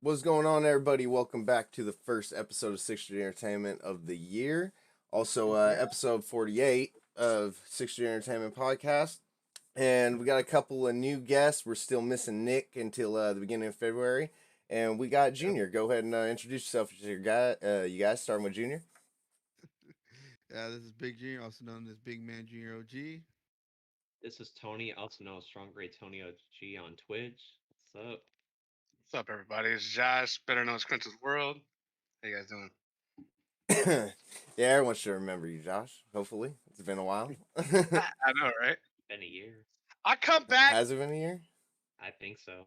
What's going on, everybody? Welcome back to the first episode of Sixth Street Entertainment of the year. Also, Yeah. episode 48 of Sixth Street Entertainment Podcast. And we got a couple of new guests. We're still missing Nick until the beginning of February. And we got Yep. Junior. Go ahead and introduce yourself to your guy. You guys, starting with Junior. Yeah, this is Big Junior, also known as Big Man Junior OG. This is Tony, also known as Strong Grade Tony OG on Twitch. What's up? What's up, everybody? It's Josh, better known as Quintus World. How you guys doing? Yeah, everyone should remember you, Josh. Hopefully. It's been a while. I know, right? Been a year. I come back. Has it been a year? I think so.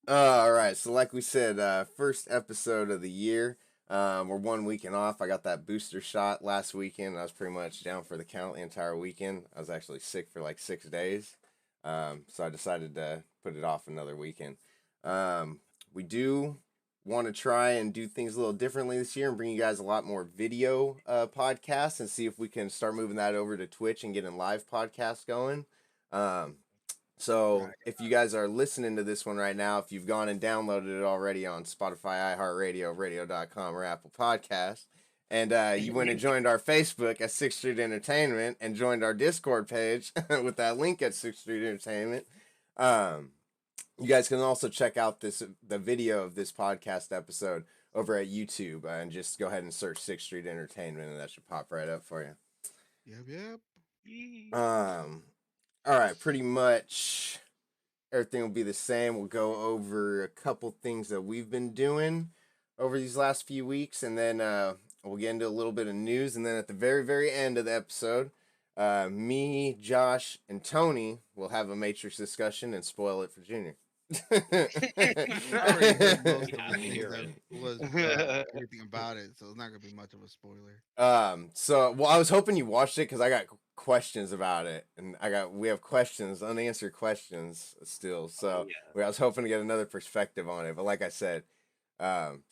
All right, so like we said, first episode of the year. We're 1 weekend off. I got that booster shot last weekend. I was pretty much down for the count the entire weekend. I was actually sick for like 6 days, so I decided to put it off another weekend. We do want to try and do things a little differently this year and bring you guys a lot more video podcasts and see if we can start moving that over to Twitch and getting live podcasts going. So if you guys are listening to this one right now, if you've gone and downloaded it already on Spotify, iHeartRadio, Radio.com, or Apple Podcasts, and you went and joined our Facebook at Sixth Street Entertainment and joined our Discord page with that link at Sixth Street Entertainment, you guys can also check out the video of this podcast episode over at YouTube and just go ahead and search Sixth Street Entertainment and that should pop right up for you. Yep. All right, pretty much everything will be the same. We'll go over a couple things that we've been doing over these last few weeks, and then we'll get into a little bit of news. And then at the very, very end of the episode, me, Josh, and Tony will have a Matrix discussion and spoil it for Junior. I already heard most of Yeah, the I things hear that it. was everything about it, so it's not gonna be much of a spoiler. So I was hoping you watched it because I got questions about it, and we have questions, unanswered questions still. So I was hoping to get another perspective on it, but like I said,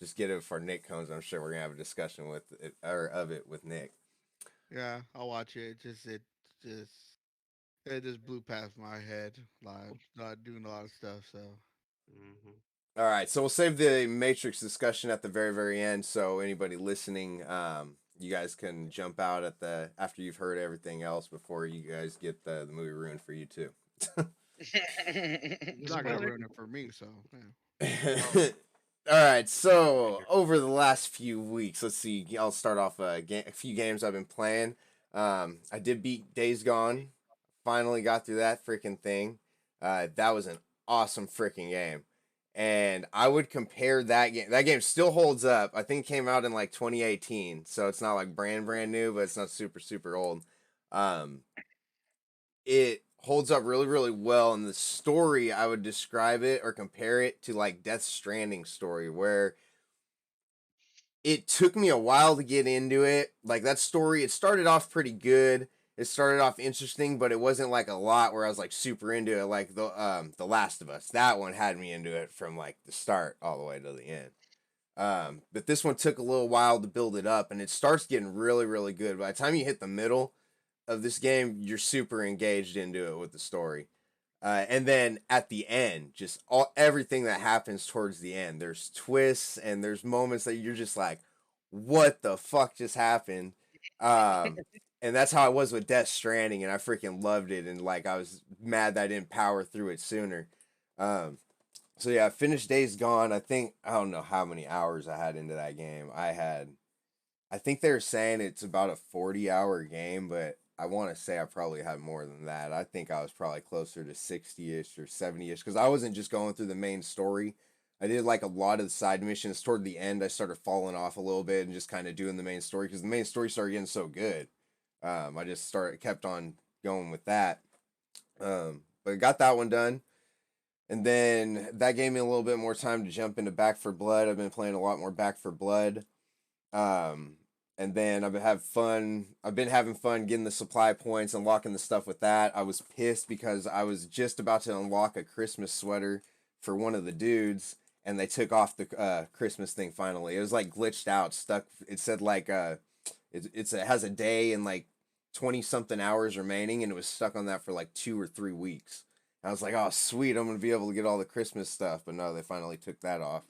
just get it before Nick comes. I'm sure we're gonna have a discussion with it or of it with Nick. Yeah, I'll watch it. Just it just blew past my head. Like not doing a lot of stuff. So hmm All right, so we'll save the Matrix discussion at the very, very end. So anybody listening, you guys can jump out at the after you've heard everything else before you guys get the movie ruined for you too. it's not gonna ruin it for me. So All right, so over the last few weeks, let's see. I'll start off a few games I've been playing. I did beat Days Gone. Finally got through that freaking thing. That was an awesome freaking game. And I would compare that game. That game still holds up. I think it came out in like 2018, so it's not like brand new, but it's not super super old. Um, it holds up really really well, and the story I would describe it or compare it to like Death Stranding story, where it took me a while to get into it. Like that story, it started off pretty good. It started off interesting, but it wasn't like a lot where I was like super into it. Like the Last of Us, that one had me into it from like the start all the way to the end. But this one took a little while to build it up, and it starts getting really really good. By the time you hit the middle of this game, you're super engaged into it with the story. And then at the end, just everything that happens towards the end, there's twists and there's moments that you're just like, what the fuck just happened? And that's how I was with Death Stranding, and I freaking loved it. And like, I was mad that I didn't power through it sooner. Um, so yeah, I finished Days Gone. I don't know how many hours I had into that game. I think they were saying it's about a 40-hour game, but I want to say I probably had more than that. I think I was probably closer to 60-ish or 70-ish because I wasn't just going through the main story. I did like a lot of the side missions. Toward the end, I started falling off a little bit and just kind of doing the main story because the main story started getting so good. I just kept on going with that. But I got that one done. And then that gave me a little bit more time to jump into Back for Blood. I've been playing a lot more Back for Blood. Um, and then I've been having fun getting the supply points, unlocking the stuff with that. I was pissed because I was just about to unlock a Christmas sweater for one of the dudes, and they took off the Christmas thing finally. It was like glitched out, stuck. It said like it has a day and like 20 something hours remaining, and it was stuck on that for like 2 or 3 weeks. I was like, oh sweet, I'm gonna be able to get all the Christmas stuff, but no, they finally took that off.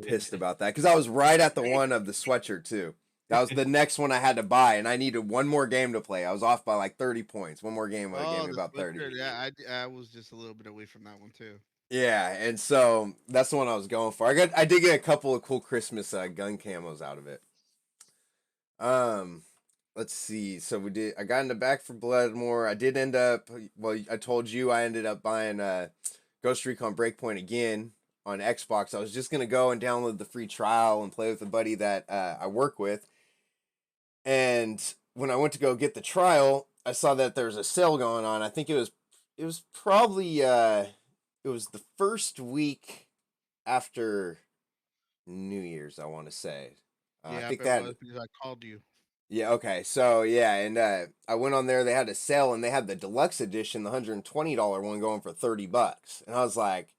Pissed about that because I was right at the one of the sweatshirt too. That was the next one I had to buy, and I needed one more game to play. I was off by like 30 points. One more game would have gave me the about 30. sweatshirt, yeah, I was just a little bit away from that one too. Yeah, and so that's the one I was going for. I did get a couple of cool Christmas gun camos out of it. Let's see. So I got into Back for Blood more. I did end up, well, I told you I ended up buying Ghost Recon Breakpoint again on Xbox. I was just gonna go and download the free trial and play with a buddy that I work with. And when I went to go get the trial, I saw that there was a sale going on. I think it was probably it was the first week after New Year's, I want to say. Yeah, I think bet it that was because I called you. yeah, okay. So yeah, and I went on there, they had a sale and they had the deluxe edition, the $120 one going for $30. And I was like,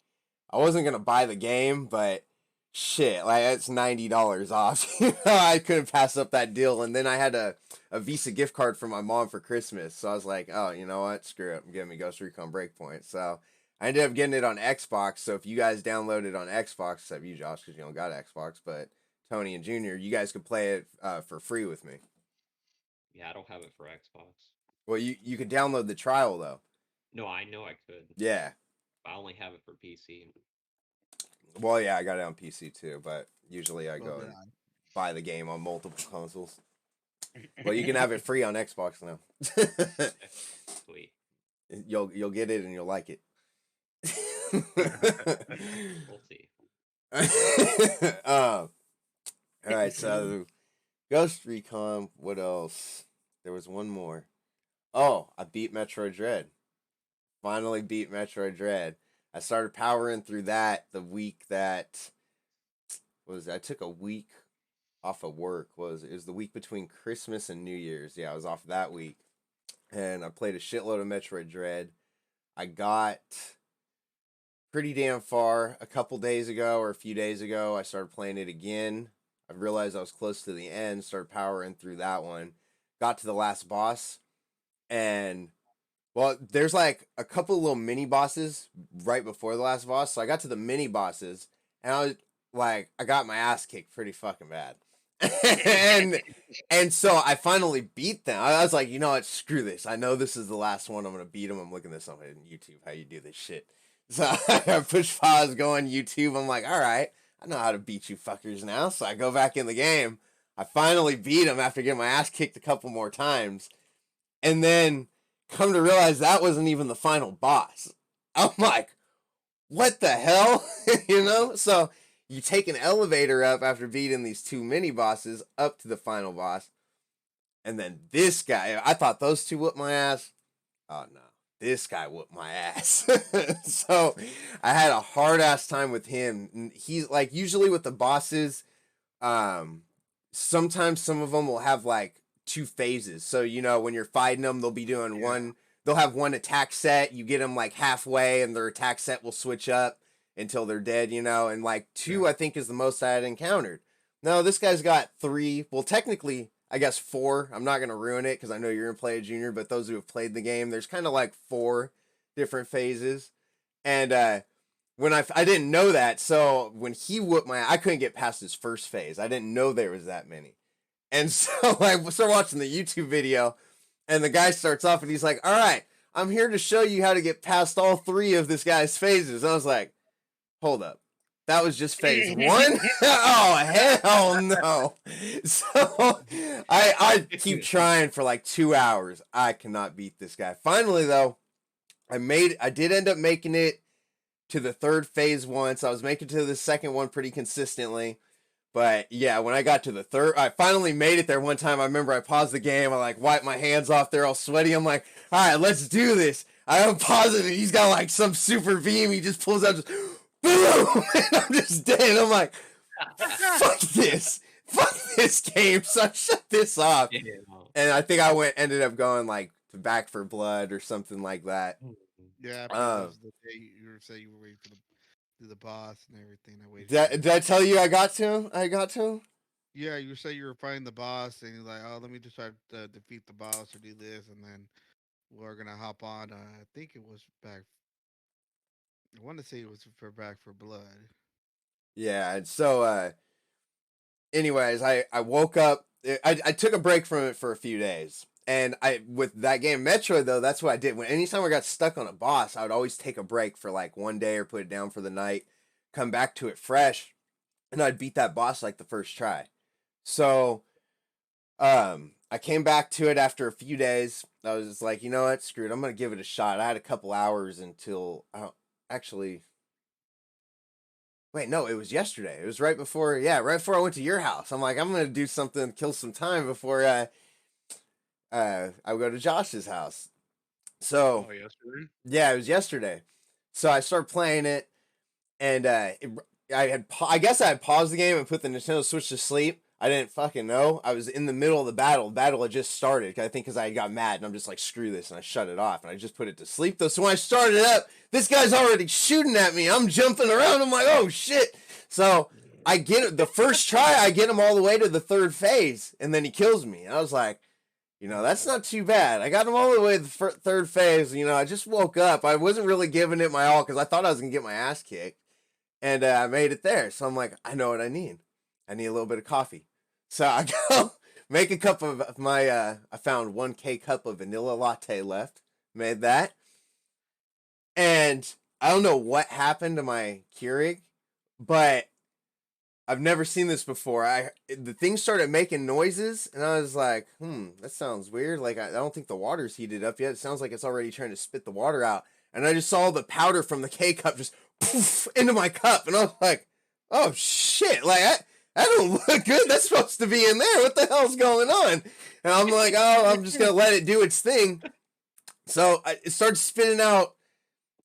I wasn't gonna buy the game, but shit, like it's $90 off. I couldn't pass up that deal. And then I had a Visa gift card for my mom for Christmas. So I was like, oh, you know what? Screw it. I'm giving me Ghost Recon Breakpoint. So I ended up getting it on Xbox. So if you guys download it on Xbox, except you, Josh, because you don't got Xbox, but Tony and Junior, you guys could play it for free with me. Yeah, I don't have it for Xbox. Well, you could download the trial though. No, I know I could. Yeah. I only have it for PC. Well, yeah, I got it on PC too, but usually I go Oh, and God. buy the game on multiple consoles. Well, you can have it free on Xbox now. Sweet. You'll get it and you'll like it. We'll see. All right, so Ghost Recon. What else? There was one more. Oh, I beat Metroid Dread. Finally beat Metroid Dread. I started powering through that the week that I took a week off of work. It was the week between Christmas and New Year's. Yeah, I was off that week. And I played a shitload of Metroid Dread. I got pretty damn far a couple days ago or a few days ago. I started playing it again. I realized I was close to the end, started powering through that one. Got to the last boss, and well, there's like a couple little mini bosses right before the last boss. So I got to the mini bosses, and I was like, I got my ass kicked pretty fucking bad. and so I finally beat them. I was like, you know what, screw this. I know this is the last one. I'm gonna beat them. I'm looking this up on YouTube, how you do this shit. So I push pause, go on YouTube. I'm like, all right, I know how to beat you fuckers now. So I go back in the game. I finally beat him after getting my ass kicked a couple more times. And then come to realize that wasn't even the final boss. I'm like, what the hell? You know? So you take an elevator up after beating these two mini bosses up to the final boss. And then this guy, I thought those two whooped my ass. Oh no, this guy whooped my ass. So I had a hard ass time with him. He's like, usually with the bosses, sometimes some of them will have like two phases. So, you know, when you're fighting them, they'll be doing they'll have one attack set. You get them like halfway and their attack set will switch up until they're dead, you know, and like two, I think, is the most I had encountered. No, this guy's got three. Well, technically, I guess four. I'm not going to ruin it because I know you're going to play a Junior, but those who have played the game, there's kind of like four different phases. And when I didn't know that, so when he whooped I couldn't get past his first phase. I didn't know there was that many. And so I started watching the YouTube video, and the guy starts off and he's like, all right, I'm here to show you how to get past all three of this guy's phases. And I was like, hold up. That was just phase one? Oh, hell no. So I keep trying for like 2 hours. I cannot beat this guy. Finally, though, I did end up making it to the third phase once. I was making it to the second one pretty consistently. But yeah, when I got to the third, I finally made it there one time. I remember I paused the game. I like wiped my hands off there all sweaty. I'm like, all right, let's do this. I unpause it and he's got like some super beam. He just pulls out, just boom, and I'm just dead. I'm like, fuck this. Fuck this game. So I shut this off. Yeah. And I think I ended up going like to Back for Blood or something like that. Yeah, that was the day you were saying you were waiting for the boss and everything. I waited. Did I tell you I got to him? I got to him? Yeah, you say you were fighting the boss, and you're like, "Oh, let me just try to defeat the boss or do this," and then we're gonna hop on. I think it was back. I want to say it was for Back for Blood. Yeah, and so anyways, I woke up. I took a break from it for a few days, and I with that game Metroid though, that's what I did. When anytime I got stuck on a boss, I would always take a break for like one day or put it down for the night, come back to it fresh, and I'd beat that boss like the first try. So I came back to it after a few days. I was just like, you know what, screw it, I'm gonna give it a shot. I had a couple hours until actually. Wait, no, it was yesterday. It was right before, yeah, right before I went to your house. I'm like, I'm gonna do something, kill some time before I go to Josh's house. So Oh, yesterday. yeah, it was yesterday. So I started playing it, and I guess I had paused the game and put the Nintendo Switch to sleep. I didn't fucking know. I was in the middle of the battle. The battle had just started. I think because I got mad and I'm just like, screw this, and I shut it off and I just put it to sleep though. So when I started up, this guy's already shooting at me. I'm jumping around. I'm like, oh shit. So I get it. The first try, I get him all the way to the third phase, and then he kills me. And I was like, that's not too bad. I got him all the way to the third phase. I just woke up. I wasn't really giving it my all because I thought I was gonna get my ass kicked, and I made it there. So I'm like, I know what I need. I need a little bit of coffee. So I go make a cup of my, I found 1K cup of vanilla latte left, made that. And I don't know what happened to my Keurig, but I've never seen this before. The thing started making noises, and I was like, that sounds weird. Like, I don't think the water's heated up yet. It sounds like it's already trying to spit the water out. And I just saw the powder from the K cup just poof into my cup, and I was like, oh shit, like, that don't look good. That's supposed to be in there. What the hell's going on? And I'm like, oh, I'm just going to let it do its thing. So it started spitting out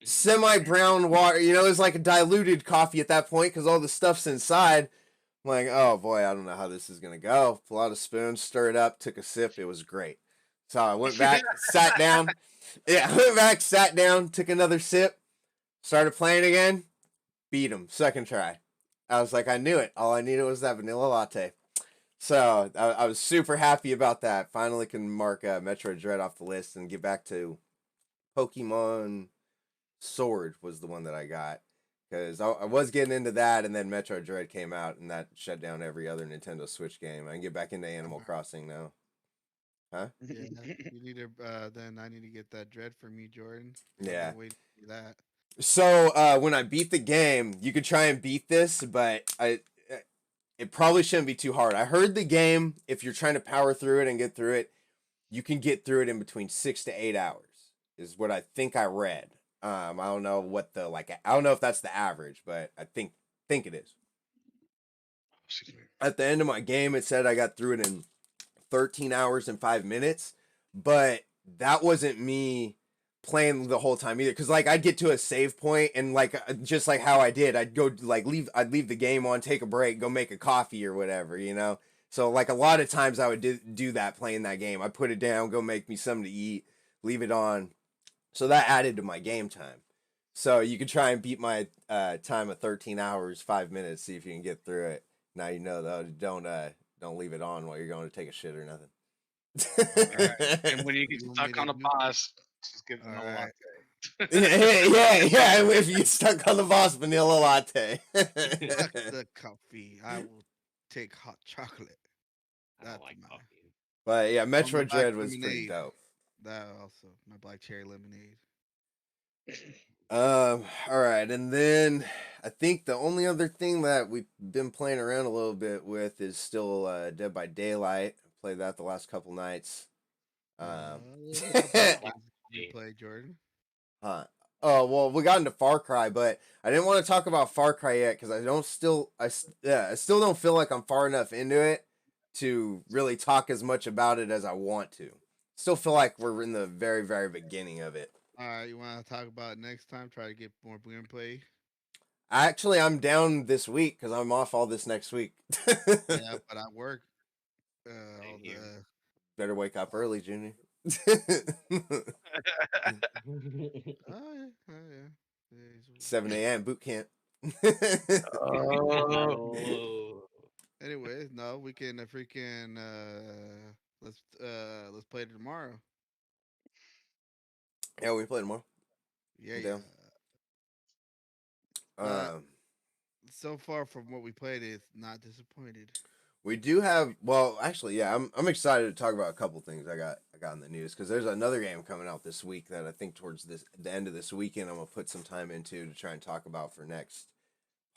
semi-brown water. It's like a diluted coffee at that point because all the stuff's inside. I'm like, oh boy, I don't know how this is going to go. Pull out a spoon, stir it up, took a sip. It was great. So I went back, sat down. Yeah, I went back, sat down, took another sip, started playing again, beat him, second try. I was like, I knew it. All I needed was that vanilla latte. So I was super happy about that. Finally can mark Metroid Dread off the list and get back to Pokemon Sword was the one that I got. Because I was getting into that, and then Metroid Dread came out, and that shut down every other Nintendo Switch game. I can get back into Animal Crossing now. Huh? Yeah, you need to. Then I need to get that Dread from you, Jordan. Yeah. Wait for that. So when I beat the game, you could try and beat this, but it probably shouldn't be too hard. I heard the game, if you're trying to power through it and get through it, you can get through it in between 6 to 8 hours, is what I think I read. I don't know what I don't know if that's the average, but I think it is. At the end of my game, it said I got through it in 13 hours and 5 minutes, but that wasn't me playing the whole time either, because I'd get to a save point and just like how I did, I'd go I'd leave the game on, take a break, go make a coffee or whatever, so a lot of times I would do that playing that game. I put it down, go make me something to eat, leave it on, so that added to my game time. So you could try and beat my time of 13 hours 5 minutes, see if you can get through it. Now though, don't leave it on while you're going to take a shit or nothing. Right. And when you get stuck on a boss, just give them a latte. yeah. If you get stuck on the boss, vanilla latte. Fuck the coffee. I will take hot chocolate. I That's don't like my- coffee. But yeah, Metroid Black Dread was pretty lemonade. dope. That also my black cherry lemonade. All right, and then I think the only other thing that we've been playing around a little bit with is still Dead by Daylight. I played that the last couple nights. You play Jordan? Huh. Oh well, we got into Far Cry, but I didn't want to talk about Far Cry yet because I still don't feel like I'm far enough into it to really talk as much about it as I want to. Still feel like we're in the very, very beginning of it. All right, you want to talk about it next time? Try to get more gameplay. Actually, I'm down this week because I'm off all this next week. Yeah, but I work. Same here. Better wake up early, Junior. Oh yeah. 7 a.m. boot camp. Oh. Anyways, no, we can freaking let's play it tomorrow. Yeah, we play tomorrow. Yeah, I'm yeah. down. But Um, so far from what we played, it's not disappointed. we do have. Well, actually, yeah, I'm excited to talk about a couple things I got in the news because there's another game coming out this week that I think towards the end of this weekend I'm gonna put some time into to try and talk about for next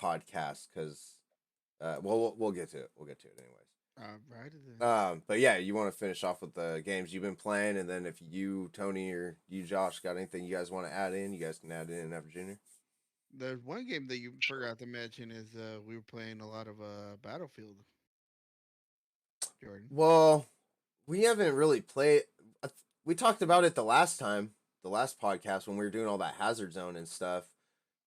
podcast because we'll get to it. We'll get to it anyways. Right then. But yeah, you want to finish off with the games you've been playing, and then if you, Tony, or you, Josh, got anything you guys want to add in, you guys can add in after Junior. There's one game that you forgot to mention is we were playing a lot of Battlefield. Jordan. Well, we haven't really played. We talked about it the last podcast when we were doing all that Hazard Zone and stuff.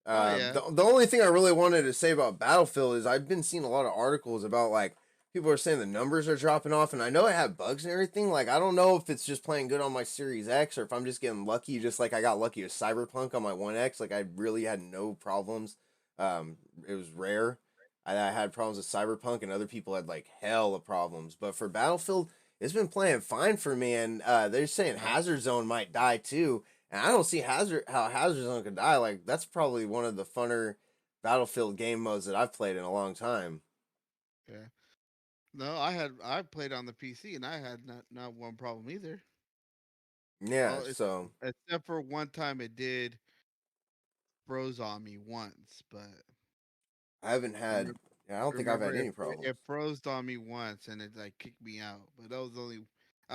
Oh yeah. The only thing I really wanted to say about Battlefield is I've been seeing a lot of articles about like people are saying the numbers are dropping off, and I know it had bugs and everything. Like I don't know if it's just playing good on my Series X or if I'm just getting lucky, just like I got lucky with Cyberpunk on my One X. Like I really had no problems. It was rare. I had problems with Cyberpunk, and other people had like hell of problems. But for Battlefield, it's been playing fine for me, and they're saying Hazard Zone might die too. And I don't see how Hazard Zone could die. Like that's probably one of the funner Battlefield game modes that I've played in a long time. Yeah. No, I played on the PC and I had not one problem either. Yeah, Well, so except for one time it did froze on me once, but I haven't had. Yeah, I don't think I've remember had any it problems. froze on me once and it like kicked me out. But that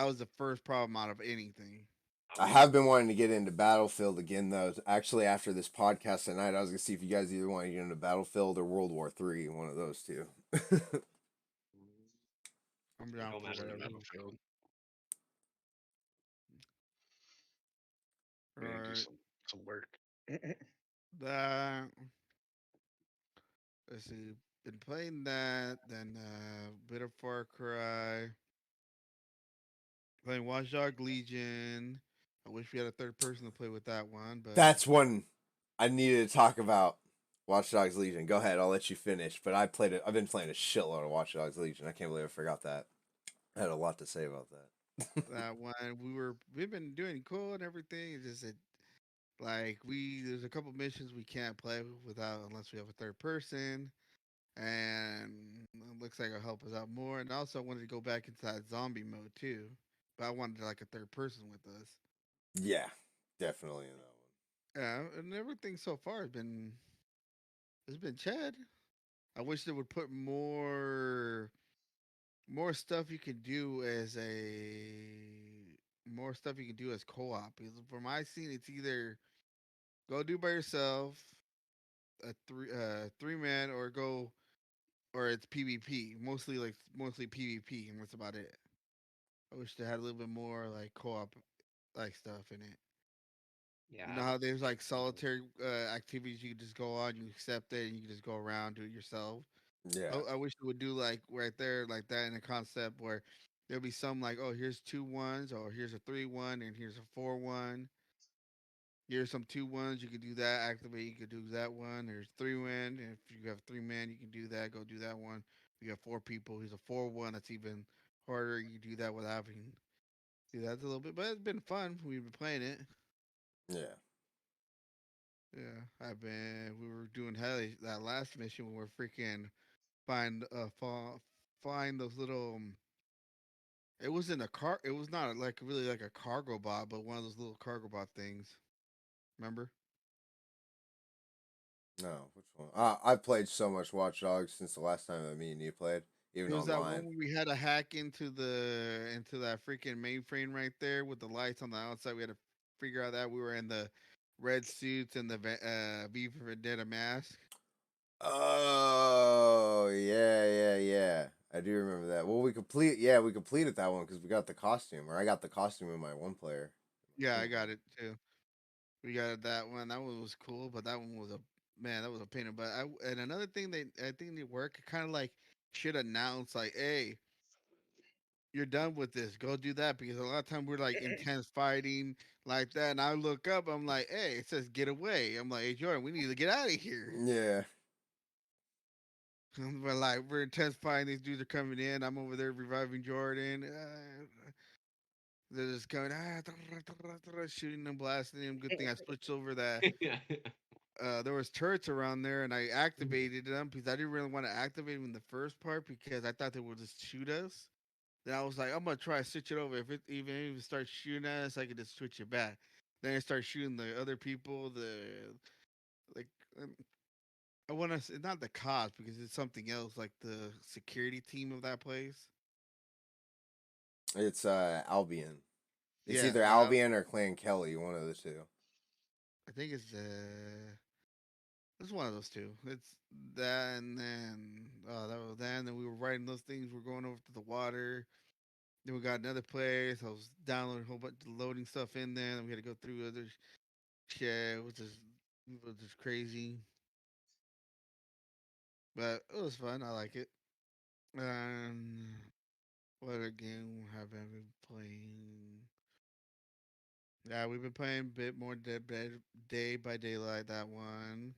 was the first problem out of anything. I have been wanting to get into Battlefield again, though. Actually, after this podcast tonight, I was gonna see if you guys either want to get into Battlefield or World War III, one of those two. I'm down Don't for matter to whatever. me. Battlefield. We need to do Right. some work. That let's see. Been playing that, then bit of Far Cry. Playing Watch Dog Legion. I wish we had a third person to play with that one, but That's one I needed to talk about. Watch Dogs Legion. Go ahead, I'll let you finish. But I played it. I've been playing a shitload of Watch Dogs Legion. I can't believe I forgot that. I had a lot to say about that. that one we've been doing cool and everything. It's just that like there's a couple missions we can't play without unless we have a third person, and it looks like it'll help us out more. And also, I wanted to go back into that zombie mode too, but I wanted like a third person with us. Yeah, definitely in that one. Yeah, and everything so far has been Chad. I wish they would put more stuff you can do as co-op. Because from my scene, it's either go do by yourself, a three man, or it's PvP. Mostly PvP, and that's about it. I wish they had a little bit more like co-op like stuff in it. Yeah. You know how there's like solitary activities you can just go on, you accept it, and you can just go around do it yourself. Yeah. I wish it would do like right there, like that in a concept where there'll be some like, oh, here's 2 1s, or here's a 3 1, and here's a 4 1. Here's some 2 1s. You could do that. Activate. You could do that one. There's 3 1. If you have 3 man, you can do that. Go do that one. If you have 4 people, here's a 4 1. That's even harder. You do that without having do that a little bit, but it's been fun. We've been playing it. Yeah. Yeah, We were doing heli that last mission when we're freaking find find those little. It wasn't a car. It was not like really like a cargo bot, but one of those little cargo bot things. Remember? No, which one? I've played so much Watch Dogs since the last time that me and you played, even It was that one online. where we had to hack into that freaking mainframe right there with the lights on the outside. We had to figure out that we were in the red suits and the V for Vendetta mask. Oh yeah. I do remember that. Well, we completed that one because we got the costume, or I got the costume in my one player. Yeah, I got it too. We got that one. That one was cool, but that one was a man. That was a pain. But and another thing I think they work kind of like should announce like, hey, you're done with this. Go do that because a lot of time we're like intense fighting like that. And I look up, I'm like, hey, it says get away. I'm like, hey Jordan, we need to get out of here. Yeah. But like we're intense fighting. These dudes are coming in. I'm over there reviving Jordan. They're just going shooting and blasting him. Good thing I switched over that. There was turrets around there, and I activated them because I didn't really want to activate them in the first part because I thought they would just shoot us. Then I was like, I'm gonna try to switch it over. If it starts shooting at us, I could just switch it back. Then I start shooting the other people. Like um, I want to not the cops because it's something else, like the security team of that place. It's Albion. It's Yeah, either Albion or Clan Kelly, one of the two. I think it's one of those two. It's that, and then that was then. Then we were writing those things. We're going over to the water. Then we got another place. I was downloading a whole bunch, loading stuff in there. And we had to go through other shit, which is crazy. But it was fun. I like it. And what other game have I been playing? Yeah, we've been playing a bit more Day by Daylight. That one.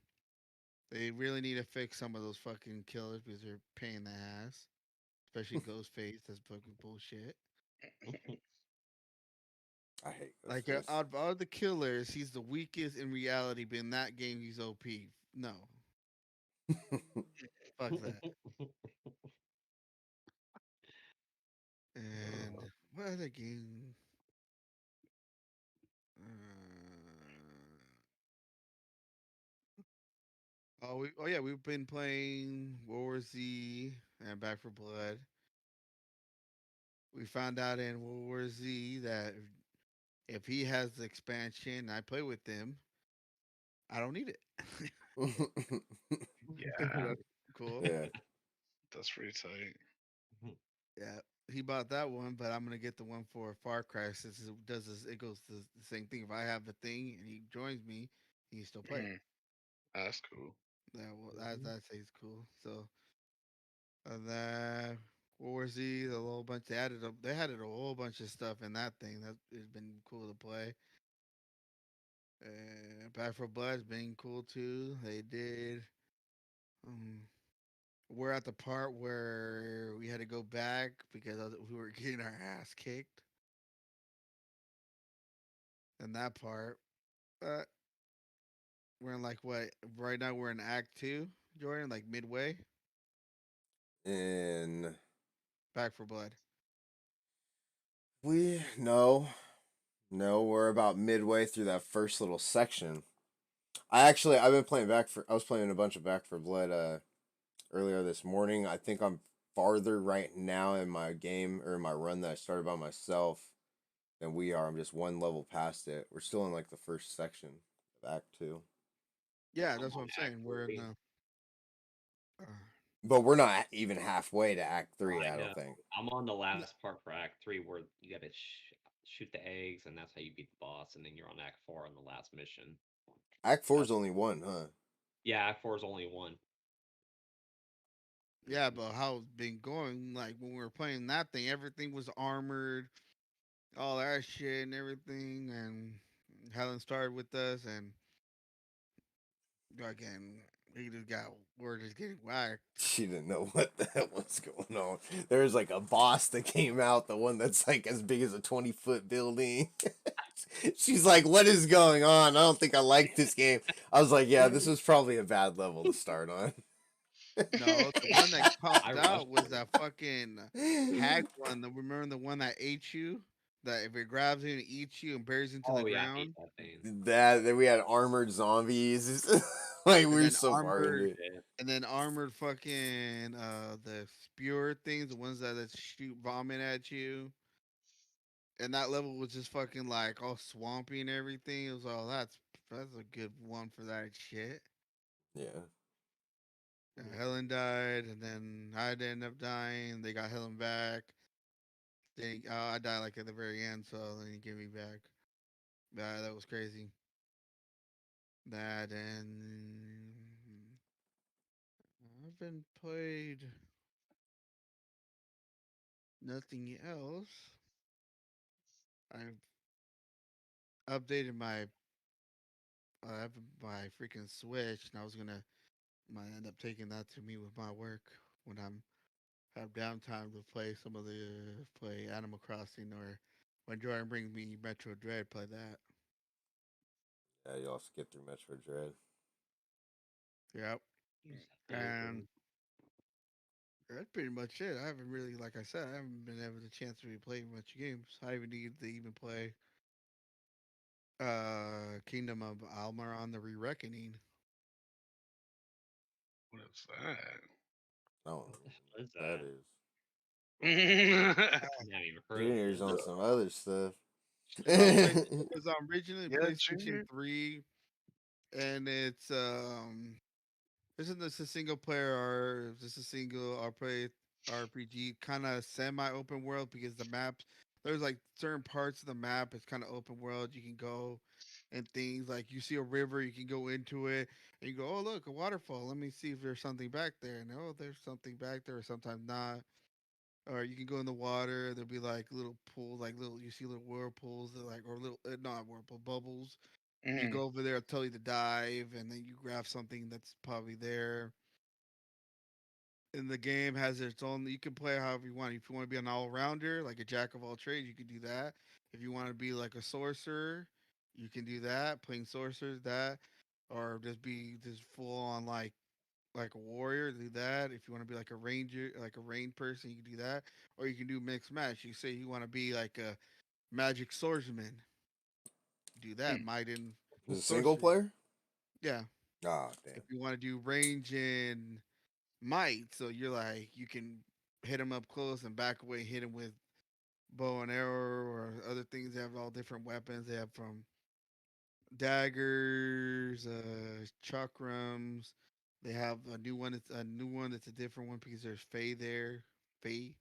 They really need to fix some of those fucking killers because they're paying the ass. Especially Ghostface. That's fucking bullshit. I hate Like Ghostface. out of all the killers, he's the weakest in reality. But in that game, he's OP. No, fuck that. And what other game? Oh yeah, we've been playing World War Z and Back for Blood. We found out in World War Z that if he has the expansion, I play with him. I don't need it. Yeah, That's cool. Yeah. that's pretty tight. Yeah, he bought that one, but I'm gonna get the one for Far Cry since it does this. It goes to the same thing. If I have the thing and he joins me, he can still play it. Mm, that's cool. That says cool. So that World War Z, the whole bunch they added a whole bunch of stuff in that thing. That has been cool to play. Back for Blood's been cool too. They did. Um, we're at the part where we had to go back because we were getting our ass kicked. In that part, but we're in like what right now we're in Act Two, Jordan, like midway. And Back for Blood. no, we're about midway through that first little section. I was playing a bunch of Back for Blood earlier this morning. I think I'm farther right now in my game or my run that I started by myself than we are. I'm just one level past it. We're still in like the first section of Act 2. Yeah, I'm that's what on I'm Act saying. We're in 3. the. But we're not even halfway to Act Oh, 3, I I know. don't think. I'm on the last part for Act 3 where you gotta shoot the eggs, and that's how you beat the boss, and then you're on Act 4 on the last mission. Act 4 is That's only one, huh? Yeah, Act 4 is only one. Yeah, but how it's been going? Like when we were playing that thing, everything was armored, all that shit and everything. And Helen started with us, and again, we're just getting whacked. She didn't know what the hell was going on. There's like a boss that came out, the one that's like as big as a 20-foot building. She's like, "What is going on? I don't think I like this game." I was like, "Yeah, this was probably a bad level to start on." No, the one that I popped rushed out was it. that fucking hag one. Remember the one that ate you? That if it grabs you and eats you and buries you into the Oh yeah, I hate ground, that thing. That then we had armored zombies. Like we and were then so far into armored, it. Yeah. and then armored fucking the spewer things, the ones that shoot vomit at you. And that level was just fucking like all swampy and everything. It was all that's a good one for that shit. Yeah. Helen died, and then I'd end up dying. They got Helen back. Then I died like at the very end, so then he gave me back. That was crazy. That and I've been played nothing else. I've updated my freaking Switch, and I was gonna might end up taking that to me with my work when I'm have downtime to play some of the play Animal Crossing or When Jordan brings me Metro Dread, play that. Yeah, y'all skip through Metro Dread. Yep. Use that thing, And man. that's pretty much it. I haven't really, like I said, I haven't been having a chance to really play much games. I even need to even play Kingdom of Almaron the Re-Reckoning. What is that? I don't know What the hell what is that that? is. I never even heard of Junior's this. on some other stuff. It was originally Yeah, PlayStation Junior. 3, and it's isn't this a single player or is this a single or play RPG kind of semi open world because the maps there's like certain parts of the map it's kind of open world you can go and things like you see a river you can go into it and you go oh look a waterfall let me see if there's something back there and oh there's something back there or sometimes not or you can go in the water there'll be like little pools like little you see little whirlpools that like or little not whirlpool bubbles you Mm. go over there, tell you to dive, and then you grab something that's probably there. And the game has its own. You can play however you want. If you want to be an all rounder, like a jack of all trades, you can do that. If you want to be like a sorcerer, you can do that. Playing sorcerers, that, or just be just full on like a warrior, do that. If you want to be like a ranger, like a rain person, you can do that. Or you can do mixed match. You say you want to be like a magic swordsman, do that. Mm. Might in Is it single sorcery. player? Yeah. Ah, If damn. you want to do range and might, so you're like you can hit him up close and back away, hit him with bow and arrow or other things. They have all different weapons. They have from daggers, chakrams. They have a new one. It's a new one. That's a different one because there's Fey there. Fey,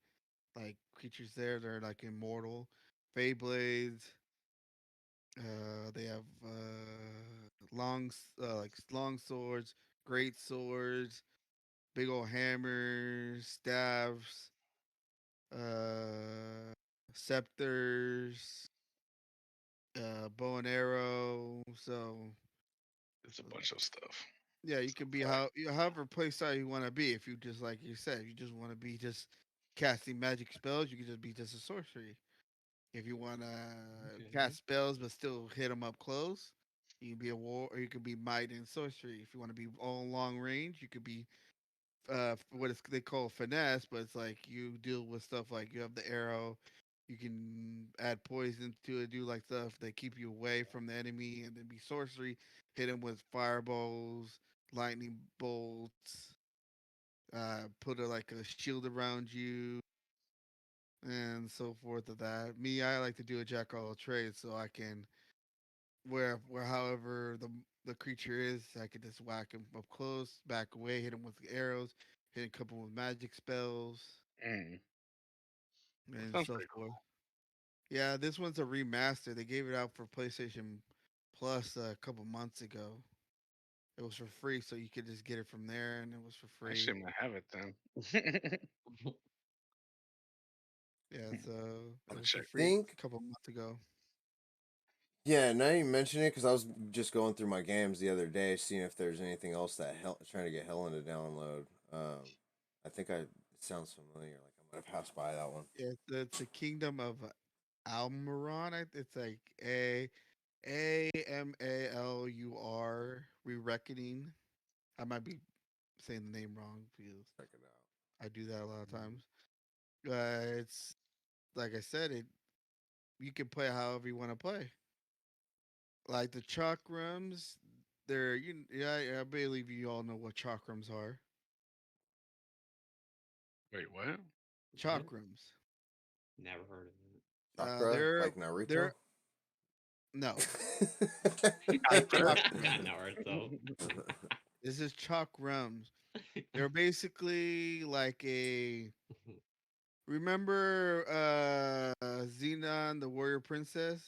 like creatures there. They're like immortal. Fey blades. They have like long swords, great swords, big old hammers, staves, uh, scepters, bow and arrow. So It's a bunch of stuff. yeah, you can be however play style you want to be. If you just like you said, you just want to be just casting magic spells, you can just be just a sorcery. If you want to Okay. cast spells but still hit them up close, you can be a war, or you can be might and sorcery. If you want to be all long range, you could be they call finesse, but it's like you deal with stuff like you have the arrow, you can add poison to it, do like stuff that keep you away from the enemy, and then be sorcery, hit them with fireballs, lightning bolts, put like a shield around you, and so forth of that. Me, I like to do a jack of all trades, so I can where however the creature is, I could just whack him up close, back away, hit him with arrows, hit a couple with magic spells, Mm. and Sounds so pretty forth. cool. Yeah, this one's a remaster. They gave it out for PlayStation Plus a couple months ago. It was for free, so you could just get it from there, and it was for I free. actually might have it then. Yeah, so it I'll was for check. free Think a couple months ago. Yeah, now you mention it because I was just going through my games the other day, seeing if there's anything else that trying to get Helen to download. I think it sounds familiar. Like I might have passed by that one. Yeah, it's the Kingdom of Almaron. It's like Amalur Re-Reckoning. I might be saying the name wrong because Check it out. I do that a lot of times. It's like I said, it you can play however you want to play. Like the chakrams, they're yeah, I believe you all know what chakrams are. Wait, what? What? Chakrams. Never heard of it. Chakra, They're like Naruto. they're no. Chakra? Yeah, Naruto. This is chakrams. They're basically like a remember Xenon the Warrior Princess?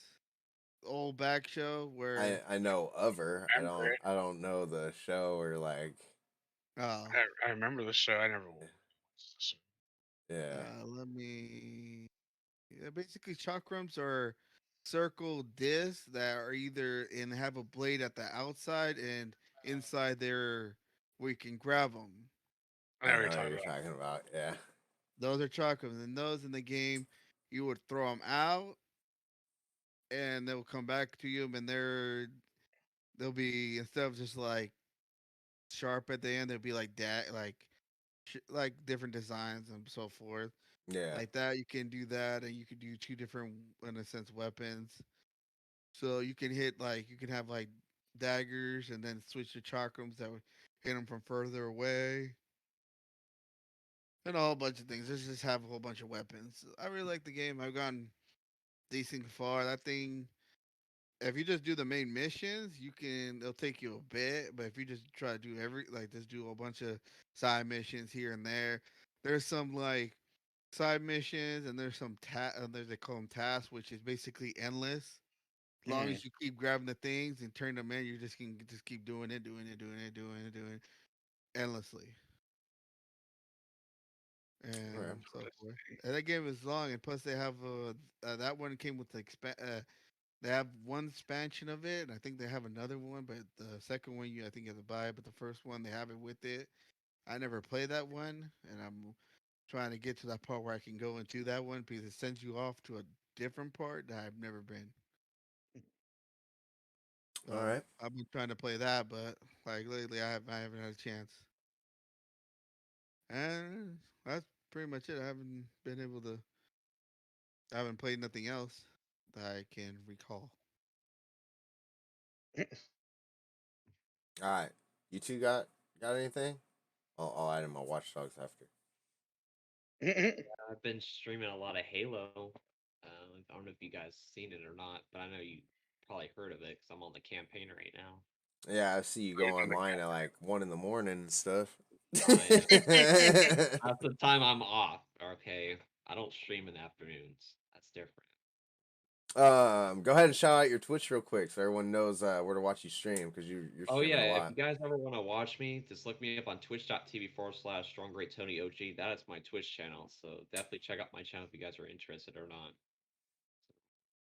Old back show where I know of her. I Remember don't it. I don't know the show or like uh I remember the show. I never watched the show. yeah. let me yeah, basically chakrams are circle discs that are either and have a blade at the outside and inside there where you can grab them. I I know what know you're what talking you're about. talking about. Yeah. Those are chakrams, and those in the game you would throw them out and they'll come back to you, and they'll be, instead of just like sharp at the end, they'll be like that, like different designs and so forth. Yeah. Like that, you can do that, and you can do two different, in a sense, weapons. So you can you can have like daggers, and then switch to chakrams that would hit them from further away, and a whole bunch of things. Just have a whole bunch of weapons. I really like the game. I've gone decent far. That thing, if you just do the main missions, it'll take you a bit. But if you just try to do just do a bunch of side missions here and there, there's some like side missions, and there's some they call them tasks, which is basically endless. As long as you keep grabbing the things and turn them in, you just can just keep doing it, doing it endlessly, Alright. and so forth. And that game is long, and plus they have that one came with they have one expansion of it, and I think they have another one, but the second one I think you have to buy, but the first one they have it with it. I never played that one, and I'm trying to get to that part where I can go into that one because it sends you off to a different part that I've never been. So Alright. I've been trying to play that, but like lately I haven't had a chance. And that's pretty much it. I haven't played nothing else that I can recall. Alright. You two got anything? I'll add in my Watch Dogs after. I've been streaming a lot of Halo. I don't know if you guys seen it or not, but I know you probably heard of it because I'm on the campaign right now. Yeah, I see you go online at like 1 in the morning and stuff. That's the time I'm off. Okay, I don't stream in the afternoons. That's different. Go ahead and shout out your Twitch real quick so everyone knows where to watch you stream because you're Oh streaming yeah, a if lot. you guys ever want to watch me, just look me up on twitch.tv/StrongGreatTonyOG. That is my Twitch channel, so definitely check out my channel if you guys are interested or not.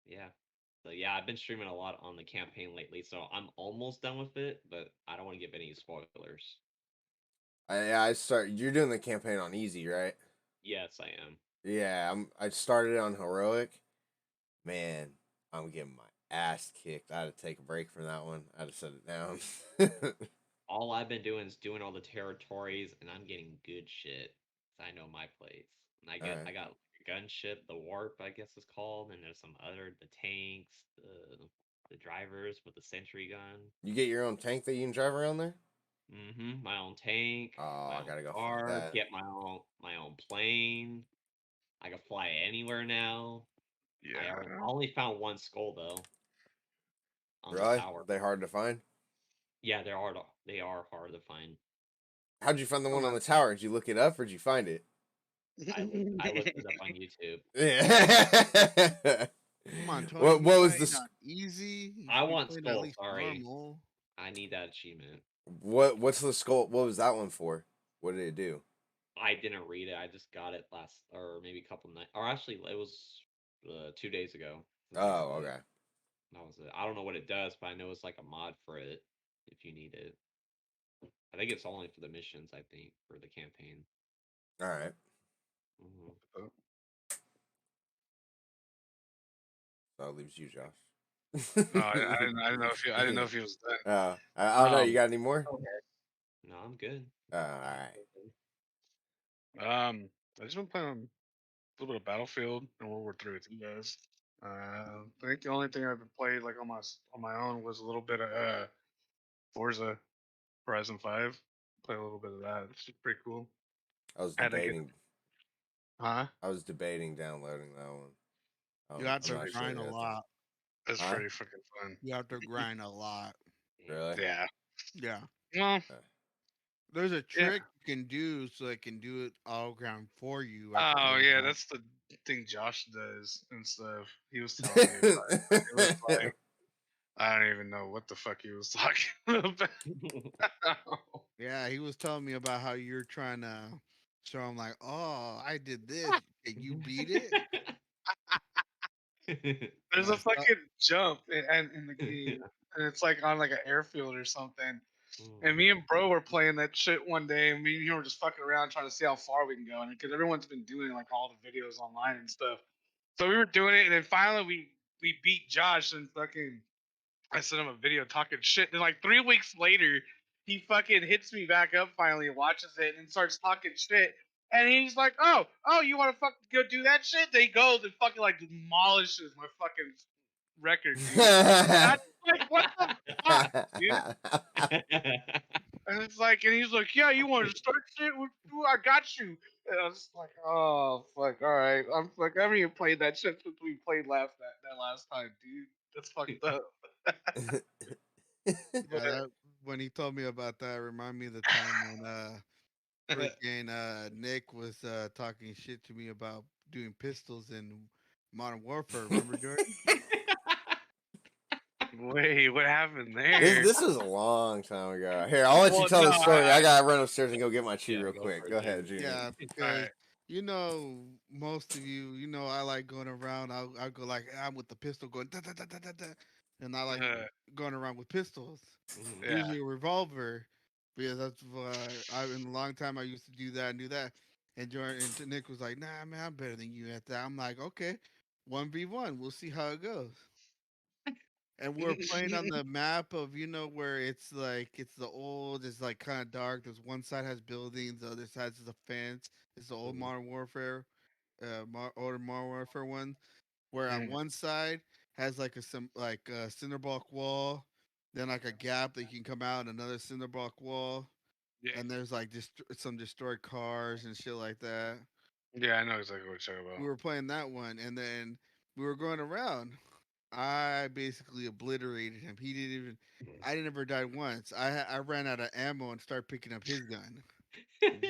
Yeah. So yeah, I've been streaming a lot on the campaign lately, so I'm almost done with it, but I don't want to give any spoilers. You're doing the campaign on easy, right? Yes, I am. Yeah, I started on heroic. Man, I'm getting my ass kicked. I had to take a break from that one. I had to set it down. All I've been doing is doing all the territories, and I'm getting good shit. 'Cause I know my place. And I Alright. got gunship, the warp, I guess it's called, and there's some other the tanks, the drivers with the sentry gun. You get your own tank that you can drive around there? My own tank, Oh, my I own gotta go find car, that. get my own plane. I can fly anywhere now. I Yeah. only found one skull though on the Really? tower. They hard to find? Yeah, they are hard to find. How'd you find the one Come on on, the tower? Did you look it up or did you find it? I looked it up on YouTube. Yeah. come on, Tony. what You was playing the on easy? You I should be want playing at skull. least Sorry, normal. I need that achievement. what's the skull? What was that one for? What did it do? I didn't read it. I just got it last, or maybe a couple nights, or actually, it was 2 days ago since I Oh, got it. okay. That was it. I don't know what it does, but I know it's like a mod for it if you need it. I think it's only for the missions. I think for the campaign. All right. Mhm. So that leaves you, Josh. No, I didn't know if I didn't know if he was done. I don't know. You got any more? No, I'm good. All right. I just been playing a little bit of Battlefield and World War III with you guys. I think the only thing I've played like on my own was a little bit of Forza Horizon 5. Play a little bit of that. It's pretty cool. I was Had to get, debating. huh? I was debating downloading that one. You have I'm to not sure grind a yet. lot. That's Huh? pretty fucking fun. You have to grind a lot. Really? Yeah. Yeah. Well, There's a yeah. trick you can do so it can do it all ground for you. Oh yeah, that's the thing Josh does and stuff. He was telling me about it. But it was like I don't even know what the fuck he was talking about. Yeah, he was telling me about how you're trying to show him like, oh, I did this. Can you beat it? There's And a I thought, fucking jump in the game, and it's like on like an airfield or something. And me and bro were playing that shit one day, and me and you were just fucking around trying to see how far we can go, and because everyone's been doing like all the videos online and stuff. So we were doing it, and then finally we beat Josh and fucking I sent him a video talking shit. And like 3 weeks later, he fucking hits me back up finally, watches it, and starts talking shit. And he's like, "Oh, you want to fucking go do that shit?" Then he goes and fucking like demolishes my fucking record, dude. And I'm like, what the fuck, dude? And it's like, and he's like, "Yeah, you want to start shit? I got you." And I was like, "Oh fuck, all right." I haven't even played that shit since we played that last time, dude. That's fucked up. Yeah, But that when he told me about that, remind me of the time when freaking Nick was talking shit to me about doing pistols in Modern Warfare. Remember, Jordan? wait, what happened there? This was a long time ago. Here, I'll let you Well, tell the no, story. I gotta run upstairs and go get my chew Yeah, real go quick. for it, Go ahead, Junior. Junior. Yeah, because Alright. most of you, I like going around. I'll go like I'm with the pistol going da da da da da da, and I like going around with pistols. Mhm. Yeah. Usually a revolver, because that's what I in a long time I used to do that and do that. And Jordan and Nick was like, "Nah, man, I'm better than you at that." I'm like, "Okay, 1v1. We'll see how it goes." And we're playing on the map of where it's like it's the old, it's like kind of dark. There's one side has buildings, the other side is a fence. It's the old Mhm. Modern Warfare, older Modern Warfare one, where on Mm. one side has like a cinder block wall, then like a gap that you can come out, another cinder block wall, Yeah. and there's like just some destroyed cars and shit like that. Yeah, I know exactly what you're talking We about. were playing that one, and then we were going around. I basically obliterated him. He didn't even. I didn't ever die once. I ran out of ammo and started picking up his gun,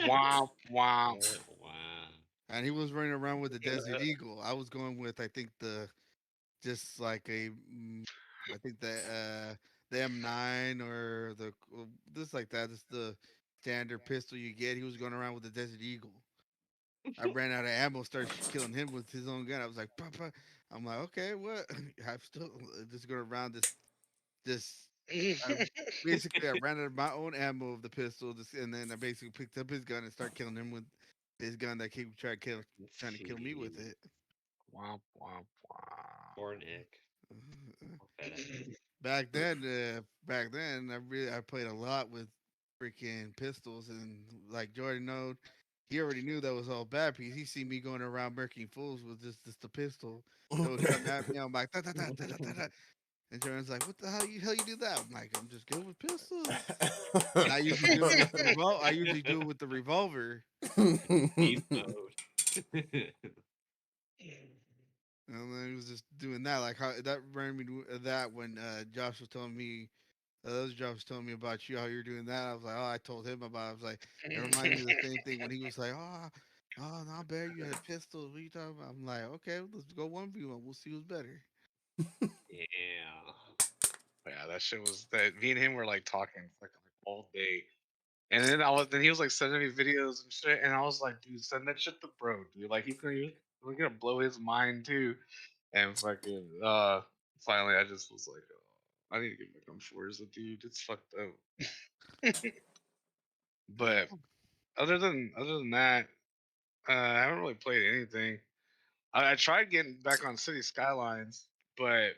Wow, wow. Wow. and he was running around with the Desert Eagle. I was going with I think just like I think the M9 or just like that. Just the standard pistol you get. He was going around with the Desert Eagle. I ran out of ammo, started killing him with his own gun. I was like, Papa. I'm like, okay, what? I'm still just going around this. I, basically, I ran out of my own ammo of the pistol, and then I basically picked up his gun and started killing him with his gun that kept trying to kill me with Jeez. it. Wow, wow, wow. Poor Nick. Pathetic. Back then, I played a lot with freaking pistols, and like Jordan know, he already knew that was all bad because he seen me going around murking fools with just a pistol. They would come at me, I'm like da da da da da da. Da. And Jordan's like, "What the hell you do that?" I'm like, "I'm just good with pistols." And I usually do it with the I usually do it with the revolver. Beast mode. And then he was just doing that. Like how that reminded me of that when Josh was telling me, those Josh was telling me about you, how you're doing that. I was like, oh, I told him about it. I was like, it reminded me of the same thing when he was like, no, Bear, you had pistols. What are you talking about? I'm like, okay, let's go 1v1. We'll see who's better. Yeah. Yeah, that shit was that. Me and him were like talking like all day, and then he was like sending me videos and shit, and I was like, dude, send that shit to bro, dude. Like we're gonna blow his mind too, and fucking finally I just was like, oh, I need to get back on Forza, dude. It's fucked up. But other than that, I haven't really played anything. I tried getting back on City Skylines, but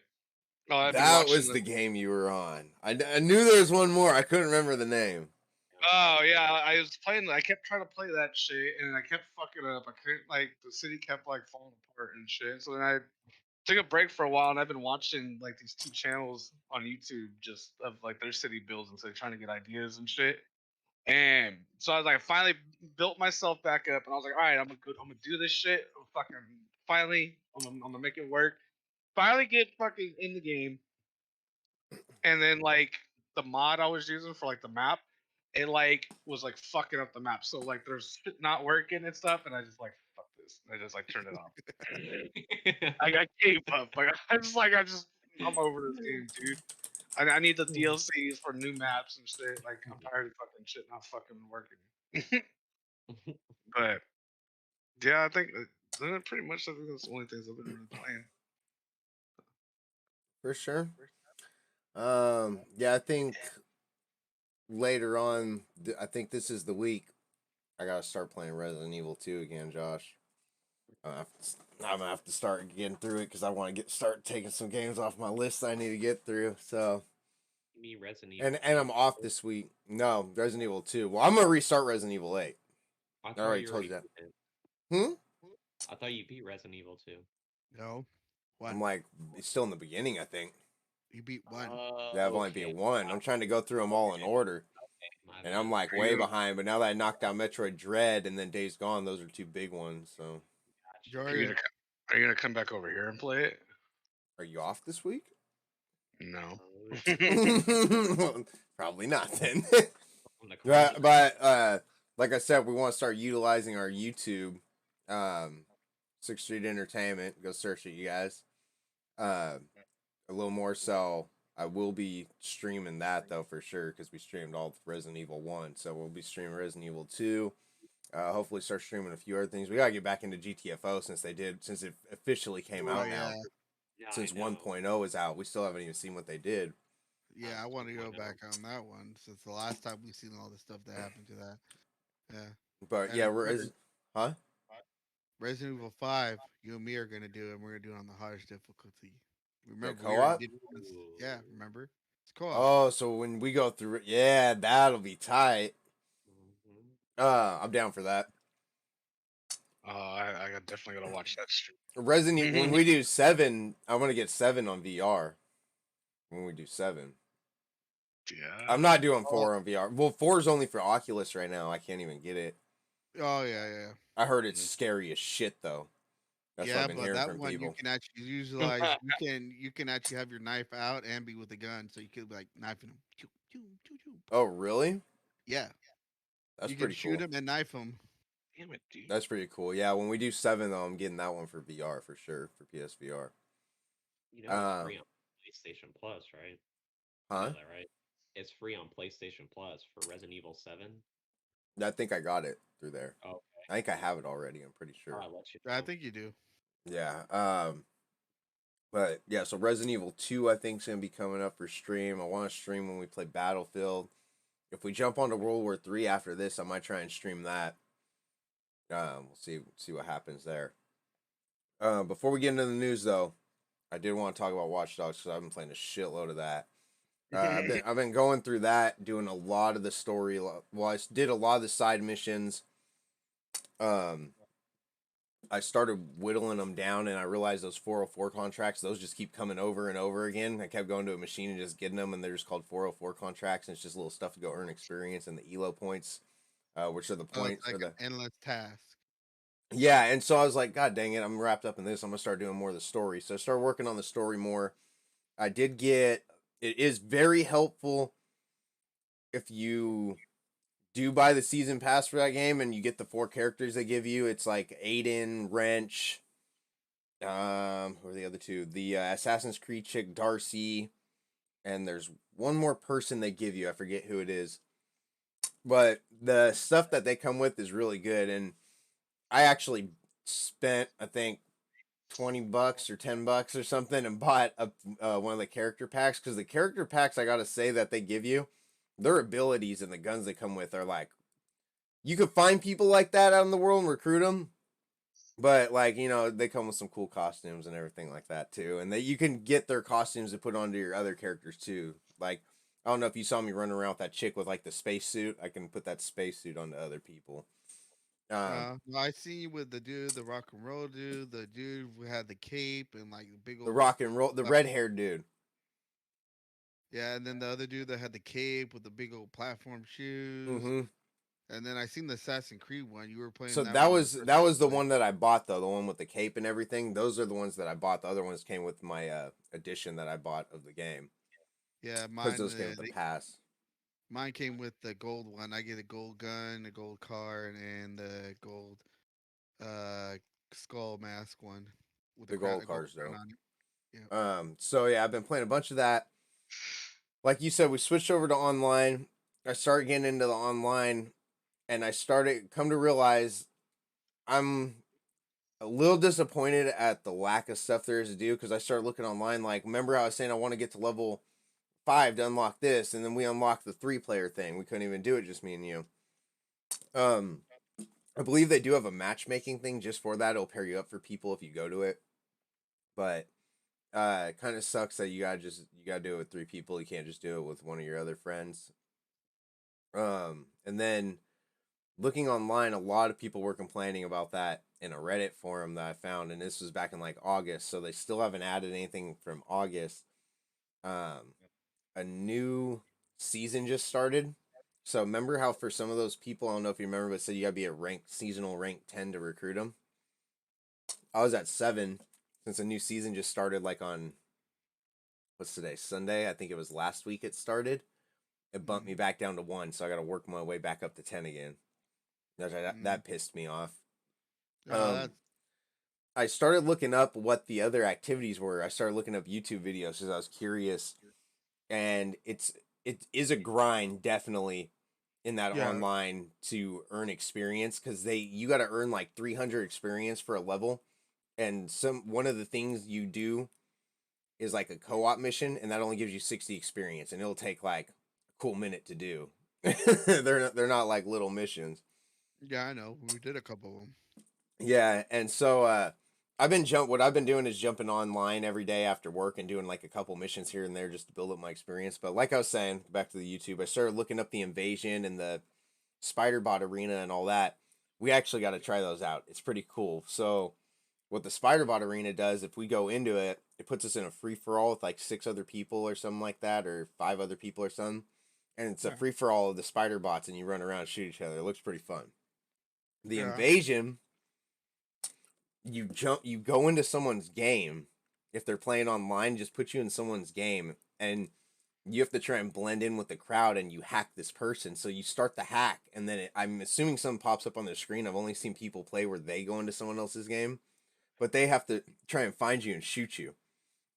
I've been That watching was the game you were on. I knew there was one more. I couldn't remember the name. Oh yeah, I was playing. I kept trying to play that shit, and I kept fucking up. I couldn't like the city kept like falling apart and shit. So then I took a break for a while, and I've been watching like these two channels on YouTube just of like their city builds and so trying to get ideas and shit. And so I was like, finally built myself back up, and I was like, all right, I'm gonna do this shit. Fucking finally, I'm gonna make it work. Finally get fucking in the game, and then like the mod I was using for like the map, it like was like fucking up the map. So like there's shit not working and stuff, and I just like fuck this. I just like turned it off. I gave up. Like I'm over this game, dude. I need the DLCs for new maps and shit. Like I'm tired of fucking shit not fucking working. But yeah, I think pretty much I think that's the only things I've been really playing. For sure. Yeah, I think later on, I think this is the week I gotta start playing Resident Evil 2 again, Josh. I'm gonna have to start getting through it because I want to start taking some games off my list I need to get through. So You mean Resident Evil? and I'm 8? off this week. No, Resident Evil 2. Well, I'm gonna restart Resident Evil 8. I I thought already you told you already that. beat it. Hmm. I thought you beat Resident Evil 2. No. One. I'm like it's still in the beginning, I think. You beat one. Yeah, I've only Okay. beat one. I'm trying to go through them all in order, My and I'm bad. like Are way you behind. But now that I knocked out Metroid Dread and then Days Gone, those are two big ones. So, You are you already- gonna are you gonna come back over here and play it? are you off this week? No. Probably not then. On the Yeah, cards. but like I said, we want to start utilizing our YouTube, Sixth Street Entertainment. Go search it, you guys. A little more so. I will be streaming that though for sure because we streamed all of Resident Evil 1, so we'll be streaming Resident Evil 2. Hopefully start streaming a few other things. We gotta get back into GTFO since it officially came Oh out now. yeah. Yeah, Since I know. 1.0 is out, we still haven't even seen what they did. Yeah, I want to go 2.0. back on that one since the last time we've seen all the stuff that happened to that. Yeah. But And yeah, I we're remember- huh? Resident Evil 5, you and me are gonna do it, and we're gonna do it on the hardest difficulty. Remember, we co-op? already did once. Yeah, remember? It's co-op. Oh, so when we go through it, yeah, that'll be tight. Mhm. I'm down for that. I definitely gotta watch that stream. Resident Evil, when we do 7, I want to get 7 on VR. When we do 7. Yeah. I'm not doing 4 on VR. Well, 4 is only for Oculus right now. I can't even get it. Oh yeah. I heard it's scary as shit though. That's what Yeah, I've been but hearing that from one people. you can actually utilize. you can actually have your knife out and be with a gun, so you could like knifing them. Choo, choo, choo, choo. Oh, really? Yeah, That's you can pretty shoot cool. them and knife them. Damn it, dude. That's pretty cool. Yeah, when we do 7 though, I'm getting that one for VR for sure, for PSVR. You know it's free on PlayStation Plus, right? You Huh? know that, right? It's free on PlayStation Plus for Resident Evil 7. I think I got it through there. Okay. I think I have it already. I'm pretty sure. I'll let you I know. think you do. Yeah. But yeah, so Resident Evil 2 I think is gonna be coming up for stream. I want to stream when we play Battlefield. If we jump onto World War 3 after this, I might try and stream that. We'll see what happens there. Before we get into the news though, I did want to talk about Watch Dogs because I've been playing a shitload of that. I've been going through that, doing a lot of the story. Well, I did a lot of the side missions. I started whittling them down, and I realized those 404 contracts, those just keep coming over and over again. I kept going to a machine and just getting them, and they're just called 404 contracts, and it's just little stuff to go earn experience and the ELO points, which are the So points it's like for an endless task. Yeah, and so I was like, God dang it, I'm wrapped up in this. I'm gonna start doing more of the story. So I started working on the story more. I did get it is very helpful if you do buy the season pass for that game and you get the 4 characters they give you. It's like Aiden, Wrench, who are the other two? The Assassin's Creed chick Darcy, and there's one more person they give you. I forget who it is. But the stuff that they come with is really good, and I actually spent I think $20 or $10 or something and bought one of the character packs because the character packs I gotta say that they give you, their abilities and the guns they come with are like, you could find people like that out in the world and recruit them, but like they come with some cool costumes and everything like that too, and that you can get their costumes to put onto your other characters too. Like I don't know if you saw me running around with that chick with like the spacesuit. I can put that spacesuit onto other people. No, I see you with the rock and roll dude, the dude who had the cape and like the big old The rock and roll, the red haired dude. Yeah, and then the other dude that had the cape with the big old platform shoes. Mm-hmm. And then I seen the Assassin's Creed one. You were playing. So that that one was first that was the play. one that I bought though, the one with the cape and everything. Those are the ones that I bought. The other ones came with my edition that I bought of the game Yeah, because mine. those came with the pass. Mine came with the gold one. I get a gold gun, a gold car, and the gold skull mask one with The crown- gold a cars crown though. on it. So yeah, I've been playing a bunch of that. Like you said, we switched over to online. I started getting into the online, and I started come to realize I'm a little disappointed at the lack of stuff there is to do because I started looking online. Like, remember how I was saying I want to get to level 5 to unlock this, and then we unlocked the 3-player thing. We couldn't even do it, just me and you. I believe they do have a matchmaking thing just for that. It'll pair you up for people if you go to it. But it kind of sucks that you gotta do it with 3 people. You can't just do it with one of your other friends. And then looking online, a lot of people were complaining about that in a Reddit forum that I found, and this was back in like August, so they still haven't added anything from August. Um, a new season just started. So remember how for some of those people, I don't know if you remember, but said you gotta be at seasonal rank 10 to recruit them. I was at 7 since a new season just started like on what's today? Sunday. I think it was last week it started. It bumped me back down to 1, so I got to work my way back up to 10 again. That pissed me off. That's I started looking up what the other activities were. I started looking up YouTube videos because I was curious, and it is a grind definitely in that Yeah. online to earn experience because you got to earn like 300 experience for a level, and one of the things you do is like a co-op mission, and that only gives you 60 experience, and it'll take like a cool minute to do. They're not like little missions. yeah, I know. We did a couple of them. Yeah, and so what I've been doing is jumping online every day after work and doing like a couple missions here and there just to build up my experience. But like I was saying, back to the YouTube, I started looking up the invasion and the spider bot arena and all that. We actually got to try those out. It's pretty cool. So what the spider bot arena does, if we go into it, it puts us in a free for all with like 6 other people or something like that, or 5 other people or something. And it's a Yeah. free for all of the spider bots, and you run around and shoot each other. It looks pretty fun. The Yeah. invasion, you go into someone's game. If they're playing online, just put you in someone's game, and you have to try and blend in with the crowd, and you hack this person. So you start the hack, and then I'm assuming something pops up on the screen. I've only seen people play where they go into someone else's game, but they have to try and find you and shoot you.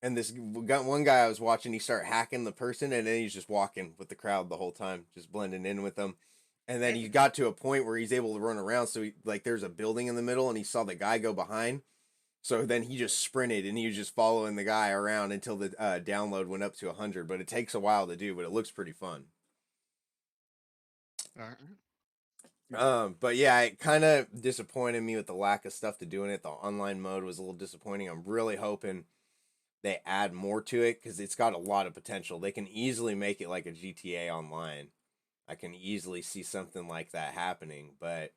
And this got one guy I was watching, he started hacking the person, and then he's just walking with the crowd the whole time, just blending in with them. And then he got to a point where he's able to run around. So there's a building in the middle, and he saw the guy go behind. So then he just sprinted, and he was just following the guy around until the download went up to 100. But it takes a while to do, but it looks pretty fun. But yeah, it kind of disappointed me with the lack of stuff to do in it. The online mode was a little disappointing. I'm really hoping they add more to it because it's got a lot of potential. They can easily make it like a GTA Online. I can easily see something like that happening, but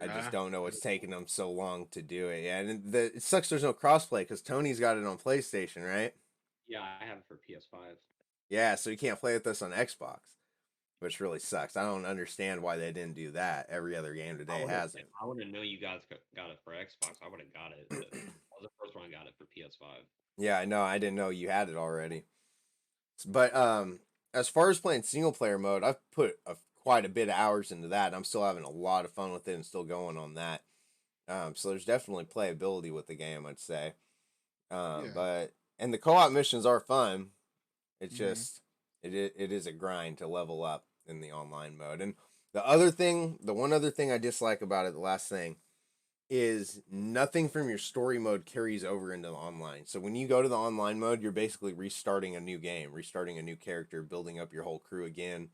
I just don't know what's taking them so long to do it. Yeah, and it sucks there's no crossplay because Tony's got it on PlayStation, right? Yeah, I have it for PS5. Yeah, so he can't play with us on Xbox, which really sucks. I don't understand why they didn't do that. Every other game today has it. I wouldn't know you guys got it for Xbox. I would have got it. But I was the first one I got it for PS5. Yeah, I know. I didn't know you had it already. But as far as playing single player mode, I've put quite a bit of hours into that. And I'm still having a lot of fun with it and still going on that. So there's definitely playability with the game, I'd say. Yeah. But and the co-op missions are fun. It's Mhm. just it is a grind to level up in the online mode. And the one other thing I dislike about it, the last thing, is nothing from your story mode carries over into the online. So when you go to the online mode, you're basically restarting a new game, restarting a new character, building up your whole crew again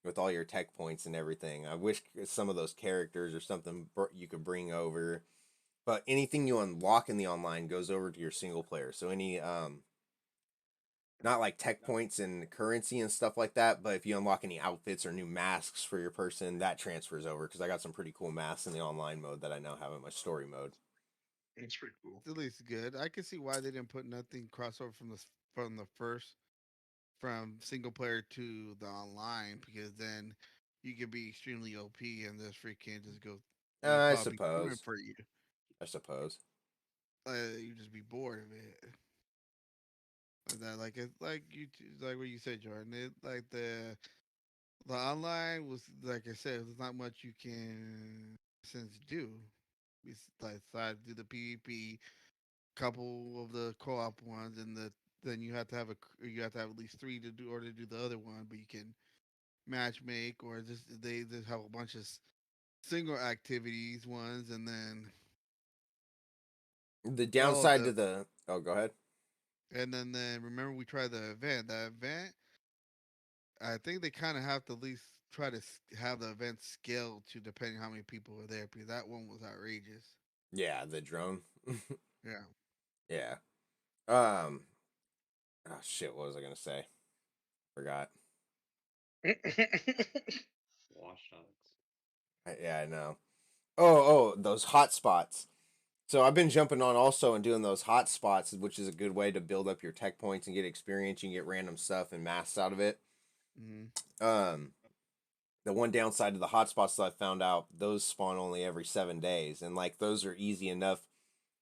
with all your tech points and everything. I wish some of those characters or something you could bring over. But anything you unlock in the online goes over to your single player. So any not like tech points and currency and stuff like that, but if you unlock any outfits or new masks for your person, that transfers over because I got some pretty cool masks in the online mode that I now have in my story mode. It's pretty cool. It's at least good. I can see why they didn't put nothing crossover from the first from single player to the online because then you could be extremely OP and this freaking just go I probably ruin suppose. for you. I suppose. You just be bored of it. That like it's like what you said, Jordan. It like the online was like I said, there's not much you can since do. Besides do the PvP, couple of the co-op ones, and then you have to have at least 3 to do or to do the other one, but you can match make or they just have a bunch of single activities ones, and The oh downside to go ahead. then remember we tried the event. That event, I think they kind of have to at least try to have the event scale to depending how many people are there because that one was outrageous. Yeah, the drone. Yeah. Yeah. Oh shit, what was I gonna say? Forgot. Watch Dogs. Yeah, I know. Oh, those hot spots. So I've been jumping on also and doing those hot spots, which is a good way to build up your tech points and get experience. You can get random stuff and masks out of it. Um, the one downside to the hotspots that I found out, those spawn only every 7 days, and like those are easy enough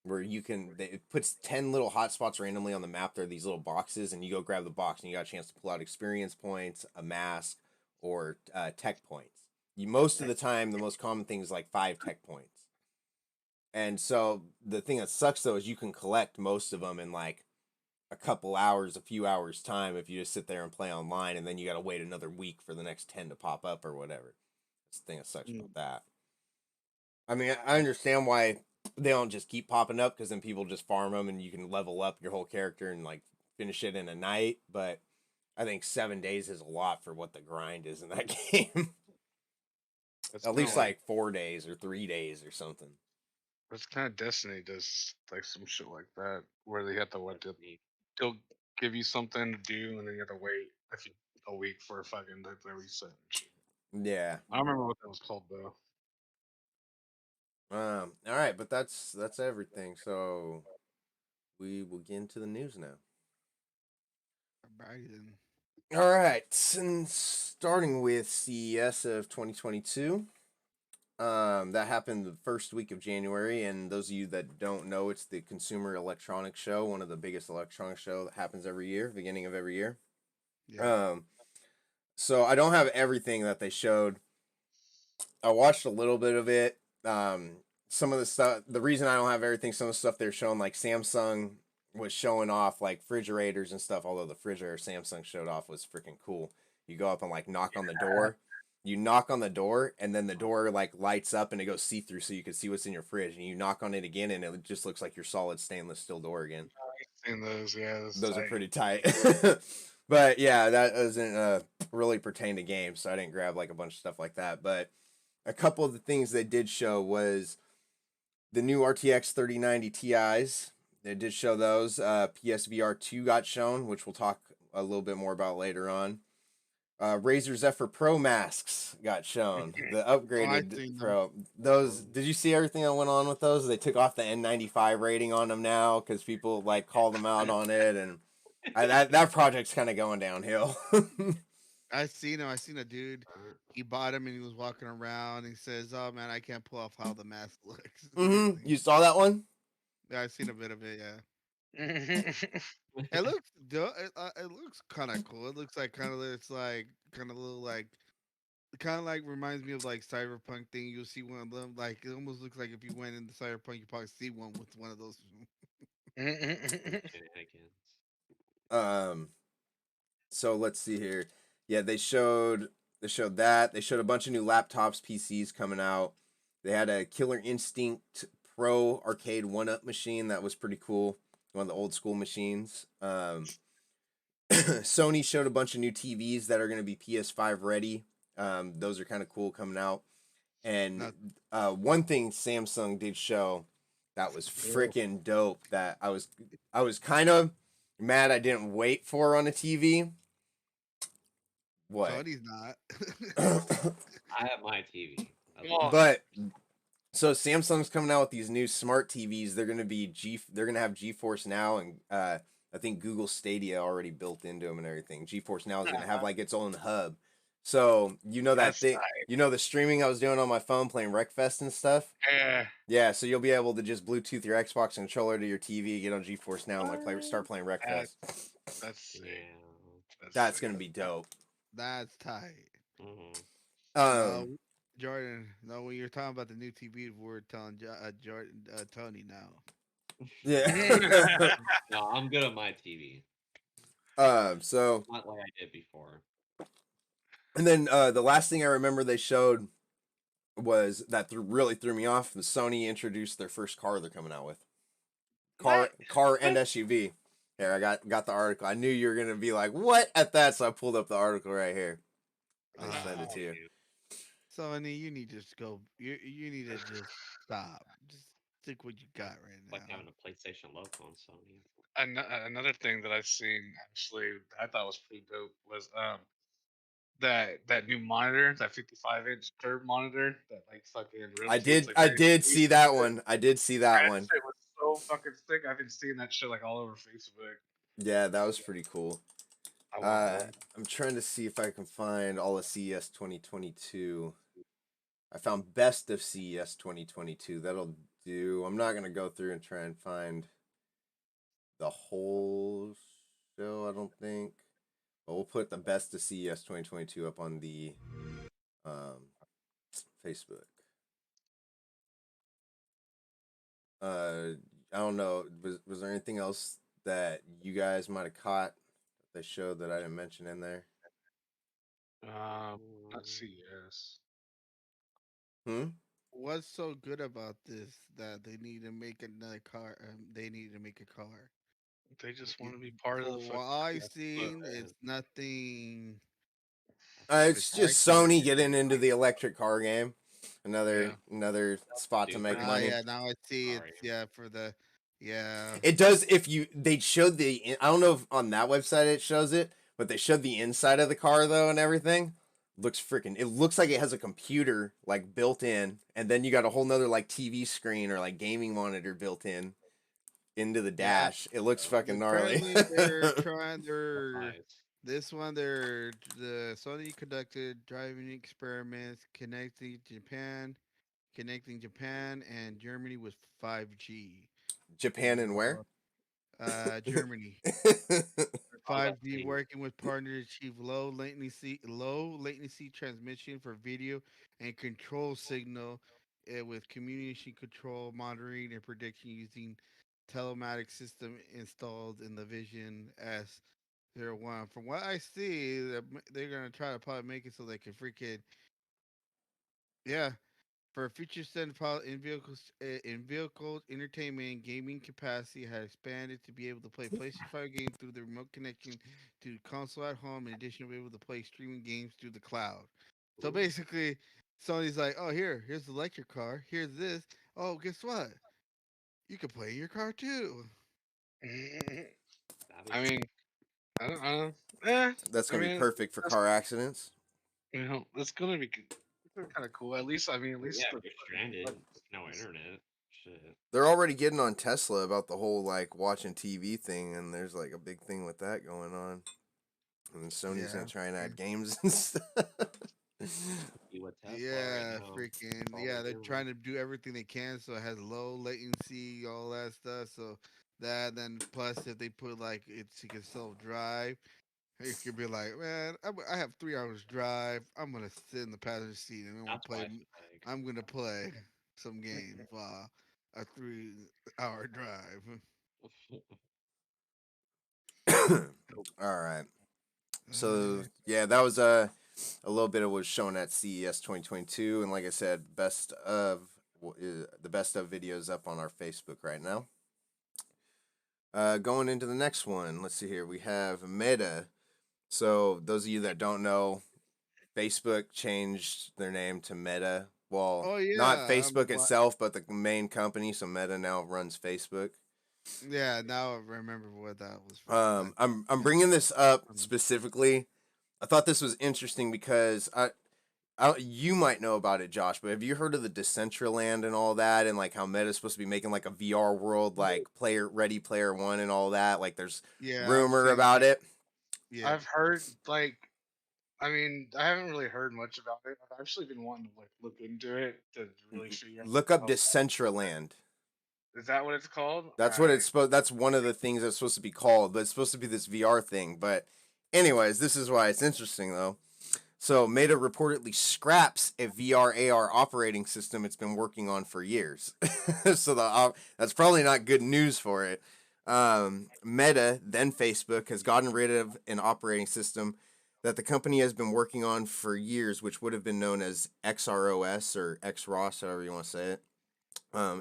where it puts 10 little hotspots randomly on the map. There are these little boxes, and you go grab the box, and you got a chance to pull out experience points, a mask, or tech points. Most of the time, the most common thing is like 5 tech points. And so the thing that sucks though is you can collect most of them in like a few hours time if you just sit there and play online, and then you got to wait another week for the next 10 to pop up or whatever. That's the thing that sucks about that. I mean, I understand why they don't just keep popping up, because then people just farm them and you can level up your whole character and like finish it in a night. But I think 7 days is a lot for what the grind is in that game. That's At kinda least like 4 days or 3 days or something. that's kind of Destiny does like some shit like that where they have to what That's neat. they'll give you something to do and then you have to wait a week for a fucking the reset and shit. Yeah. I don't remember what that was called though. All right, but that's everything. So we will get into the news now. Alrighty then. All right, and starting with CES of 2022. That happened the first week of January, and those of you that don't know, it's the Consumer Electronics Show, one of the biggest electronics show that happens every year, beginning of every year. Yeah. So I don't have everything that they showed. I watched a little bit of it. Some of the stuff, the reason I don't have everything, some of the stuff they're showing, like Samsung was showing off like refrigerators and stuff, although the refrigerator Samsung showed off was freaking cool. You go up and like knock on the door. You knock on the door, and then the door like lights up and it goes see through, so you can see what's in your fridge. And you knock on it again, and it just looks like your solid stainless steel door again. Seen those, yeah. Those are pretty tight. But yeah, that doesn't really pertain to games, so I didn't grab like a bunch of stuff like that. But a couple of the things they did show was the new RTX 3090 Ti's. They did show those. PSVR 2 got shown, which we'll talk a little bit more about later on. Razer Zephyr Pro masks got shown. The upgraded seen them. Pro. Those, did you see everything that went on with those? They took off the N95 rating on them now because people like called them out on it, and that project's kind of going downhill. I seen him. I seen a dude. He bought him and he was walking around. He says, "Oh man, I can't pull off how the mask looks." You saw that one? Yeah, I've seen a bit of it. Yeah, it looks. It looks kind of cool. It looks like it's like kind of little like. Kind of like reminds me of like cyberpunk thing. You'll see one of them. Like it almost looks like if you went into cyberpunk, you probably see one with one of those. Shenanigans. So let's see here. Yeah, they showed that. They showed a bunch of new laptops, PCs coming out. They had a Killer Instinct Pro arcade 1-up machine that was pretty cool. One of the old school machines. Sony showed a bunch of new TVs that are going to be PS5 ready. Those are kind of cool coming out. And one thing Samsung did show that was freaking dope that I was kind of mad I didn't wait for on a TV. What? Sony's not. I have my TV. But so Samsung's coming out with these new smart TVs. They're gonna be they're gonna have GeForce Now, and I think Google Stadia already built into them and everything. GeForce Now is gonna have like its own hub. So you know that That's thing, tight. you know the streaming I was doing on my phone playing Wreckfest and stuff. Yeah. Yeah, so you'll be able to just Bluetooth your Xbox controller to your TV, get on GeForce Now, and like start playing Wreckfest. That's sick. Yeah. That's sick. gonna be dope. That's tight. Mm-hmm. Jordan, no, when you're talking about the new TV, we're telling Jordan, Tony now. Yeah. No, I'm good at my TV. So Not like I did before. and then the last thing I remember they showed was that really threw me off. The Sony introduced their first car they're coming out with. Car and SUV. Here, I got the article. I knew you were gonna be like, "What?" at that, so I pulled up the article right here. Let me send it to you. Sony, you need to just go. You need to just stop. Just stick what you got right It's like now. having a PlayStation logo on Sony. Another thing that I've seen actually I thought was pretty dope was that new monitor, that 55-inch curved monitor that like fucking really gets like I very did see that shit. one. I did see that That one. shit was so fucking sick. I've been seeing that shit like all over Facebook. Yeah, that was pretty cool. I want Uh, one. I'm trying to see if I can find all of CES 2022. I found best of CES 2022. That'll do. I'm not gonna go through and try and find the whole show. I don't think. But we'll put the best of CES 2022 up on the Facebook. I don't know. Was there anything else that you guys might have caught that they showed that I didn't mention in there? Not CES. What's so good about this that they need to make another car? They need to make a car. They just want to be part of For the what fucking. I've Look, seen, it's nothing It's just spectacular. Sony getting into the electric car game. Yeah. Another spot to Dude, make for money. Yeah, now I see Sorry. it's for the It does. If you they showed the I don't know if on that website it shows it, but they showed the inside of the car though and everything. Looks freaking. It looks like it has a computer like built in, and then you got a whole nother like TV screen or like gaming monitor built in into the dash. It looks fucking gnarly. apparently they're trying Nice. this one the Sony conducted driving experiments connecting Japan and Germany with 5G. Japan and where? Germany. Oh, that's 5G neat. working with partners to achieve low latency transmission for video and control signal with communication control, monitoring, and prediction using telematic system installed in the Vision S01. From what I see, they're gonna try to probably make it so they can freaking yeah. For feature set in vehicles, entertainment and gaming capacity has expanded to be able to play PlayStation 5 games through the remote connection to the console at home. In addition, to be able to play streaming games through the cloud. So basically, Sony's like, "Oh, here's the electric car. Here's this. Oh, guess what? You can play in your car too." I mean, I don't. Eh. That's I gonna be mean, perfect for car accidents. it's gonna be kind of cool. At least, I mean, at least Yeah, the if you're stranded, no internet. Shit. They're already getting on Tesla about the whole like watching TV thing, and there's like a big thing with that going on. And then Sony's gonna try and add games and stuff. You with Tesla Yeah, right now. freaking All yeah, they're doing. trying to do everything they can so it has low latency, all that stuff. So that then plus if they put like it can self drive, you could be like, man, I have 3 hours drive. I'm gonna sit in the passenger seat and That's why it's like, I'm gonna play some games while a 3 hour drive. All right. So yeah, that was a little bit of what was shown at CES 2022, and like I said, the best of videos up on our Facebook right now. Going into the next one, let's see here. We have Meta. So those of you that don't know, Facebook changed their name to Meta. Well, Oh not yeah, Facebook itself, but the main company. So Meta now runs Facebook. yeah. Now I remember what that was. From. I'm bringing this up specifically. I thought this was interesting because you might know about it, Josh, but have you heard of the Decentraland and all that, and like how Meta's supposed to be making like a VR world, like Ready Player One and all that? Like, there's rumor about it. Yeah, I've heard like. I mean, I haven't really heard much about it. I've actually been wanting to like look into it to really figure out. Look up Decentraland. Is that what it's called? That's what it's supposed. That's one of the things that's supposed to be called, but it's supposed to be this VR thing. But, anyways, this is why it's interesting though. So Meta reportedly scraps a VR AR operating system it's been working on for years. So that's probably not good news for it. Meta, then Facebook, has gotten rid of an operating system that the company has been working on for years, which would have been known as XROS or XROS, however you want to say it.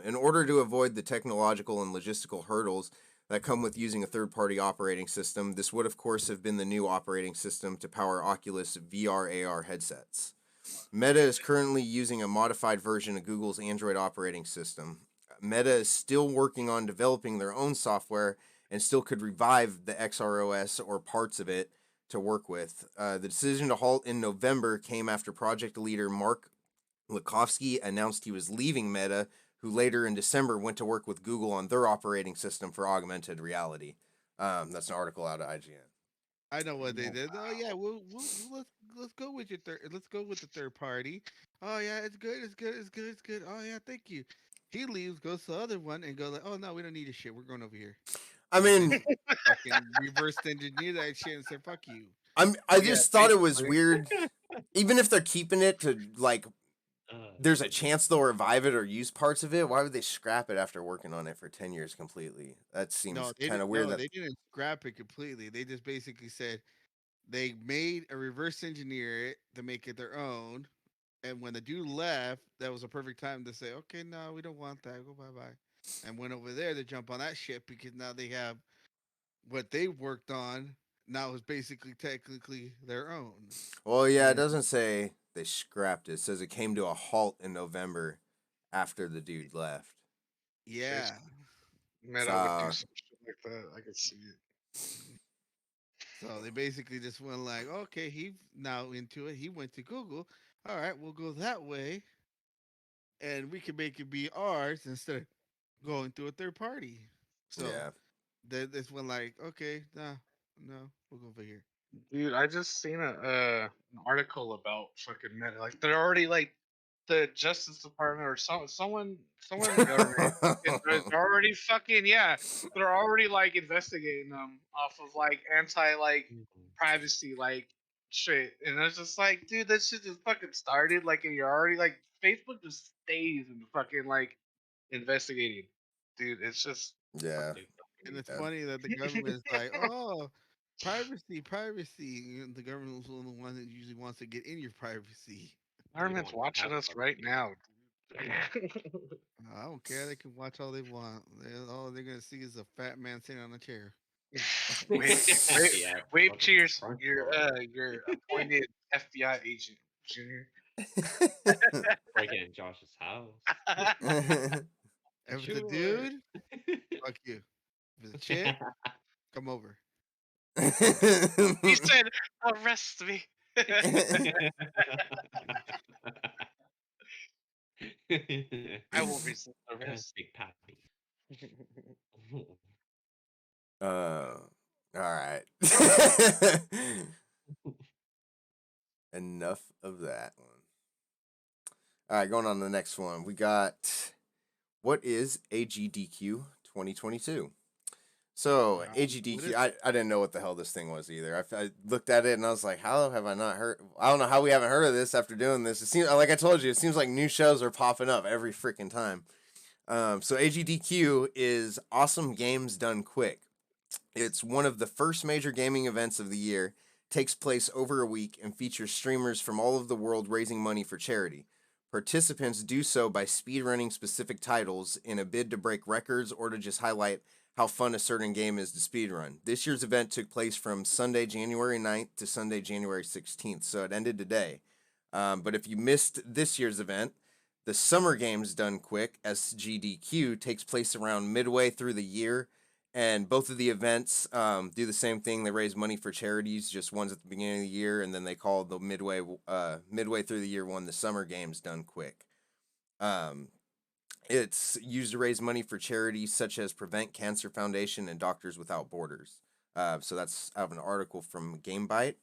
In order to avoid the technological and logistical hurdles that come with using a third-party operating system. This would, of course, have been the new operating system to power Oculus VR/AR headsets. Meta is currently using a modified version of Google's Android operating system. Meta is still working on developing their own software and still could revive the XROS or parts of it to work with. The decision to halt in November came after project leader Mark Lukovsky announced he was leaving Meta, who later in December went to work with Google on their operating system for augmented reality. That's an article out of IGN. I know what they Oh, did. Oh yeah, let's go with your third. Let's go with the third party. Oh yeah, it's good. It's good. It's good. It's good. Oh yeah, thank you. He leaves, goes to the other one, and goes like, oh no, we don't need your shit. We're going over here. I mean, Fucking reverse engineer that shit and say fuck you. I Yeah, just thought it was basically. weird. Even if they're keeping it to like, there's a goodness. chance they'll revive it or use parts of it. Why would they scrap it after working on it for 10 years completely? That seems No, they kind of didn't. weird. No, That they didn't scrap it completely. They just basically said they made a reverse engineer it to make it their own. And when the dude left, that was a perfect time to say, okay, no, we don't want that. Go bye bye. And went over there to jump on that ship because now they have what they worked on. Now is basically technically their own. well, yeah, it And doesn't say they scrapped it. It says it came to a halt in November after the dude left. yeah, Meta would do So some shit like that. I could see it. so they basically just went like, okay, he now into it. He went to Google. All right, we'll go that way, and we can make it be ours instead of going through a third party. So yeah, this one like, okay, nah, no, we'll go over here. Dude, I just seen an article about fucking Meta. Like they're already like the Justice Department or someone in the government. They're already fucking yeah. They're already like investigating them off of like anti like privacy like shit. And it's just like, dude, that shit just fucking started. Like, and you're already like Facebook just stays and fucking like investigating. Dude, it's just yeah. Dude, And it's Yeah. funny that the government is like, oh, privacy, privacy. And the government was the one that usually wants to get in your privacy. you don't government's want to watching have us right privacy. now. I don't care. They can watch all they want. All they're gonna see is a fat man sitting on a chair. wait, wait, Yeah, wait fucking to front your door. your appointed FBI agent, Junior. Breaking in Josh's house. If it's a Sure. dude, fuck you. If it's a chick, come over. He said, "Arrest me." I will resist arrest. Big Pappy. All right. Enough of that one. All right, going on to the next one. We got what is AGDQ 2022? So What AGDQ, is I didn't know what the hell this thing was either. I looked at it and I was like, how have I not heard? I don't know how we haven't heard of this after doing this. It seems like I told you, it seems like new shows are popping up every freaking time. So AGDQ is awesome games done quick. It's one of the first major gaming events of the year, takes place over a week, and features streamers from all over the world raising money for charity. Participants do so by speedrunning specific titles in a bid to break records or to just highlight how fun a certain game is to speedrun. This year's event took place from Sunday, January 9th to Sunday, January 16th, so it ended today. But if you missed this year's event, the Summer Games Done Quick, SGDQ, takes place around midway through the year, and both of the events do the same thing. They raise money for charities. Just one's at the beginning of the year, and then they call the midway through the year one the Summer Games Done Quick. It's used to raise money for charities such as Prevent Cancer Foundation and Doctors Without Borders. So that's out of an article from GameBite.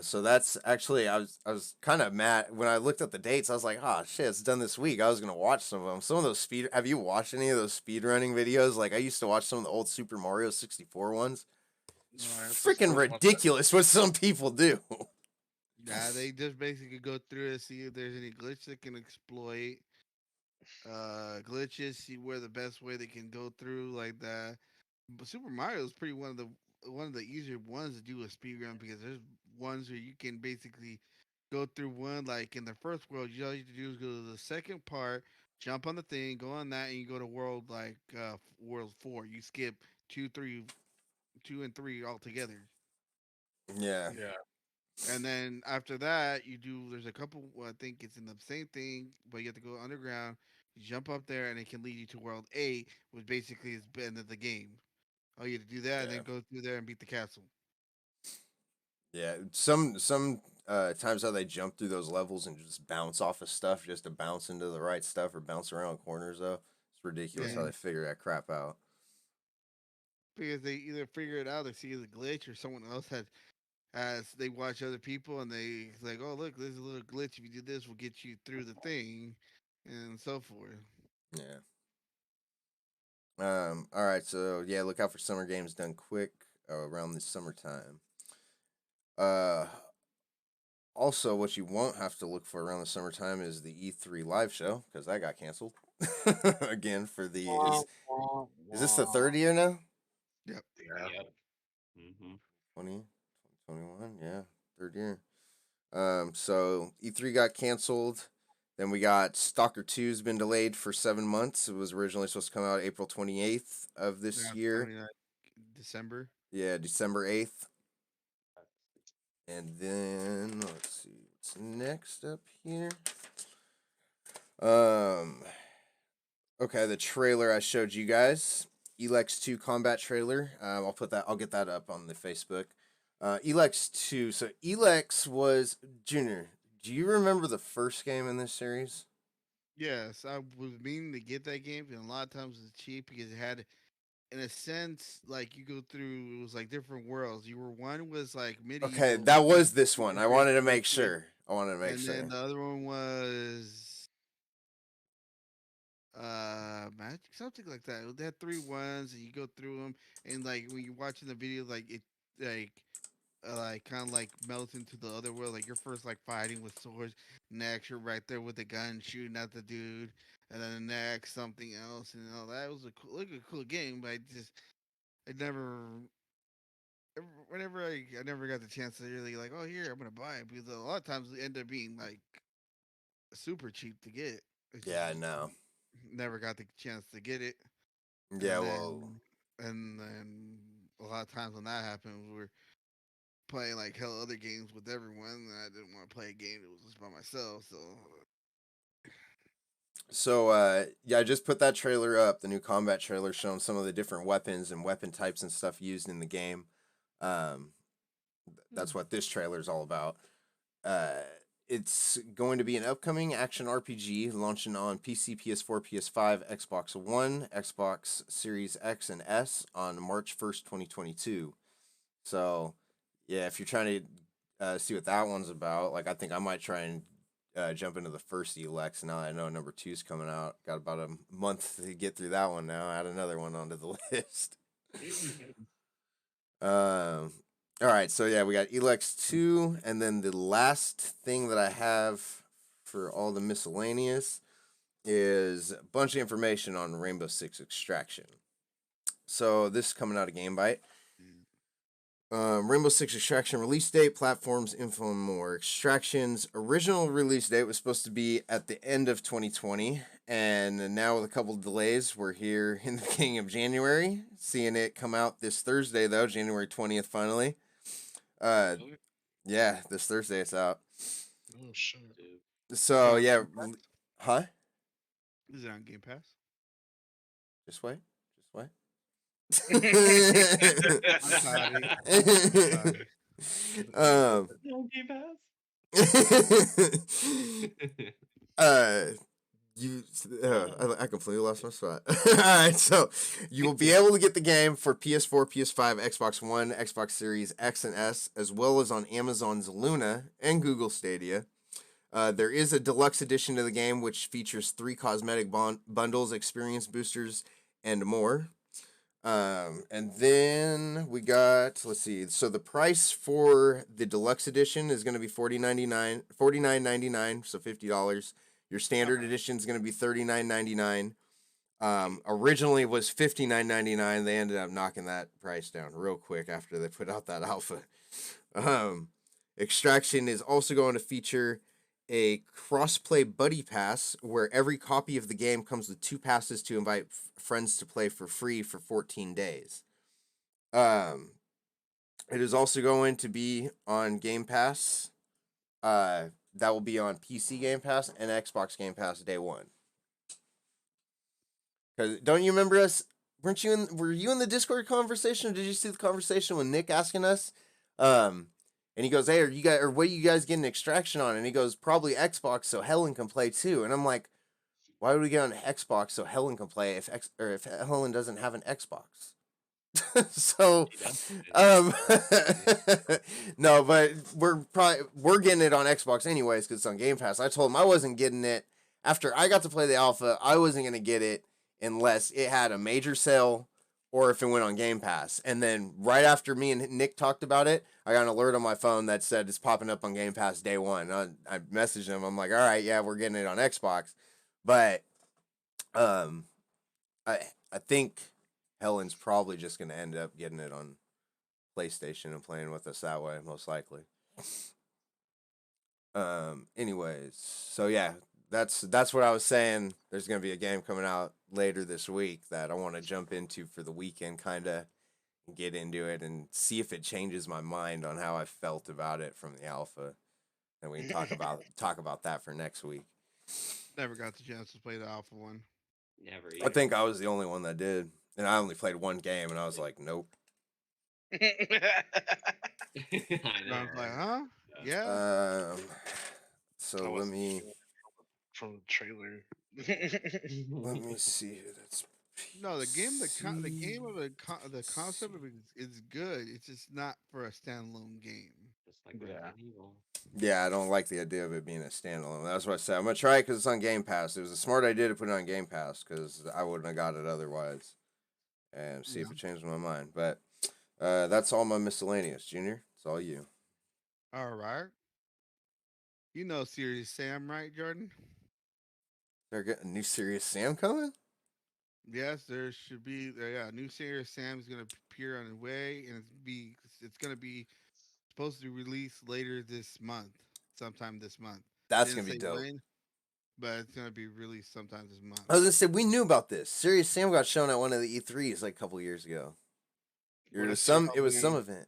So that's actually I was kind of mad when I looked at the dates. I was like, oh shit, it's done this week. I was gonna watch some of them. Some of those speed. Have you watched any of those speed running videos? Like I used to watch some of the old Super Mario 64 ones. It's No, I was freaking watching that. ridiculous what some people do. Yeah, they just basically go through and see if there's any glitch they can exploit. Glitches, see where the best way they can go through like that. But Super Mario is pretty one of the easier ones to do a speed run because there's ones where you can basically go through one like in the first world. All you have to do is go to the second part, jump on the thing, go on that, and you go to world like world 4. You skip 2, 3, 2 and 3 all together. Yeah. Yeah. And then after that, you do. There's a couple. Well, I think it's in the same thing, but you have to go underground. You jump up there, and it can lead you to World 8, which basically is the end of the game. Oh, you have to do that, and Yeah. then go through there and beat the castle. Yeah. Some times how they jump through those levels and just bounce off of stuff just to bounce into the right stuff or bounce around corners though. It's ridiculous how Yeah. they figure that crap out. Because they either figure it out, they see the glitch, or someone else had as they watch other people and they like, oh look, there's a little glitch. If you do this, we'll get you through the thing, and so forth. Yeah. All right, so yeah, look out for summer games done quick around the summertime. Uh Also, what you won't have to look for around the summertime is the E3 live show because that got canceled again for the is this the third year now? Yep. Yeah. Yep. Mm-hmm. 2021, yeah, third year. So E3 got canceled. Then we got Stalker 2's been delayed for 7 months. It was originally supposed to come out April 28th of this Now, year. 29 December. Yeah, December 8th. And then let's see what's next up here. Okay, the trailer I showed you guys, Elex 2 combat trailer. I'll get that up on the Facebook. Elex 2. So Elex was Junior. Do you remember the first game in this series? Yes, I was meaning to get that game, and a lot of times it's cheap because it had, in a sense, like you go through. It was like different worlds. You were one was like medieval. Okay, that was this with one. the I Great wanted to make Character, sure. I wanted to make and sure. then the other one was magic, something like that. They had 3 ones, and you go through them, and like when you're watching the video, like it like kind of like melts into the other world. Like you're first like fighting with swords, next you're right there with the gun shooting at the dude, and then the next something else, and all that was a cool game. But I never, whenever I never got the chance to really like, oh here I'm gonna buy it because a lot of times it end up being like super cheap to get. It's Yeah, I just know. never got the chance to get it, Yeah, and well, then a lot of times when that happens, we're playing like hell other games with everyone. And I didn't want to play a game that was just by myself. so yeah, I just put that trailer up, the new combat trailer showing some of the different weapons and weapon types and stuff used in the game. Um, that's what this trailer is all about. Uh, it's going to be an upcoming action RPG launching on PC, PS4, PS5, Xbox One, Xbox Series X and S on March 1st, 2022. So, yeah, if you're trying to see what that one's about, like I think I might try and jump into the first Elex. Now that I know number 2's coming out. Got about a month to get through that one now. Add another one onto the list. Um, all right, so yeah, we got Elex 2, and then the last thing that I have for all the miscellaneous is a bunch of information on Rainbow Six Extraction. So this is coming out of GameBite. Rainbow Six Extraction release date, platforms, info, and more. Extraction's original release date was supposed to be at the end of 2020, and now with a couple of delays, we're here in the beginning of January. Seeing it come out this Thursday, though, January 20th, finally. Really? Yeah, this Thursday it's out. Oh shit. So, Yeah, yeah, Game Pass? huh? Is it on Game Pass? Just wait. Just wait. I'm sorry. No Game uh you I completely lost my spot. All right, so you will be able to get the game for PS4, PS5, Xbox One, Xbox Series X and S, as well as on Amazon's Luna and Google Stadia. There is a deluxe edition to the game which features 3 cosmetic bundles, experience boosters, and more. And then we got, let's see, so the price for the deluxe edition is going to be $49.99, so $50. Your standard edition is going to be $39.99. Originally was $59.99. They ended up knocking that price down real quick after they put out that alpha. Extraction is also going to feature a crossplay buddy pass where every copy of the game comes with 2 passes to invite friends to play for free for 14 days. It is also going to be on Game Pass. That will be on PC Game Pass and Xbox Game Pass day one. Because don't you remember us? Were you in the Discord conversation? Or did you see the conversation with Nick asking us? And he goes, "Hey, what are you guys getting Extraction on?" And he goes, "Probably Xbox, so Helen can play too." And I'm like, "Why would we get on Xbox so Helen can play if Helen doesn't have an Xbox?" So, um, no, but we're getting it on Xbox anyways because it's on Game Pass. I told him I wasn't getting it after I got to play the alpha. I wasn't gonna get it unless it had a major sale or if it went on Game Pass. And then right after me and Nick talked about it, I got an alert on my phone that said it's popping up on Game Pass day one. I messaged him. I'm like, all right, yeah, we're getting it on Xbox, but I think Helen's probably just gonna end up getting it on PlayStation and playing with us that way, most likely. Anyways, so yeah, that's what I was saying. There's gonna be a game coming out later this week that I want to jump into for the weekend, kind of get into it and see if it changes my mind on how I felt about it from the alpha. And we can talk about that for next week. Never got the chance to play the alpha one. Never. I think I was the only one that did, and I only played one game, and I was like, nope. I And I was like, huh? Yeah. So I let wasn't me feeling it from the trailer. see here. That's No, the game, the PC. the concept of it is good. It's just not for a standalone game. Just like Yeah. Resident Evil. Yeah, I don't like the idea of it being a standalone. That's what I said. I'm gonna try it because it's on Game Pass. It was a smart idea to put it on Game Pass because I wouldn't have got it otherwise. And see if it changes my mind. But that's all my miscellaneous, Junior. It's all you. All right. You know Serious Sam, right, Jordan? They're getting a new Serious Sam coming. Yes, there should be. Yeah, new Serious Sam is gonna appear on the way, and it's gonna be supposed to be released later this month, sometime this month. That's Didn't gonna be say dope. when, but it's gonna be released sometime this month. I was gonna say we knew about this. Serious Sam got shown at one of the E3s like a couple years ago. It What was is some. it? It was some event.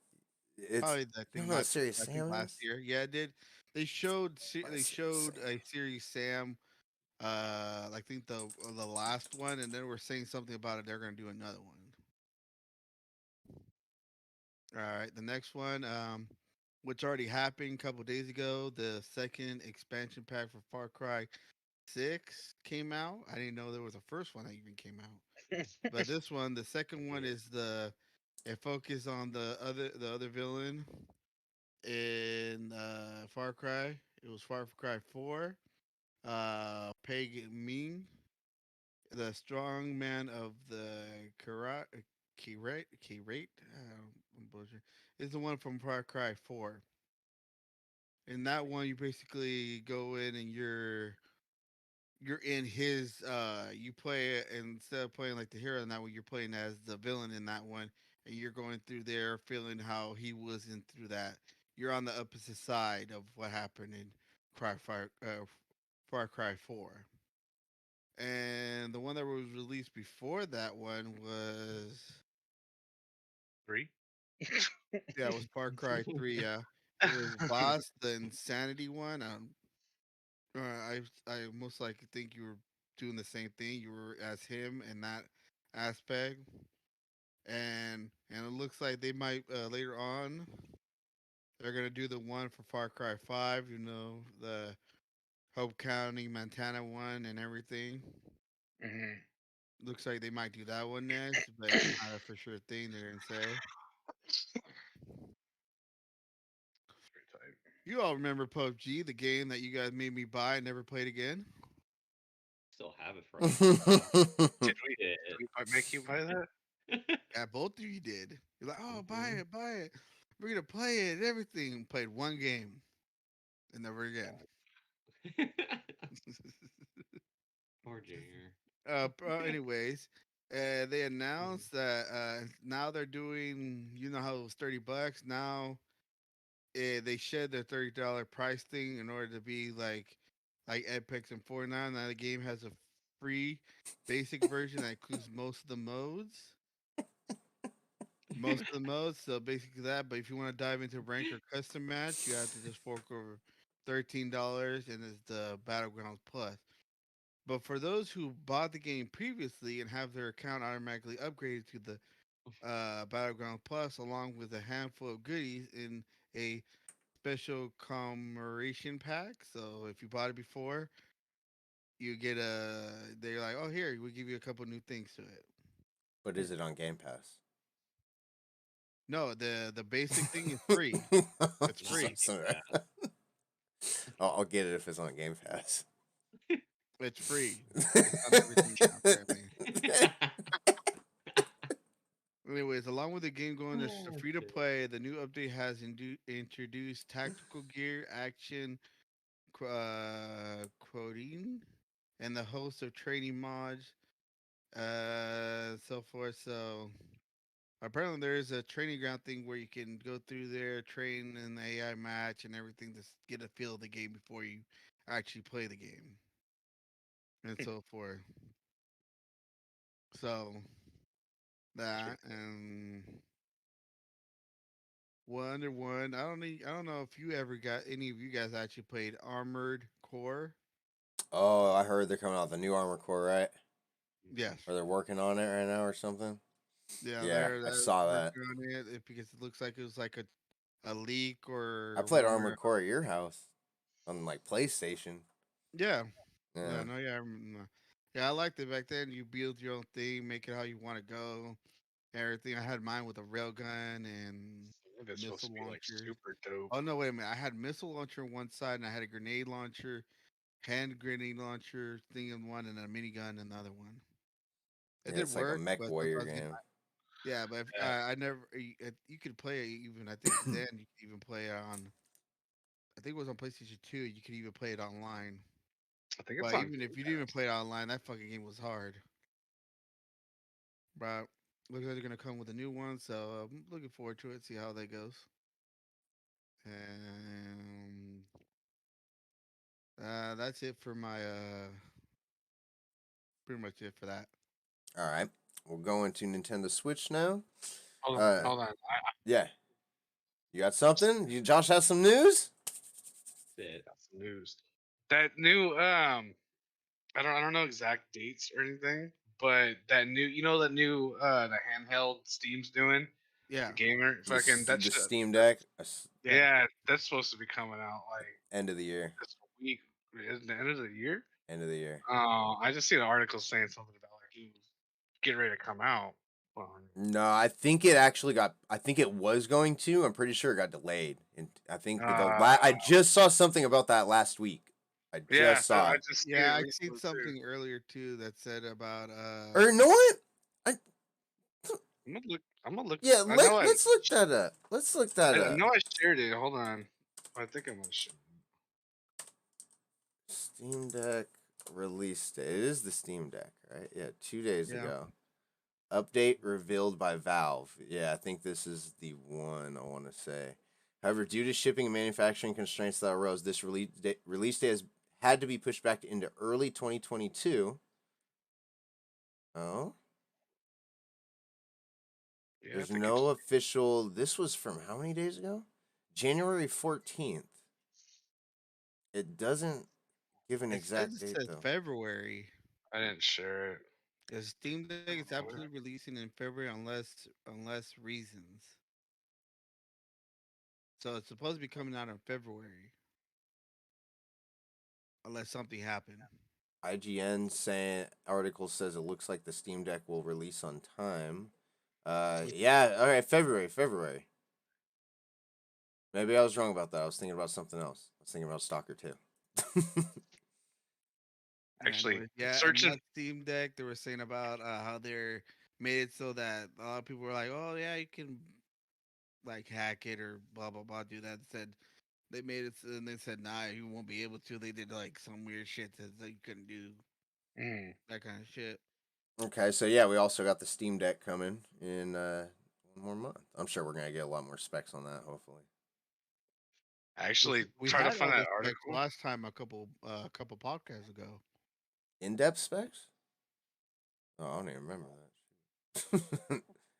It's Probably you don't know what Serious I think Sam last is? year. Yeah, it did. They showed What they is Serious showed Sam? a Series Sam. I think the last one, and then we're saying something about it. They're gonna do another one. All right, the next one, which already happened a couple days ago, the second expansion pack for Far Cry 6 came out. I didn't know there was a first one that even came out, but this one, the second one, is it focused on the other villain in Far Cry. It was Far Cry 4. Peg Ming, the strong man of the Kirate, is the one from Far Cry 4. In that one, you basically go in and you're in his you play it, and instead of playing like the hero in that one, you're playing as the villain in that one, and you're going through there feeling how he was in through that. You're on the opposite side of what happened in Far Cry 4. And the one that was released before that one was 3? yeah, it was Far Cry 3. Yeah, it was Boss, the Insanity one. I most likely think you were doing the same thing. You were as him in that aspect, and it looks like they might later on they're gonna do the one for Far Cry 5. You know, the Hope County, Montana one, and everything. Mm-hmm. Looks like they might do that one next, but it's not a for sure thing. They didn't say. Pretty tight. You all remember PUBG, the game that you guys made me buy and never played again? Still have it for us. Did we Did. make you buy that? Yeah, both of you did. You're like, oh, buy Mhm. it, buy it. We're gonna play it and everything. Played one game and never again. Poor Junior. Anyways, they announced that now they're doing. You know how it was $30. Now they shed their $30 price thing in order to be like Apex and Fortnite. Now the game has a free basic version that includes most of the modes. most of the modes. So basically that. But if you want to dive into rank or custom match, you have to just fork over $13, and it's the Battlegrounds Plus. But for those who bought the game previously and have their account automatically upgraded to the Battleground Plus, along with a handful of goodies in a special commemoration pack. So if you bought it before, you get a. They're like, oh, here we give you a couple new things to it. But is it on Game Pass? No, the basic thing is free. It's free. I'll get it if it's on Game Pass. It's free. It's on everything now, apparently. Anyways, along with the game going to Oh, free to shit. play, the new update has introduced tactical gear, action, quoting, and the host of training mods, so forth. So apparently, there's a training ground thing where you can go through there, train in the AI match and everything to get a feel of the game before you actually play the game, and so forth. So that and Wonder One. I don't know if you ever got any of you guys actually played Armored Core. Oh, I heard they're coming out with a new Armor Core, right? Yes. Or they're working on it right now or something. Yeah, Yeah, they're I saw that. working on because it looks like it was like a leak or I played rumor. Armored Core at your house on like PlayStation. Yeah. Yeah. Yeah, no, yeah, yeah. I liked it back then. You build your own thing, make it how you want to go, everything. I had mine with a railgun and It's supposed to missile be like launcher. super dope. Oh no, wait a minute! I had missile launcher on one side, and I had a grenade launcher, hand grenade launcher thing in one, and a minigun in the other one. It Yeah, did it's like a work, mech but warrior sometimes game. yeah, but if, Yeah. I never. You could play it even. I think then you could even play it on. I think it was on PlayStation 2. You could even play it online. I think it's But on. even if you didn't even play it online, that fucking game was hard. But looks like they're gonna come with a new one, so I'm looking forward to it. See how that goes. And that's it for my pretty much it for that. All right, we're going to Nintendo Switch now. Hold on, hold on. Yeah, you got something? Josh has some news. Shit. Got some news. That new I don't know exact dates or anything, but that new that new the handheld Steam's doing, Yeah. the gamer The, fucking that the shit. Steam Deck. Yeah, that's supposed to be coming out like End of the year. this week. Is the end of the year? End of the year. I just seen an article saying something about like it was getting ready to come out. No, I think it actually got. I think it was going to. I'm pretty sure it got delayed. And I think I just saw something about that last week. I just saw it. Yeah, I seen something earlier too that said about Or you know what? I'm gonna look. Yeah, let's look that up. Let's look that up. I know I shared it. Hold on. I think I'm gonna share. Steam Deck release date. It is the Steam Deck, right? Yeah, 2 days ago. Update revealed by Valve. Yeah, I think this is the one I want to say. However, due to shipping and manufacturing constraints that arose, this release date has had to be pushed back into early 2022. Oh. Yeah, There's no official. This was from how many days ago? January 14th. It doesn't give an exact date though. February. I didn't share it. The Steam Deck is absolutely releasing in February unless reasons. So it's supposed to be coming out in February. Unless something happened. IGN article says it looks like the Steam Deck will release on time. Yeah, all right, February. Maybe I was wrong about that. I was thinking about something else. I was thinking about Stalker 2. Actually, yeah, searching Steam Deck, they were saying about how they're made it so that a lot of people were like, "Oh yeah, you can like hack it or blah blah blah." Do that. Said they made it, and they said, "Nah, you won't be able to." They did like some weird shit that you couldn't do. That kind of shit. Okay, so yeah, we also got the Steam Deck coming in 1 more month. I'm sure we're gonna get a lot more specs on that, hopefully. Actually, we try to had find all that the specs article last time a couple podcasts ago. In-depth specs? Oh, I don't even remember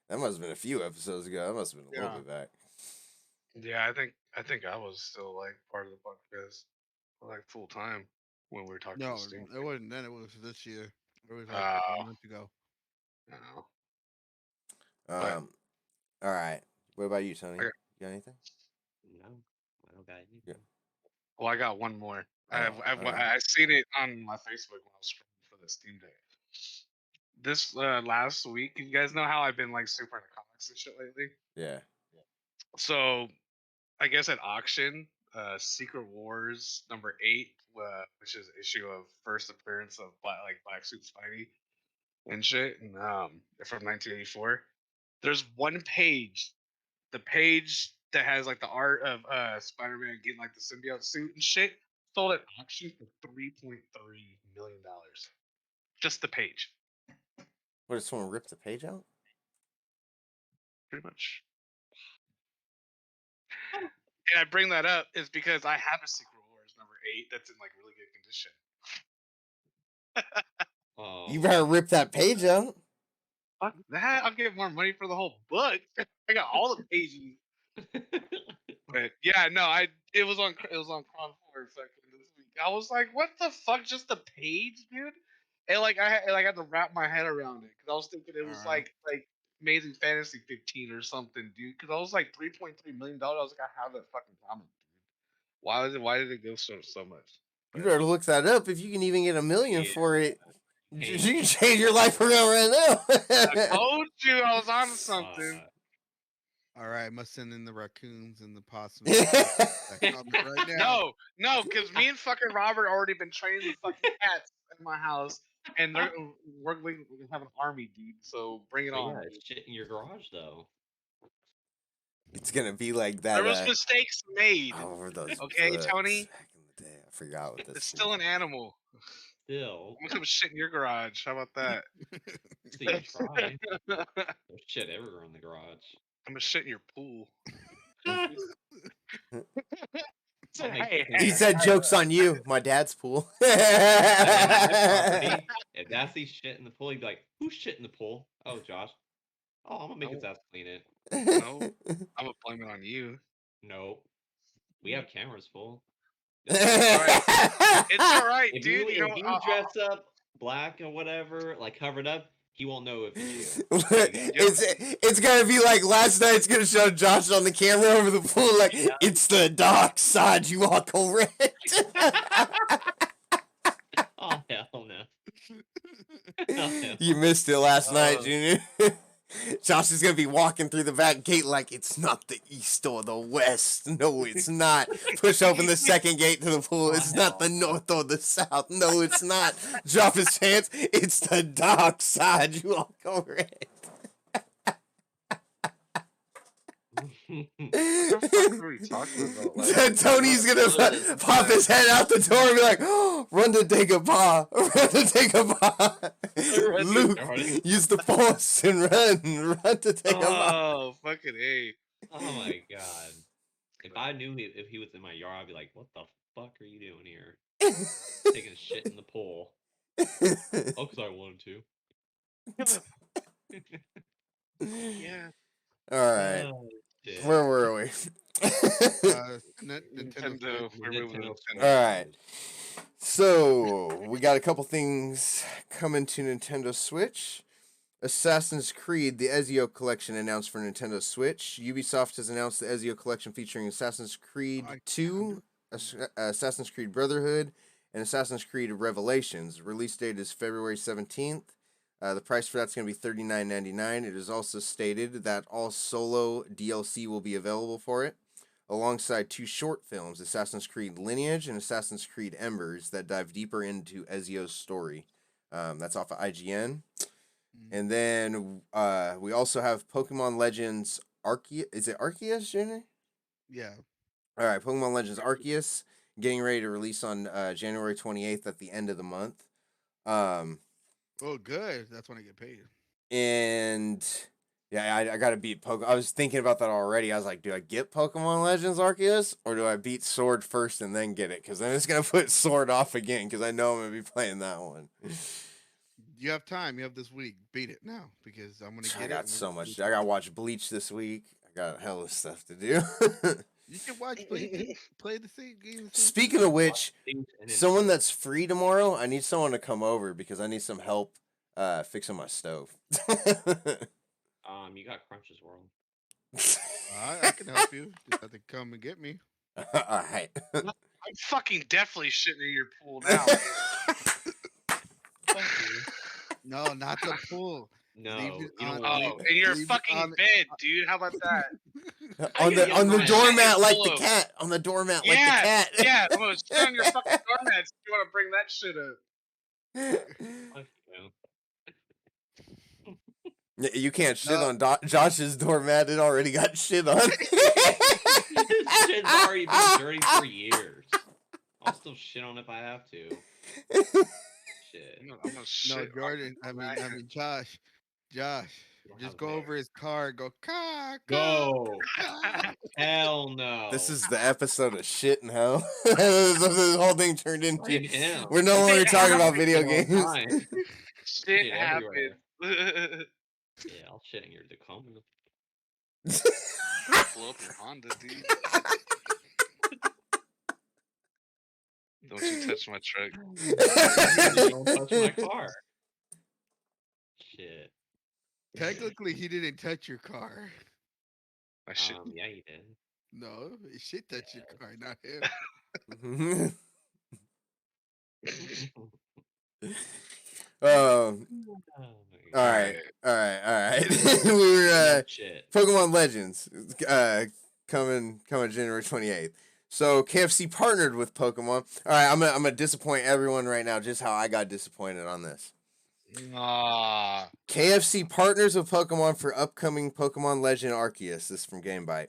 that. That must have been a few episodes ago. That must have been a little bit back. Yeah, I think I was still like part of the podcast, like full time when we were talking No, to Steam. it wasn't then. It was this year. It was like Oh. a month ago. No. All right. What about you, Tony? Okay. You got anything? No, I don't got anything. Yeah. Well, I got one more. Oh, alright. I seen it on my Facebook when I was scrolling for the Steam Day. This last week, you guys know how I've been like super into comics and shit lately. Yeah. So I guess at auction, Secret Wars #8, which is issue of first appearance of Black Suit Spidey and shit, and from 1984. There's one page, the page that has like the art of Spider-Man getting like the symbiote suit and shit, sold at auction for $3.3 million. Just the page, What, did someone rip the page out? pretty much. And I bring that up is because I have a Secret Wars #8 that's in like really good condition. Oh, You better rip that page out. Fuck that! I'll get more money for the whole book. I got all the pages. But yeah, no, it was on Con 4 fucking this week. I was like, what the fuck? Just the page, dude? And like I had to wrap my head around it because I was thinking it was Alright. like Amazing Fantasy 15 or something, dude. Because I was like $3.3 million. I was like, I have that fucking comic, dude. Why did it go so much? You better look that up if you can even get $1 million Yeah. for it. Hey. You can change your life around right I now. told you I was on something. All right, I must send in the raccoons and the possums. That comment right now. No, because me and fucking Robert already been training the fucking cats in my house, and we're gonna have an army, dude. So bring it But on. yeah, it's shit in your garage though. It's gonna be like that. There was mistakes made. Oh, were those Okay, books Tony? back in the day. I forgot what this It's still an animal. Still, I'm gonna come shit in your garage. How about that? so you try. There's shit everywhere in the garage. I'm gonna shit in your pool. Hey, He said jokes on you. My dad's pool. my property. If Dassy shit in the pool, he'd be like, "Who's shit in the pool?" Oh, Josh. Oh, I'm gonna make his ass clean it. No, I'm gonna blame it on you. No, we have cameras full. It's all right, If dude. you, You know, if you dress up black or whatever, like covered up, he won't know if it's you. It's gonna be like last night. It's gonna show Josh on the camera over the pool, like it's the dark side. You are correct. Oh hell no! Hell no. You missed it last night, Junior. Josh is gonna be walking through the back gate like it's not the east or the west. No, it's not. Push open the second gate to the pool. It's not the north or the south. No, it's not. Drop his pants. It's the dark side. You are correct. Tony's gonna pop his head out the door and be like, oh, run to take a paw. Run to take a paw. Luke, use the force and run. Run to take a paw. Oh, fucking A. Oh my god! If I knew if he was in my yard, I'd be like, "What the fuck are you doing here? Taking a shit in the pool?" Oh, because I wanted to. Yeah. All right. Oh, shit. Where were we? Nintendo. Nintendo. All right. So we got a couple things coming to Nintendo Switch. Assassin's Creed: The Ezio Collection announced for Nintendo Switch. Ubisoft has announced the Ezio Collection featuring Assassin's Creed 2, Assassin's Creed Brotherhood, and Assassin's Creed Revelations. Release date is February 17th. The price for that's going to be $39.99. It is also stated that all solo DLC will be available for it, alongside 2 short films, Assassin's Creed Lineage and Assassin's Creed Embers, that dive deeper into Ezio's story. That's off of IGN. And then we also have Pokemon Legends Arceus. Is it Arceus, Junior? Yeah. All right, Pokemon Legends Arceus getting ready to release on January 28th at the end of the month. Oh, good. That's when I get paid. And yeah, I got to beat Pokemon. I was thinking about that already. I was like, do I get Pokemon Legends Arceus or do I beat Sword first and then get it? Because then it's going to put Sword off again because I know I'm going to be playing that one. You have time. You have this week. Beat it now because I'm gonna get I it. got and so we're gonna much. do I it. got to watch Bleach this week. I got hella stuff to do. You can watch Bleach and play the same game. The same Speaking time. of which, Things and someone enjoy. that's free tomorrow, I need someone to come over because I need some help fixing my stove. You got Crunch's World. I can help you. Just have to come and get me. All right. I'm fucking definitely shitting in your pool now. No, not the pool. No, Leave it you on- don't leave- Oh, in your leave it fucking on- bed, dude. How about that? on the get on the mine? doormat like Full the of- cat. On the doormat Yeah, like the cat. yeah. I'm gonna sit on your fucking doormats if you want to bring that shit up. Fuck you. You can't shit No. on Josh's doormat. It already got shit on. This shit's already been dirty for years. I'll still shit on it if I have to. Shit. I'm gonna No, shit. Jordan. I mean, Josh. don't Just have go there. over his car and go caw. Go. caw." Hell no. This is the episode of shit and hell. This whole thing turned into. Blame him. We're no longer talking about video All the games. time. Shit Shit happened. Yeah, I'll shit in your Tacoma. Blow up your Honda, dude. Don't you touch my truck. Don't touch my car. Shit. Technically, he didn't touch your car. I shit. Yeah, you did. No, he should touch your car, not him. Oh my All right. We were Shit. Pokemon Legends coming January 28th. So KFC partnered with Pokemon. All right, I'm gonna disappoint everyone right now. Just how I got disappointed on this. Ah, KFC partners with Pokemon for upcoming Pokemon Legend Arceus. This is from GameBite.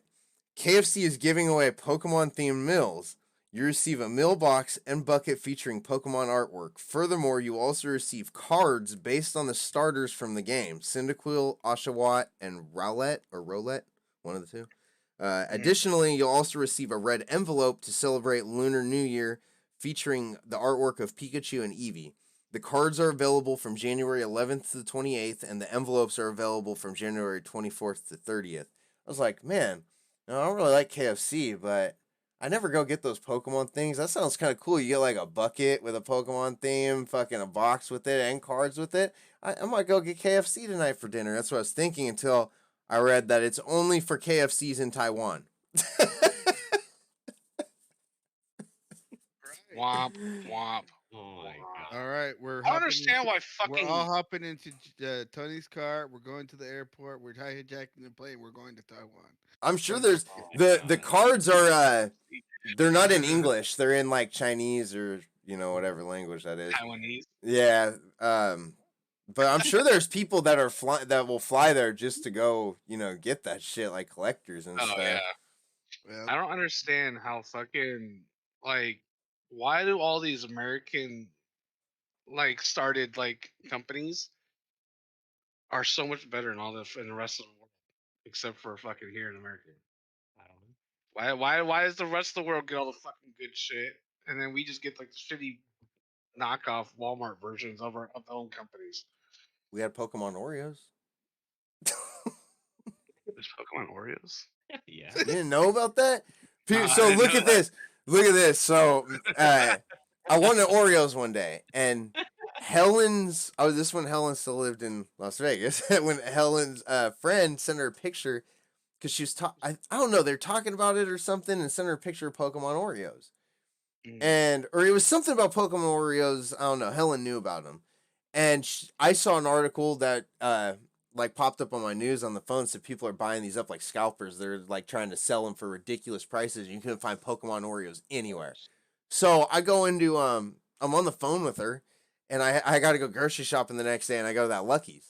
KFC is giving away Pokemon themed meals. You receive a meal box and bucket featuring Pokemon artwork. Furthermore, you also receive cards based on the starters from the game: Cyndaquil, Oshawott, and Rowlet, one of the two. Additionally, you'll also receive a red envelope to celebrate Lunar New Year featuring the artwork of Pikachu and Eevee. The cards are available from January 11th to the 28th, and the envelopes are available from January 24th to 30th. I was like, man, I don't really like KFC, but I never go get those Pokemon things. That sounds kind of cool. You get like a bucket with a Pokemon theme, fucking a box with it, and cards with it. I might go get KFC tonight for dinner. That's what I was thinking until I read that it's only for KFCs in Taiwan. womp womp. Oh my god. All right, I don't understand why fucking. We're all hopping into Tony's car. We're going to the airport. We're hijacking the plane. We're going to Taiwan. I'm sure there's Oh my the God. cards are they're not in English. They're in like Chinese or whatever language that is. Taiwanese. Yeah. But I'm sure there's people that are that will fly there just to go, get that shit, like collectors and Oh stuff. yeah. Well, I don't understand how fucking why do all these American started companies are so much better than all the rest of the world except for fucking here in America. I don't know. Why does the rest of the world get all the fucking good shit and then we just get the shitty knockoff Walmart versions of our own companies? We had Pokemon Oreos. There's Pokemon Oreos. Yeah. You didn't know about that? I So didn't look know at this. Look at this. So I wanted Oreos one day, and Helen's. Oh, this when Helen still lived in Las Vegas. When Helen's friend sent her a picture, because she was I don't know, they're talking about it or something, and sent her a picture of Pokemon Oreos, or it was something about Pokemon Oreos. I don't know. Helen knew about them, and I saw an article that popped up on my news on the phone. So people are buying these up like scalpers. They're like trying to sell them for ridiculous prices. You couldn't find Pokemon Oreos anywhere. So I go into I'm on the phone with her, and I got to go grocery shopping the next day, and I go to that Lucky's,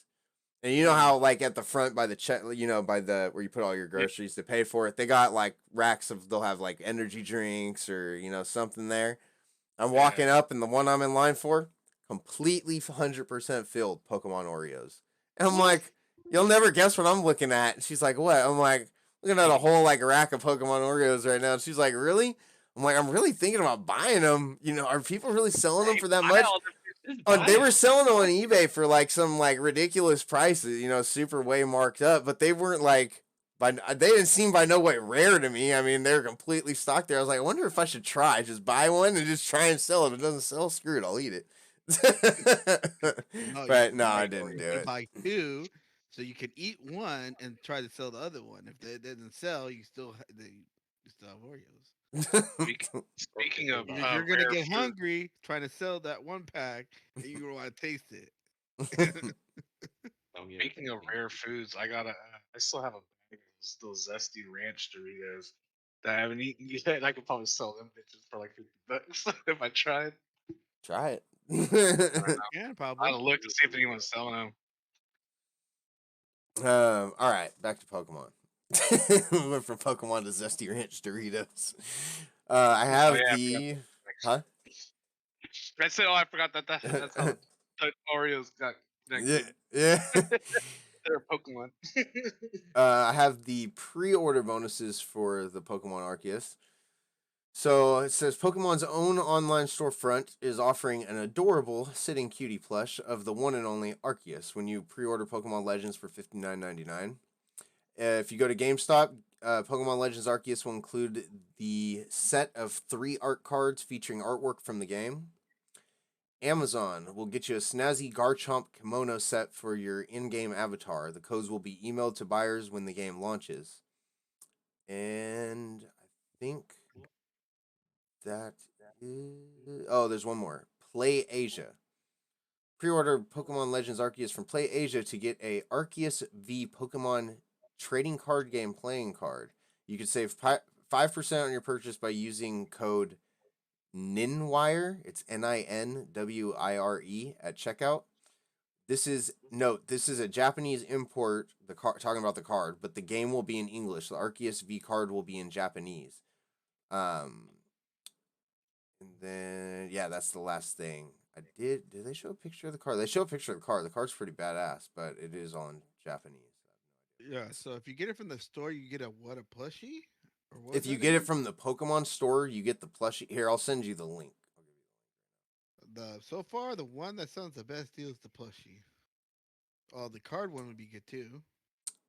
and you know how like at the front by the check, by the where you put all your groceries to pay for it, they got like racks of, they'll have like energy drinks or something there. I'm walking up, and the one I'm in line for, completely 100% filled Pokemon Oreos. And I'm like, you'll never guess what I'm looking at. And she's like, what? I'm like, looking at a whole like rack of Pokemon Oreos right now. And she's like, really? I'm like, I'm really thinking about buying them. Are people really selling them for that much? Just Oh, buy they were 'em. selling them on eBay for like some like ridiculous prices, super way marked up, but they weren't like they didn't seem by no way rare to me. I mean, they're completely stocked there. I was like, I wonder if I should try just buy one and just try and sell it. If it doesn't sell, screw it, I'll eat it. No, But no, I you're didn't do gonna it. buy two, so you can eat one and try to sell the other one. If they didn't sell, you still you still have Oreos. Speaking of And if you're gonna rare get food, hungry trying to sell that one pack, and you want to taste it. Don't get speaking of anything. rare foods, I still have a bag of those zesty ranch Doritos that I haven't eaten yet. I could probably sell them bitches for like $50 if I tried. Try it. Yeah, I'd probably. look to see if anyone's selling them. All right, back to Pokemon. We went from Pokemon to Zesty Ranch Doritos. I Oh have yeah, I the, forgot. huh? That's it. Oh, I forgot that's how the Oreos got Yeah, connected. yeah. They're Pokemon. I have the pre-order bonuses for the Pokemon Arceus. So it says Pokemon's own online storefront is offering an adorable sitting cutie plush of the one and only Arceus when you pre-order Pokemon Legends for $59.99. If you go to GameStop, Pokemon Legends Arceus will include the set of 3 art cards featuring artwork from the game. Amazon will get you a snazzy Garchomp kimono set for your in-game avatar. The codes will be emailed to buyers when the game launches. And I think that is... Oh, there's one more. Play Asia. Pre-order Pokemon Legends Arceus from Play Asia to get a Arceus V Pokemon trading card game playing card. You can save 5% on your purchase by using code NINWIRE. It's NINWIRE at checkout. This is a Japanese import. Talking about the card, but the game will be in English. The Arceus V card will be in Japanese. And then yeah, that's the last thing. Did they show a picture of the card? They show a picture of the card. The card's pretty badass, but it is on Japanese. Yeah. So if you get it from the store, you get a plushie, or what was If you that get it again? from the Pokemon store, you get the plushie. Here, I'll send you the link. So far the one that sounds the best deal is the plushie. Oh, the card one would be good too.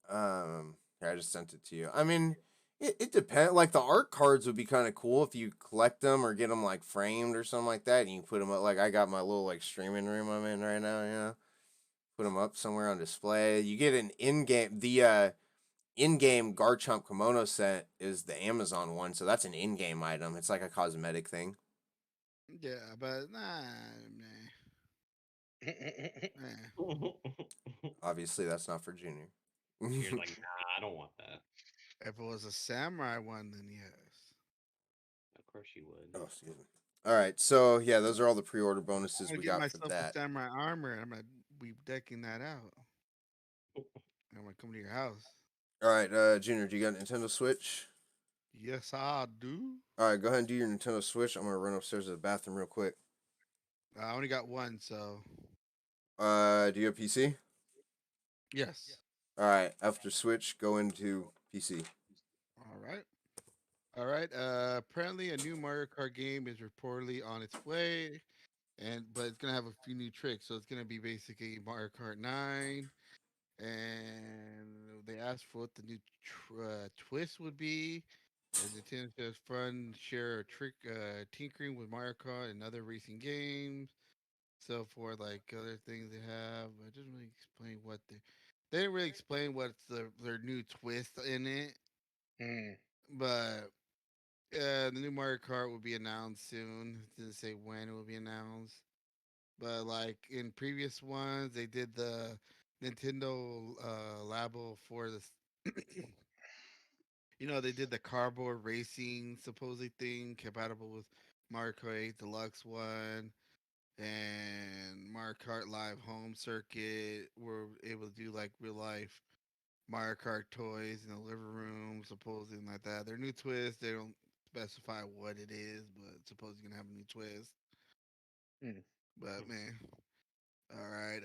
Here, I just sent it to you. I mean, it depends. Like the art cards would be kind of cool if you collect them or get them like framed or something like that, and you put them up. Like I got my little like streaming room I'm in right now. Put them up somewhere on display. You get an in-game in-game Garchomp kimono set is the Amazon one, so that's an in-game item. It's like a cosmetic thing. Yeah, but nah. Obviously, that's not for Junior. You're like, nah, I don't want that. If it was a samurai one, then yes. Of course you would. Oh, excuse me. All right, so yeah, those are all the pre-order I'm bonuses gonna we get got for myself a that. samurai armor. I'm gonna be decking that out. I'm gonna come to your house. All right, Junior, do you got a Nintendo Switch? Yes, I do. All right, go ahead and do your Nintendo Switch. I'm gonna run upstairs to the bathroom real quick. I only got one, so Do you have PC? yes. All right, after Switch, go into PC. All right. All right. Apparently, a new Mario Kart game is reportedly on its way, but it's gonna have a few new tricks. So it's gonna be basically Mario Kart 9, and they asked for what the new twist would be. And Nintendo says fun, share a trick, tinkering with Mario Kart and other racing games. So for like other things they have, but it doesn't really explain what they didn't really explain what's their new twist in it. Mm. But the new Mario Kart will be announced soon. It didn't say when it will be announced. But like in previous ones, they did the Nintendo Labo for the they did the cardboard racing supposedly thing compatible with Mario Kart 8 Deluxe one and Mario Kart Live Home Circuit. We're able to do like real life Mario Kart toys in the living room, supposedly like that. Their new twist, they don't specify what it is, but supposedly gonna have a new twist. Mm. But man, all right.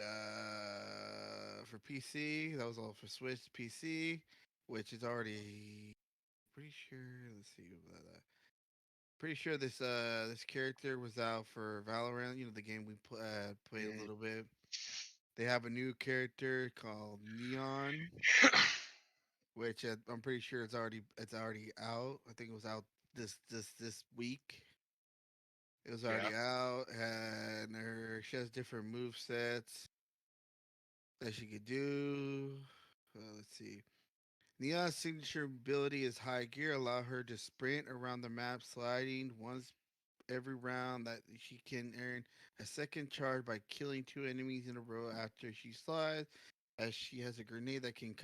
For PC, that was all for Switch PC, which is already pretty sure. Let's see. Pretty sure this character was out for Valorant. You know, the game we played a Mm. little bit. They have a new character called Neon, which I'm pretty sure it's already out. I think it was out this week. It was Yeah. already out, and she has different move sets that she could do. Let's see. Neon's signature ability is high gear, allow her to sprint around the map, sliding once every round. That she can earn a second charge by killing 2 enemies in a row after she slides. As she has a grenade that can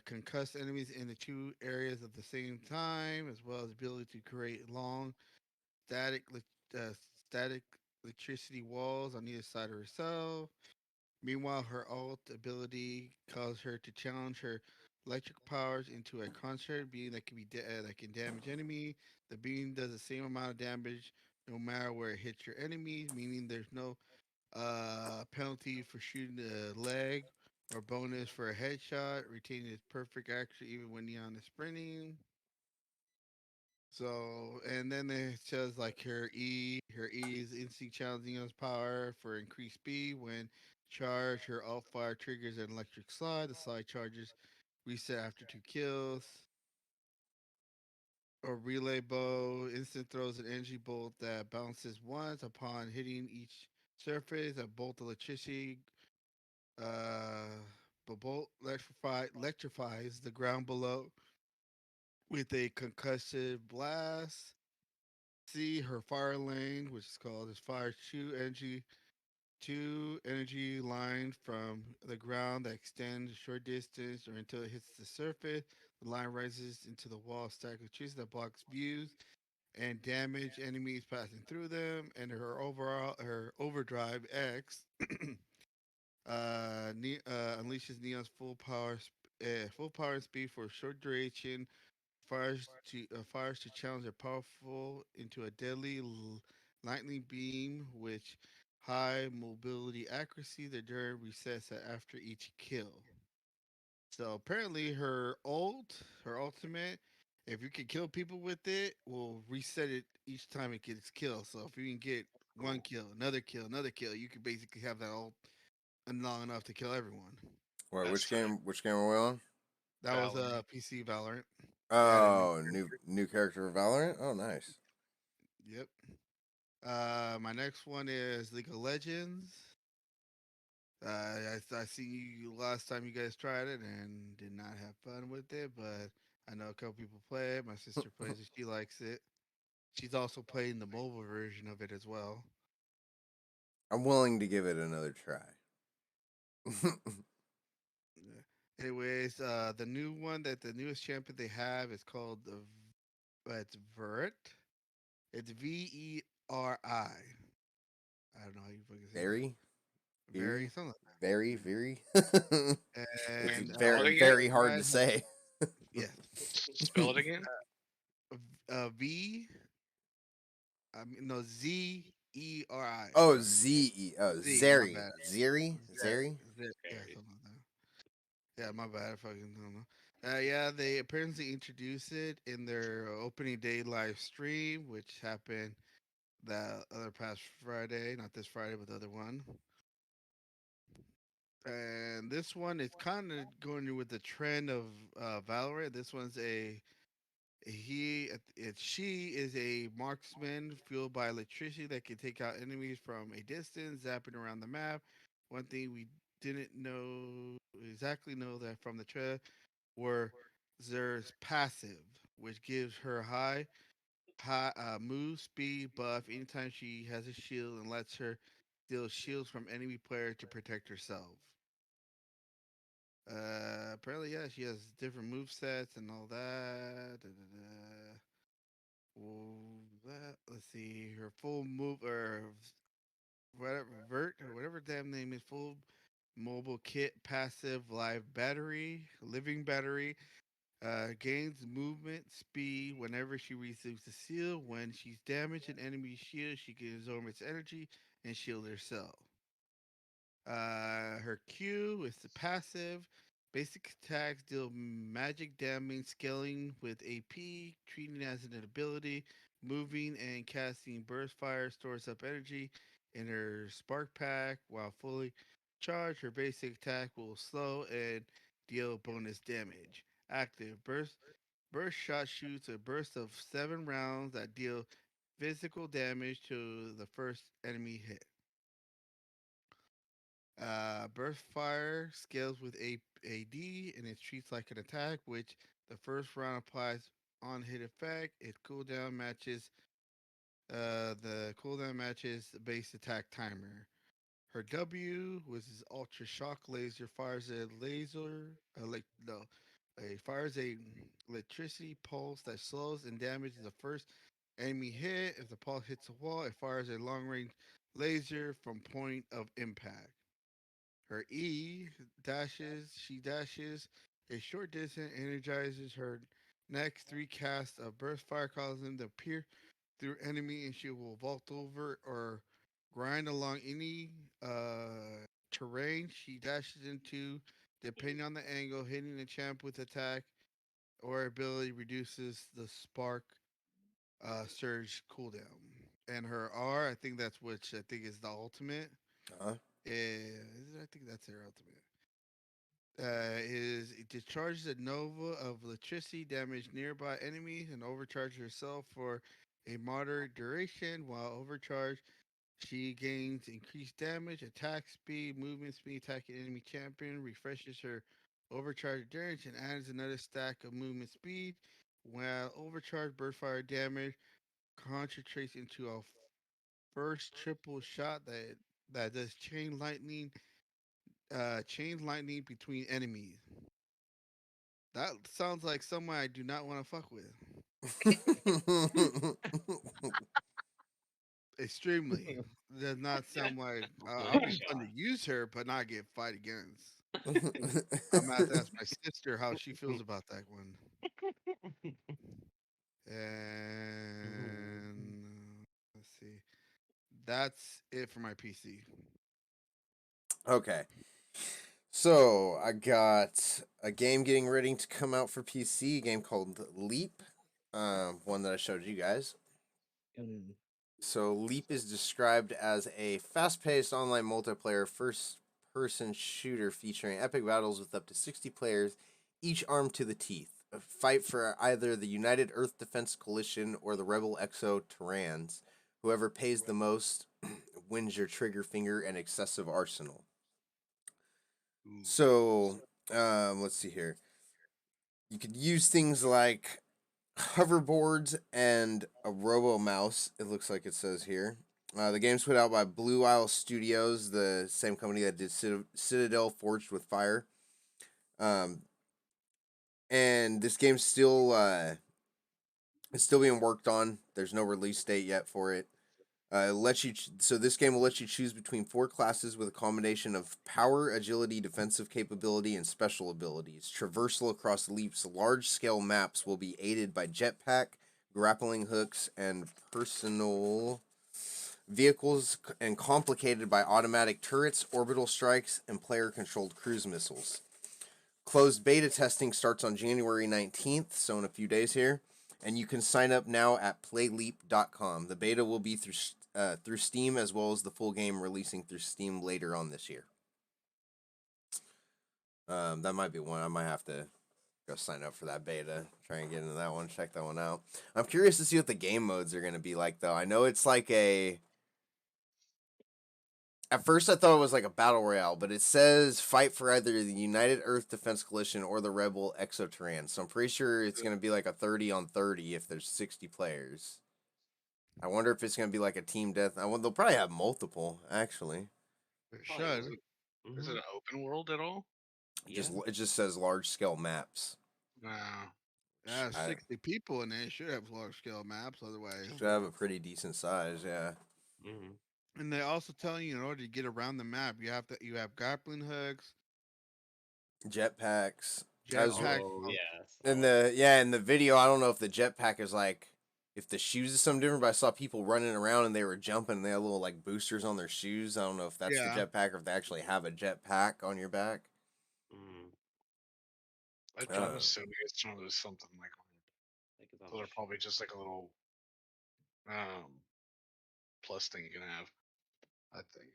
concuss enemies in the 2 areas at the same time, as well as ability to create long static uh, static electricity walls on either side of herself. Meanwhile, her alt ability causes her to challenge her electric powers into a concert beam that that can damage enemy. The beam does the same amount of damage no matter where it hits your enemies, meaning there's no penalty for shooting the leg or bonus for a headshot. Retaining its perfect accuracy even when Neon is sprinting. So, and then it says like her E is instant challenging Neon's power for increased speed. When charged, her alt fire triggers an electric slide. The slide charges reset after 2 kills. Or relay bow instant throws an energy bolt that bounces once upon hitting each surface. A bolt of electricity, uh, but bolt electrifies the ground below with a concussive blast. C, her fire lane, which is called is fires two energy line from the ground that extends a short distance or until it hits the surface. The line rises into the wall of static electricity that blocks views and damage enemies passing through them. And her overdrive X unleashes Neon's full power and speed for a short duration. Fires to challenge a powerful into a deadly lightning beam, which high mobility accuracy. The durability resets after each kill. So apparently her ultimate, if you can kill people with it, will reset it each time it gets killed. So if you can get one kill, another kill, you can basically have that ult long enough to kill everyone. Wait, That's which tight. game? Which game are we on? That was Valorant. PC Valorant. Added Oh, new character of Valorant. Oh, nice. Yep. My next one is League of Legends. I see you last time you guys tried it and did not have fun with it, but I know a couple people play it. My sister plays it; she likes it. She's also playing the mobile version of it as well. I'm willing to give it another try. Yeah. Anyways, the newest champion they have is called it's Vert. It's Veri. I don't know how you fucking say that. Very, Very very, something like very. that. Which is And Spell it very, again? very hard to say. yes, Spell it again. V. I mean, no, Zeri. Oh, Z. Oh, Z, my Zeri. bad. Zeri? Zeri? Yeah, Very. something like that. Yeah, my bad. I fucking don't know. Yeah, they apparently introduced it in their opening day live stream, which happened the other past Friday, not this Friday, but the other one. And this one is kind of going with the trend of Valorant. This one's she is a marksman fueled by electricity that can take out enemies from a distance, zapping around the map. One thing we didn't know that from the trailer were there's passive, which gives her high move speed buff anytime she has a shield and lets her steal shields from enemy player to protect herself. Apparently, yeah, she has different move sets and all that. Da, da, da. Let's see, her full move or whatever vert or whatever damn name is full mobile kit passive live battery living battery gains movement speed whenever she receives a seal. When she's damaged an enemy shield, she can absorb its energy and shield herself. Her Q is the passive. Basic attacks deal magic damage, scaling with AP, treating as an ability, moving and casting burst fire, stores up energy in her spark pack while fully charged. Her basic attack will slow and deal bonus damage. Active burst shot shoots a burst of 7 rounds that deal physical damage to the first enemy hit. Burst Fire scales with AD and it treats like an attack, which the first round applies on hit effect. The cooldown matches the base attack timer. Her W, which is Ultra Shock Laser, fires a laser, like no, it fires a electricity pulse that slows and damages the first enemy hit. If the pulse hits a wall, it fires a long range laser from point of impact. Her she dashes a short distance, energizes her next 3 casts of burst fire, causing them to appear through enemy, and she will vault over or grind along any terrain she dashes into, depending on the angle. Hitting the champ with attack or ability reduces the spark surge cooldown. And her R, I think that's which I think is the ultimate. Uh-huh. I think that's her ultimate. Is it discharges a nova of electricity, damage nearby enemies, and overcharges herself for a moderate duration. While overcharged, she gains increased damage, attack speed, movement speed, attacking enemy champion, refreshes her overcharged endurance, and adds another stack of movement speed. While overcharged burst fire damage concentrates into a first triple shot that does chain lightning between enemies. That sounds like someone I do not want to fuck with. Extremely. Does not sound like I'll be fun to use her, but not get fight against. I'm gonna have to ask my sister how she feels about that one. And let's see. That's it for my PC. Okay. So I got a game getting ready to come out for PC, a game called Leap, one that I showed you guys. So Leap is described as a fast-paced online multiplayer first-person shooter featuring epic battles with up to 60 players, each armed to the teeth. A fight for either the United Earth Defense Coalition or the rebel Exo Terrans. Whoever pays the most wins your trigger finger and excessive arsenal. So, let's see here. You could use things like hoverboards and a robo mouse. It looks like it says here. The game's put out by Blue Isle Studios, the same company that did Citadel Forged with Fire. And this game's still it's still being worked on. There's no release date yet for it. So this game will let you choose between 4 classes with a combination of power, agility, defensive capability, and special abilities. Traversal across Leap's large-scale maps will be aided by jetpack, grappling hooks, and personal vehicles, and complicated by automatic turrets, orbital strikes, and player-controlled cruise missiles. Closed beta testing starts on January 19th, so in a few days here. And you can sign up now at playleap.com. The beta will be through Steam, as well as the full game releasing through Steam later on this year. That might be one. I might have to go sign up for that beta. Try and get into that one. Check that one out. I'm curious to see what the game modes are going to be like, though. I know it's like At first, I thought it was like a battle royale, but it says fight for either the United Earth Defense Coalition or the rebel Exo Terran. So I'm pretty sure it's going to be like a 30 on 30 if there's 60 players. I wonder if it's going to be like a team death. They'll probably have multiple, actually. It Probably should. will. Is it an open world at all? Yeah. It just says large scale maps. No. Yeah, I- 60 people in there. It should have large scale maps. Otherwise, Should have a pretty decent size, yeah. Mhm. and they also tell you in order to get around the map, you have grappling hooks, Jetpacks. I was- jetpack. Oh yes. In the video, I don't know if the jetpack is like if the shoes is something different, but I saw people running around and they were jumping and they had little like boosters on their shoes. I don't know if that's Yeah. the jetpack or if they actually have a jetpack on your back. Mm. I'm Uh, assuming it's trying to do something like Like it's on those my are probably just like a little um plus thing you can have. I think.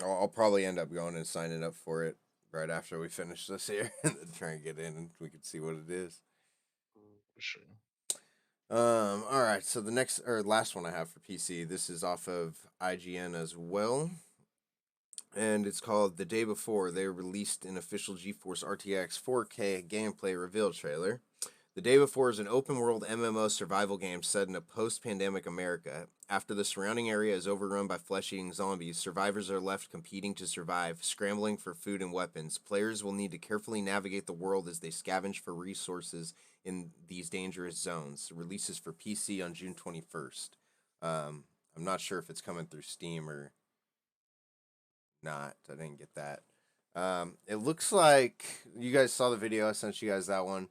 I'll probably end up going and signing up for it right after we finish this here and then try and get in and we can see what it is. For sure. All right. So the next or last one I have for PC, this is off of IGN as well, and it's called The Day Before. They released an official GeForce RTX 4K gameplay reveal trailer. The Day Before is an open world MMO survival game set in a post pandemic America. After the surrounding area is overrun by flesh eating zombies, survivors are left competing to survive, scrambling for food and weapons. Players will need to carefully navigate the world as they scavenge for resources in these dangerous zones. It releases for PC on June 21st. I'm not sure if it's coming through Steam or not. I didn't get that. It looks like you guys saw the video. I sent you guys that one.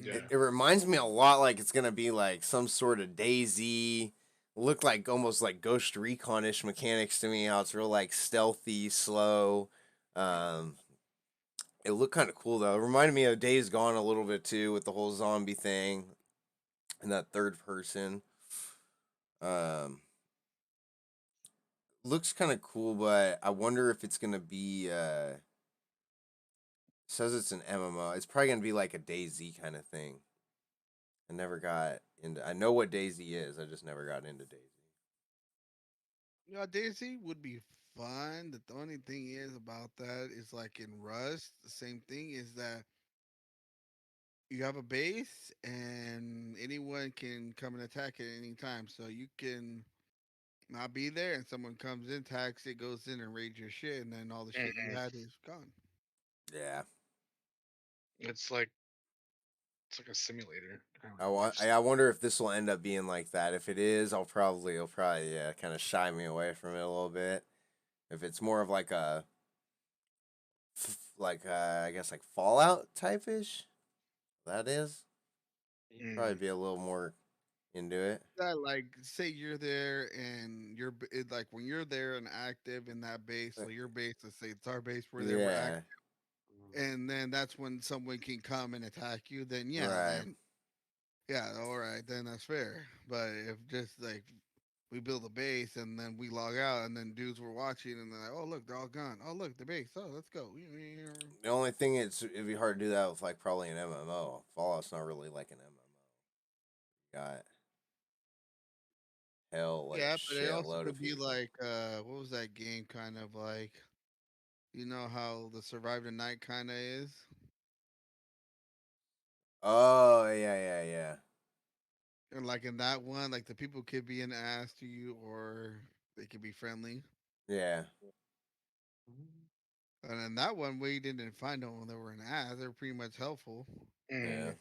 Yeah. It reminds me a lot like it's gonna be like some sort of Daisy. Looked like almost like Ghost Recon-ish mechanics to me. How it's real like stealthy, slow. Um, it looked kind of cool though. It reminded me of Days Gone a little bit too with the whole zombie thing and that third person. Um, looks kind of cool, but I wonder if it's gonna be. Says it's an MMO. It's probably gonna be like a DayZ kind of thing. I never got into. I know what DayZ is. I just never got into DayZ. Yeah, Daisy would be fun. The only thing is about that is like in Rust, the same thing is that you have a base and anyone can come and attack at any time. So you can not be there and someone comes in, attacks it, goes in and raids your shit, and then all the shit you Mhm. had is gone. Yeah, It's like a simulator. Kind I of want. I wonder if this will end up being like that. If it is, it'll probably yeah, kind of shy me away from it a little bit. If it's more of like a, I guess like Fallout type ish, that is probably be a little more into it. That like say you're there and like when you're there and active in that base, so your base, let's say it's our base, we're there, we're active, Yeah, and then that's when someone can come and attack you. Then yeah, right. then yeah, all right, then that's fair. But if just like we build a base and then we log out and then dudes were watching and they're like, oh look, they're all gone. Oh look, the base. Oh, let's go. The only thing it'd be hard to do that with like probably an MMO. Fallout's not really like an MMO. Got hell like Yeah, but it also shitload of could be people. like what was that game kind of like? You know how the Survive the Night kind of is? Oh yeah. And like in that one, like the people could be an ass to you or they could be friendly. Yeah. And in that one, we didn't find them when they were an ass. They were pretty much helpful. Yeah.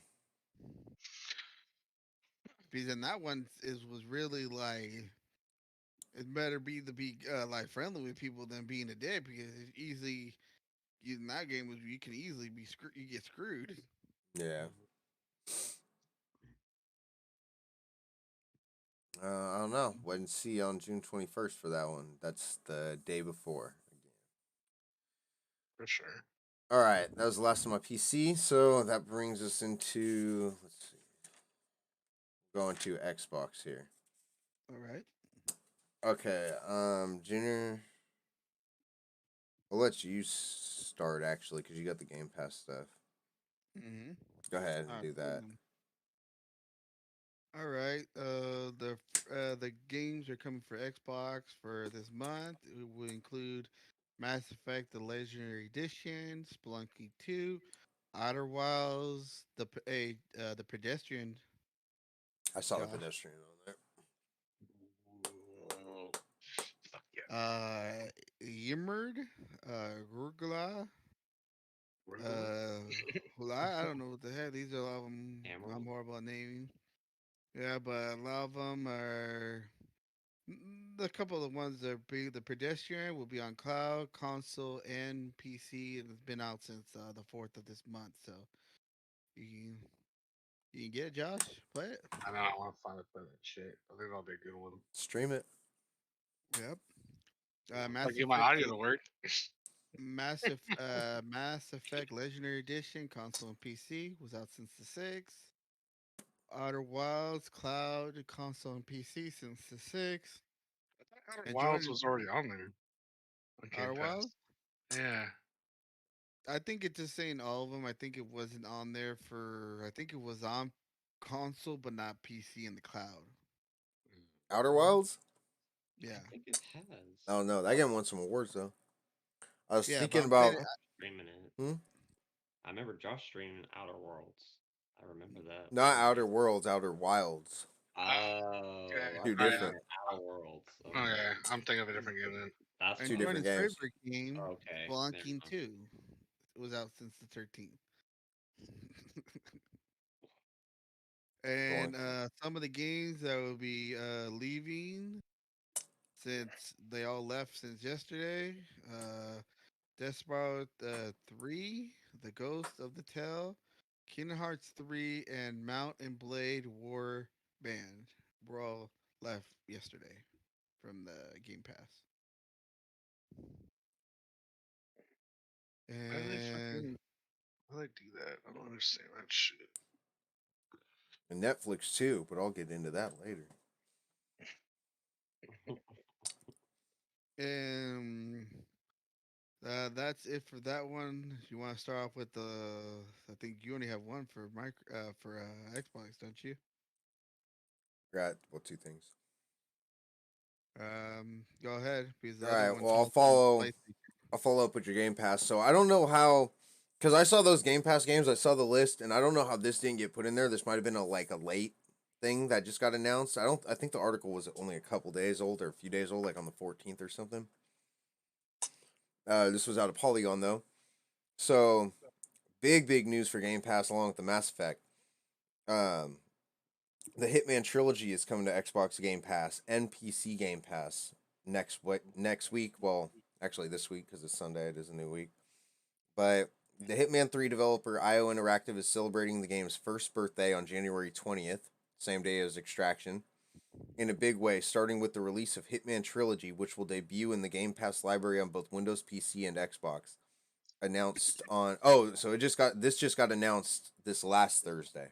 Because in that one is was really like it's better be like friendly with people than being a dick because it's easily in that game was you can easily be screwed. You get screwed. Yeah. I don't know. Wait and see on June 21st for that one. That's the day before. For sure. All right, that was the last of my PC. So that brings us into let's see, going to Xbox here. All right. Okay, Junior, I'll let you start actually because you got the Game Pass stuff. Mm-hmm. Go ahead All and right. do that. All right. The games are coming for Xbox for this month. It will include Mass Effect: The Legendary Edition, Spelunky 2, Outer Wilds, the Pedestrian. I saw the Josh. pedestrian on there. Fuck yeah. Yimmered, Rugla, Really? Hula. I don't know what the hell these are. All of them. I'm Emerald? horrible at naming. Yeah, but a lot of them are. The couple of the ones that be the pedestrian will be on cloud, console, and PC. And it's been out since the 4th of this month, so you can, you can get it, Josh. Play it. I know I want to finally play that shit. I think that'll be a good one. Stream it. Yep. If I Mass get my Effect. audio to work. Mass Effect Legendary Edition, console and PC, was out since the 6th. Outer Wilds, Cloud, console and PC since the 6th. Outer Enjoying Wilds was already on there on Game Outer Pass. Wilds? Yeah. I think it's just saying all of them. I think it wasn't on there for. I think it was on console, but not PC in the cloud. Outer Wilds? Yeah, I think it has. I don't know. That game won some awards though. I was yeah. thinking But I'm about. saying, Streaming it. Hmm? I remember Josh streaming Outer Worlds. I remember that. Not Outer Worlds, Outer Wilds. Oh, Okay. I Two thought you different. meant Outer Worlds. Okay, I'm thinking of a different game then. That's and Two what- join different his games. favorite game, Okay. Spelunking never 2. It was out since the 13th. And some of the games that will be leaving since they all left since yesterday. Desperado 3, The Ghost of the Tale, Kingdom Hearts 3, and Mount and Blade War Band were all left yesterday from the Game Pass. Why do they And do that? I don't understand that shit. And Netflix too, but I'll get into that later. and that's it for that one. You want to start off with the? I think you only have one for Xbox, don't you? Got what, two things? Go ahead. Because the All other right. one's Well, I'll all for follow. PlayStation. I'll follow up with your Game Pass. So I don't know how, because I saw those Game Pass games. I saw the list, and I don't know how this didn't get put in there. This might have been a late thing that just got announced. I think the article was only a couple days old or a few days old, like on the 14th or something. This was out of Polygon though. So big news for Game Pass along with the Mass Effect. The Hitman trilogy is coming to Xbox Game Pass and PC Game Pass next week. Well, actually this week because it's Sunday. It is a new week. But the Hitman 3 developer IO Interactive is celebrating the game's first birthday on January 20th, same day as Extraction, in a big way, starting with the release of Hitman Trilogy, which will debut in the Game Pass library on both Windows PC and Xbox. Announced on so this just got announced this last Thursday.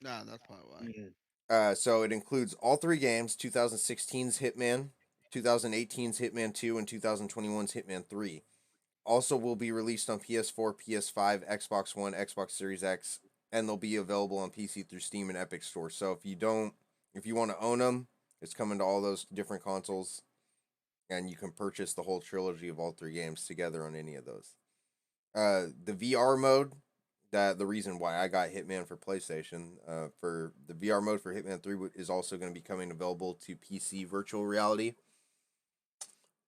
Nah, that's probably why. So it includes all three games: 2016's Hitman, 2018's Hitman 2, and 2021's Hitman 3. Also will be released on PS4, PS5, Xbox One, Xbox Series X, and they'll be available on PC through Steam and Epic Store. So if you want to own them, it's coming to all those different consoles, and you can purchase the whole trilogy of all three games together on any of those. The VR mode, that the reason why I got Hitman for PlayStation, for the VR mode for Hitman 3 is also going to be coming available to PC virtual reality.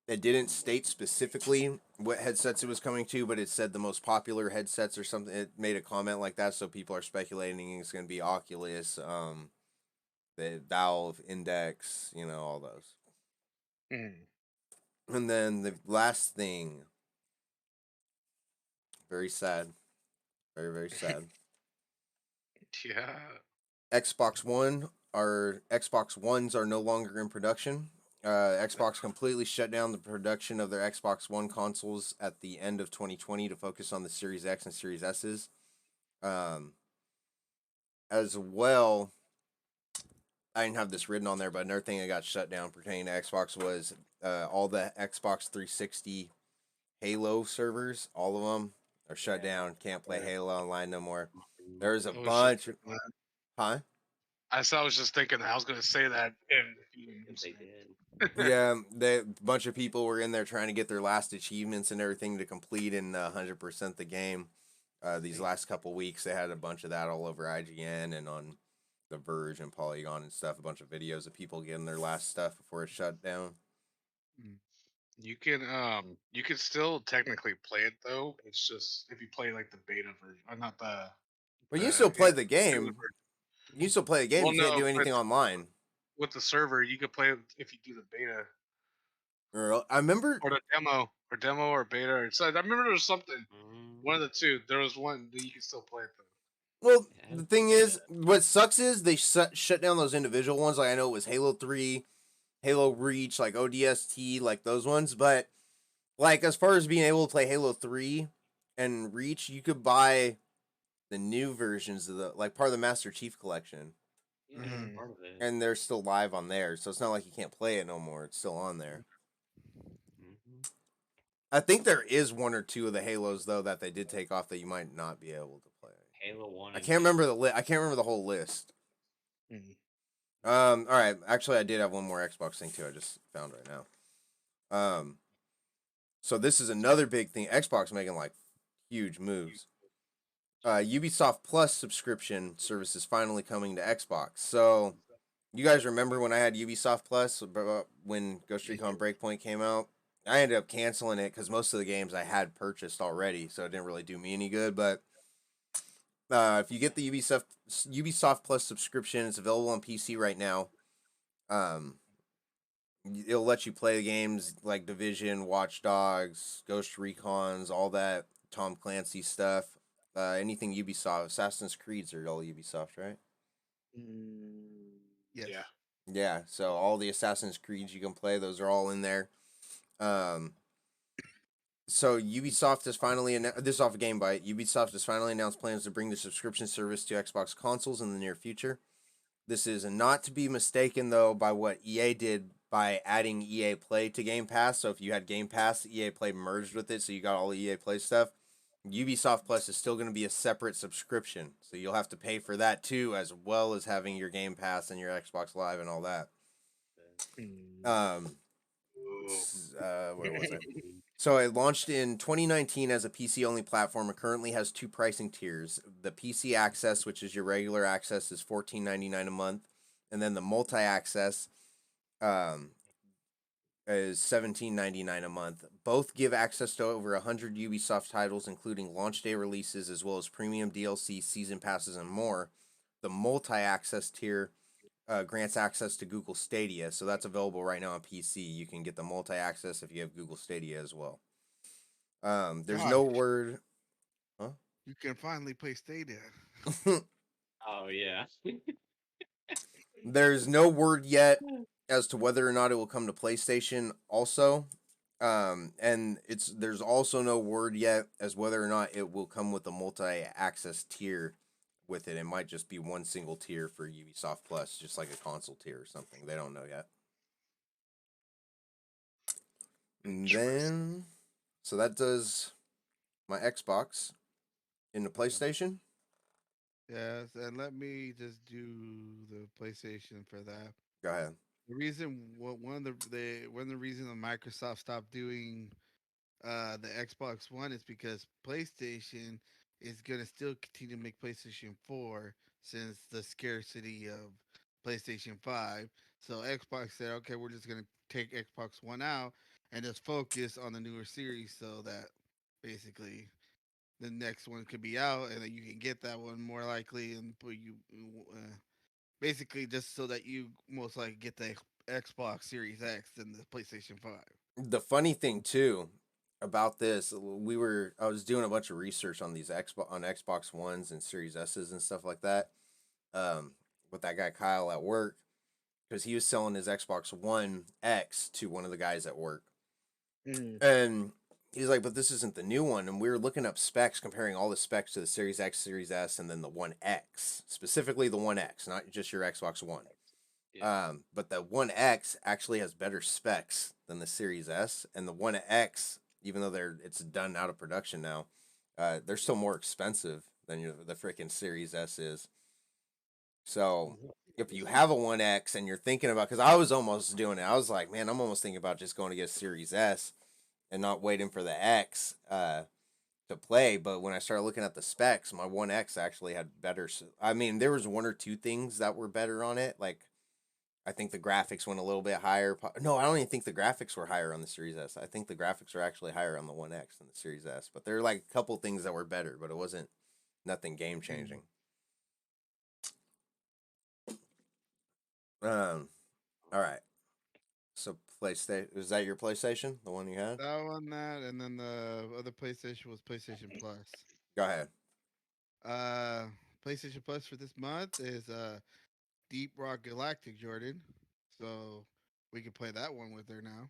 It didn't state specifically what headsets it was coming to, but it said the most popular headsets or something. It made a comment like that, so people are speculating it's going to be Oculus, the Valve, Index, all those. And then the last thing, very sad, very sad. Yeah. Xbox Ones are no longer in production. Xbox completely shut down the production of their Xbox One consoles at the end of 2020 to focus on the Series X and Series S's. As well, I didn't have this written on there, but another thing that got shut down pertaining to Xbox was all the Xbox 360 Halo servers. All of them are shut down. Can't play Halo online no more. There's a bunch. Huh? I was just thinking. I was going to say that. If they did. Yeah, a bunch of people were in there trying to get their last achievements and everything to complete and 100% the game. These last couple weeks, they had a bunch of that all over IGN and on The Verge and Polygon and stuff. A bunch of videos of people getting their last stuff before it shut down. You can still technically play it though. It's just if you play like the beta version, or not the. But you still play the regular game. version. You still play the game. Well, You can't no, do anything but- online. With the server, you could play it if you do the beta I remember. or the demo or beta. So I remember there was something. One of the two. There was one that you could still play it though. Well, Yeah, the thing is, what sucks is they shut down those individual ones. Like I know it was Halo 3, Halo Reach, like ODST, like those ones. But like as far as being able to play Halo 3 and Reach, you could buy the new versions of the like part of the Master Chief collection, Yeah, Mhm. part of it. and they're still live on there. So it's not like you can't play it no more. It's still on there. Mhm. I think there is one or two of the Halos though that they did take off that you might not be able to play. Halo 1 I and can't Halo remember the I can't remember the whole list. Mhm. All right. Actually, I did have one more Xbox thing too. I just found right now. So this is another big thing. Xbox making like huge moves. Ubisoft Plus subscription service is finally coming to Xbox. So you guys remember when I had Ubisoft Plus when Ghost Recon Breakpoint came out? I ended up canceling it because most of the games I had purchased already, so it didn't really do me any good. But if you get the Ubisoft Plus subscription, it's available on PC right now. Um, it'll let you play the games like Division, Watch Dogs, Ghost Recons, all that Tom Clancy stuff. Anything Ubisoft, Assassin's Creeds are all Ubisoft, right? Yes. Yeah. Yeah, so all the Assassin's Creeds you can play, those are all in there. So Ubisoft has finally this is off of GameBite. Ubisoft has finally announced plans to bring the subscription service to Xbox consoles in the near future. This is not to be mistaken though by what EA did by adding EA Play to Game Pass. So if you had Game Pass, EA Play merged with it, so you got all the EA Play stuff. Ubisoft Plus is still going to be a separate subscription, so you'll have to pay for that too, as well as having your Game Pass and your Xbox Live and all that. Um, where was it? So it launched in 2019 as a PC only platform. It currently has two pricing tiers. The PC access, which is your regular access, is $14.99 a month, and then the multi access is $17.99 a month. Both give access to over 100 Ubisoft titles, including launch day releases as well as premium DLC, season passes, and more. The multi access tier grants access to Google Stadia, so that's available right now on PC. You can get the multi access if you have Google Stadia as well. There's no Gosh. word. You can finally play Stadia. Oh yeah. There's no word yet as to whether or not it will come to PlayStation also. And there's also no word yet as whether or not it will come with a multi-access tier with it. It might just be one single tier for Ubisoft Plus, just like a console tier or something. They don't know yet. And then, so that does my Xbox. In the PlayStation. Yes, and let me just do the PlayStation for that. Go ahead. The reason, one of the reasons that Microsoft stopped doing the Xbox One is because PlayStation is gonna still continue to make PlayStation 4 since the scarcity of PlayStation 5. So Xbox said, okay, we're just gonna take Xbox One out and just focus on the newer series, so that basically the next one could be out and then you can get that one more likely and put you basically just so that you most likely get the Xbox Series X than the PlayStation 5. The funny thing too about this, I was doing a bunch of research on these Xbox Ones and Series S's and stuff like that. With that guy Kyle at work, because he was selling his Xbox One X to one of the guys at work, and he's like, "But this isn't the new one." And we were looking up specs, comparing all the specs to the Series X, Series S, and then the One X, specifically the One X, not just your Xbox One. Yeah. But the One X actually has better specs than the Series S, and the One X, even though it's done out of production now, they're still more expensive than the freaking Series S is. So if you have a One X and you're thinking about, because I was almost doing it, I was like, man, I'm almost thinking about just going to get a Series S and not waiting for the X to play. But when I started looking at the specs, my One X actually had better. I mean, there was one or two things that were better on it, like I think the graphics went a little bit higher. No, I don't even think the graphics were higher on the Series S. I think the graphics were actually higher on the One X than the Series S. But there were like a couple things that were better, but it wasn't nothing game changing. All right. So PlayStation, is that your PlayStation, the one you had? That one, that, and then the other PlayStation was PlayStation Plus. Go ahead. Uh, PlayStation Plus for this month is Deep Rock Galactic, Jordan. So we can play that one with her now.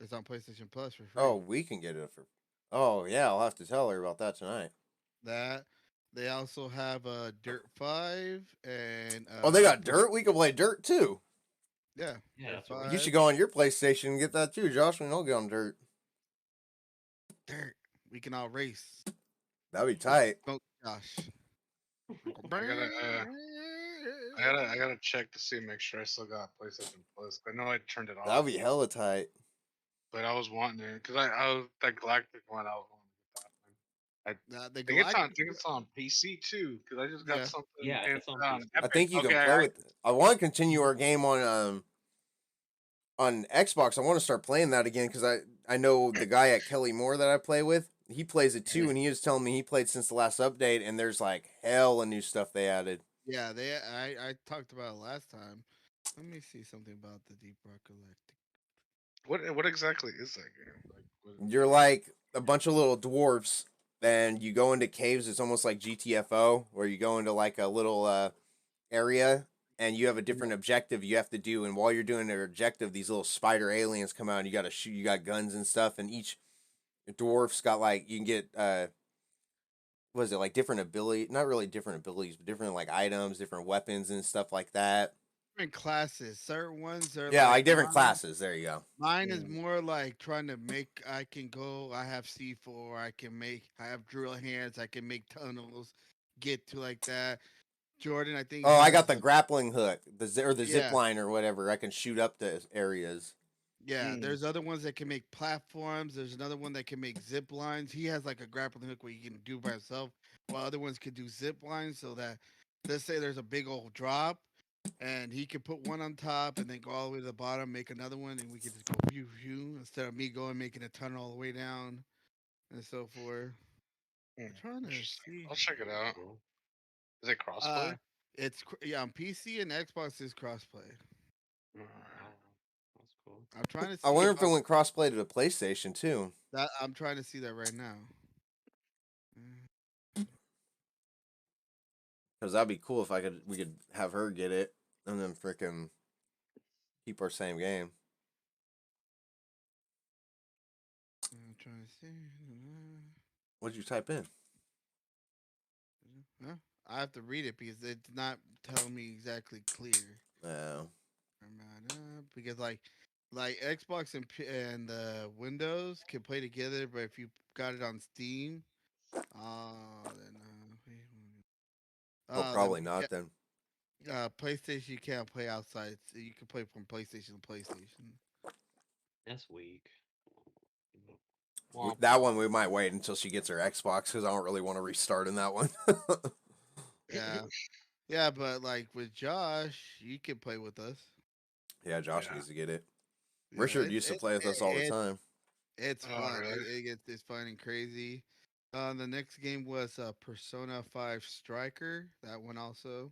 It's on PlayStation Plus for free. Oh, we can get it for. Oh yeah, I'll have to tell her about that tonight. That they also have Dirt 5 and Oh, they got Dirt. We can play Dirt too. Yeah, Yeah, Dirt that's what we're 5. You should go on your PlayStation and get that too, Josh. We don't get on Dirt. Dirt. We can all race. That'd be tight. Go, Josh. I gotta check to see, make sure I still got PlayStation Plus. I know I turned it off, That'd be hella tight. but I was wanting it because I was that Galactic one. I was wanting to get that one. I The think it's on. I Galactic. think it's on PC too because I just got Yeah. something. Yeah, and, it's on PC. I Epic. think you can Okay, play with. I want to continue our game on Xbox. I want to start playing that again because I know the guy at Kelly Moore that I play with. He plays it too, and he was telling me he played since the last update, and there's like hella new stuff they added. Yeah, I talked about it last time. Let me see something about the Deep Rock Galactic. What exactly is that game? Like, You're like a bunch of little dwarves, and you go into caves. It's almost like GTFO, where you go into like a little area, and you have a different objective you have to do. And while you're doing your objective, these little spider aliens come out, and you got to shoot. You got guns and stuff, and each dwarf's got like you can get what is it like different ability? Not really different abilities, but different like items, different weapons and stuff like that. Different classes. Certain ones are Yeah, like different mine. classes. There you go. Mine is more like trying to make. I can go. I have C4. I can make. I have drill hands. I can make tunnels. Get to like that. Jordan, I think. Oh, I has got the grappling hook, or the zip Yeah. line or whatever. I can shoot up the areas. Yeah, there's other ones that can make platforms. There's another one that can make zip lines. He has like a grappling hook where you can do by himself, while other ones can do zip lines. So that let's say there's a big old drop, and he can put one on top and then go all the way to the bottom, make another one, and we can just go view view instead of me going making a tunnel all the way down and so forth. I'm trying to see. I'll check it out. Cool. Is it crossplay? Yeah, on PC and Xbox is crossplay. Wow, that's cool. I'm trying to see. I wonder if it went crossplay to the PlayStation too. That I'm trying to see that right now. Because that'd be cool if we could have her get it and then freaking keep our same game. I'm trying to see. What'd you type in? Huh? I have to read it because it's not telling me exactly clear. Oh. Because like Xbox and Windows can play together, but if you got it on Steam, then Oh, probably not then. PlayStation you can't play outside. So you can play from PlayStation to PlayStation. That's weak. That one we might wait until she gets her Xbox because I don't really want to restart in that one. Yeah, yeah, but like with Josh, you can play with us. Yeah, Josh Yeah. needs to get it. Yeah, Richard used to play with us all the time. It's Oh, fun. really? It's fun and crazy. The next game was Persona 5 Striker. That one also.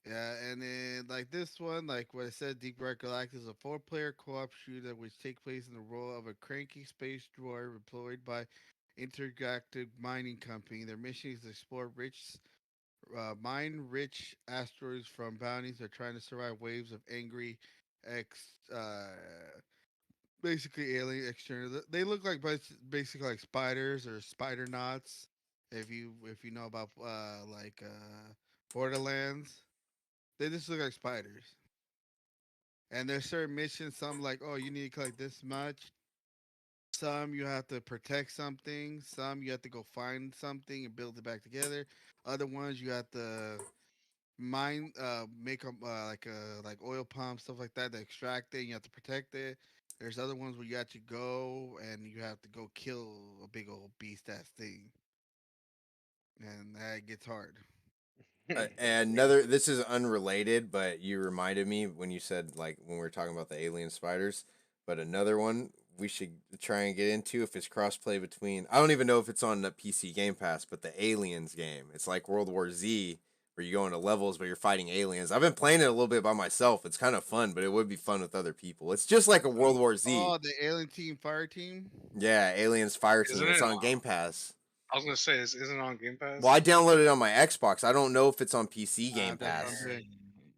Yeah, and then like this one, like what I said, Deep Red Galactic is a 4-player co-op shooter which takes place in the role of a cranky space droid employed by Intergalactic Mining Company. Their mission is to explore mine-rich asteroids from bounties. They're trying to survive waves of angry basically alien external. They look like basically like spiders or spider knots. If you know about Borderlands, they just look like spiders. And there's certain missions. Some like, oh, you need to collect this much. Some you have to protect something. Some you have to go find something and build it back together. Other ones you have to make them like oil pumps, stuff like that, to extract it. You have to protect it. There's other ones where you actually go and you have to go kill a big old beast ass thing, and that gets hard. And another, this is unrelated, but you reminded me when you said like when we were talking about the alien spiders. But another one we should try and get into if it's crossplay between. I don't even know if it's on the PC Game Pass, but the Aliens game. It's like World War Z, where you go into levels, but you're fighting aliens. I've been playing it a little bit by myself. It's kind of fun, but it would be fun with other people. It's just like a World War Z. Oh, the Alien Team Fire Team. Yeah, Aliens Fire Team. Isn't It's it on Game Pass. I was gonna say, isn't it on Game Pass? Well, I downloaded it on my Xbox. I don't know if it's on PC Game that's Pass. what I'm saying.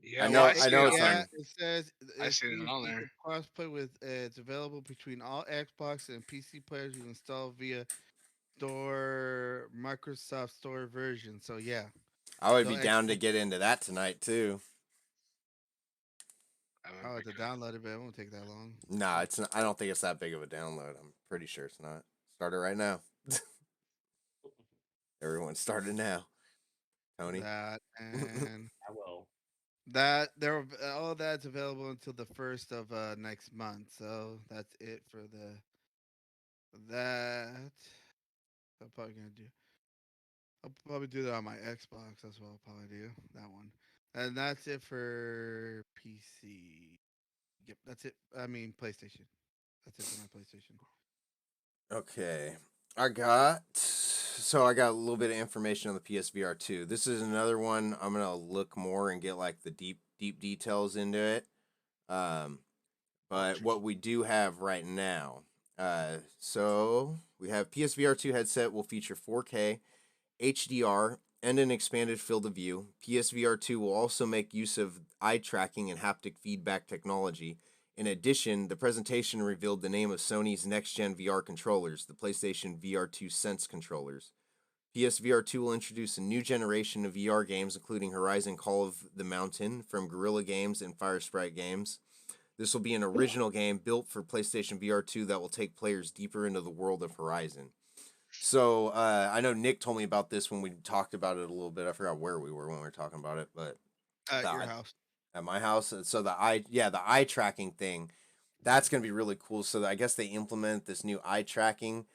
Yeah, Yeah, know- well, Yeah, I know it's yeah. on- It says I it's seen it on there. crossplay with. It's available between all Xbox and PC players who install via Store Microsoft Store version. So yeah, I would so be down to Xbox. get into that tonight too. I haven't Oh, picked to it up. download it, but it won't take that long. Nah, it's not, I don't think it's that big of a download. I'm pretty sure it's not. Start it right now. Everyone start it now. Tony. That and I will. that all of that's available until the 1st of next month. So that's it for that. I'm probably gonna do. I'll probably do that on my Xbox. That's what I'll probably do. That one. And that's it for PC. Yep, that's it. I mean PlayStation. That's it for my PlayStation. Okay. I got a little bit of information on the PSVR 2. This is another one I'm going to look more and get like the deep details into it. But what we do have right now, so we have PSVR 2 headset will feature 4K, HDR, and an expanded field of view. PSVR 2 will also make use of eye tracking and haptic feedback technology. In addition, the presentation revealed the name of Sony's next gen VR controllers, the PlayStation VR 2 Sense controllers. PSVR 2 will introduce a new generation of VR games, including Horizon Call of the Mountain from Guerrilla Games and Firesprite Games. This will be an original game built for PlayStation VR 2 that will take players deeper into the world of Horizon. So I know Nick told me about this when we talked about it a little bit. I forgot where we were when we were talking about it, but At your the- house. at my house. So the eye tracking thing, that's gonna be really cool. So I guess they implement this new eye tracking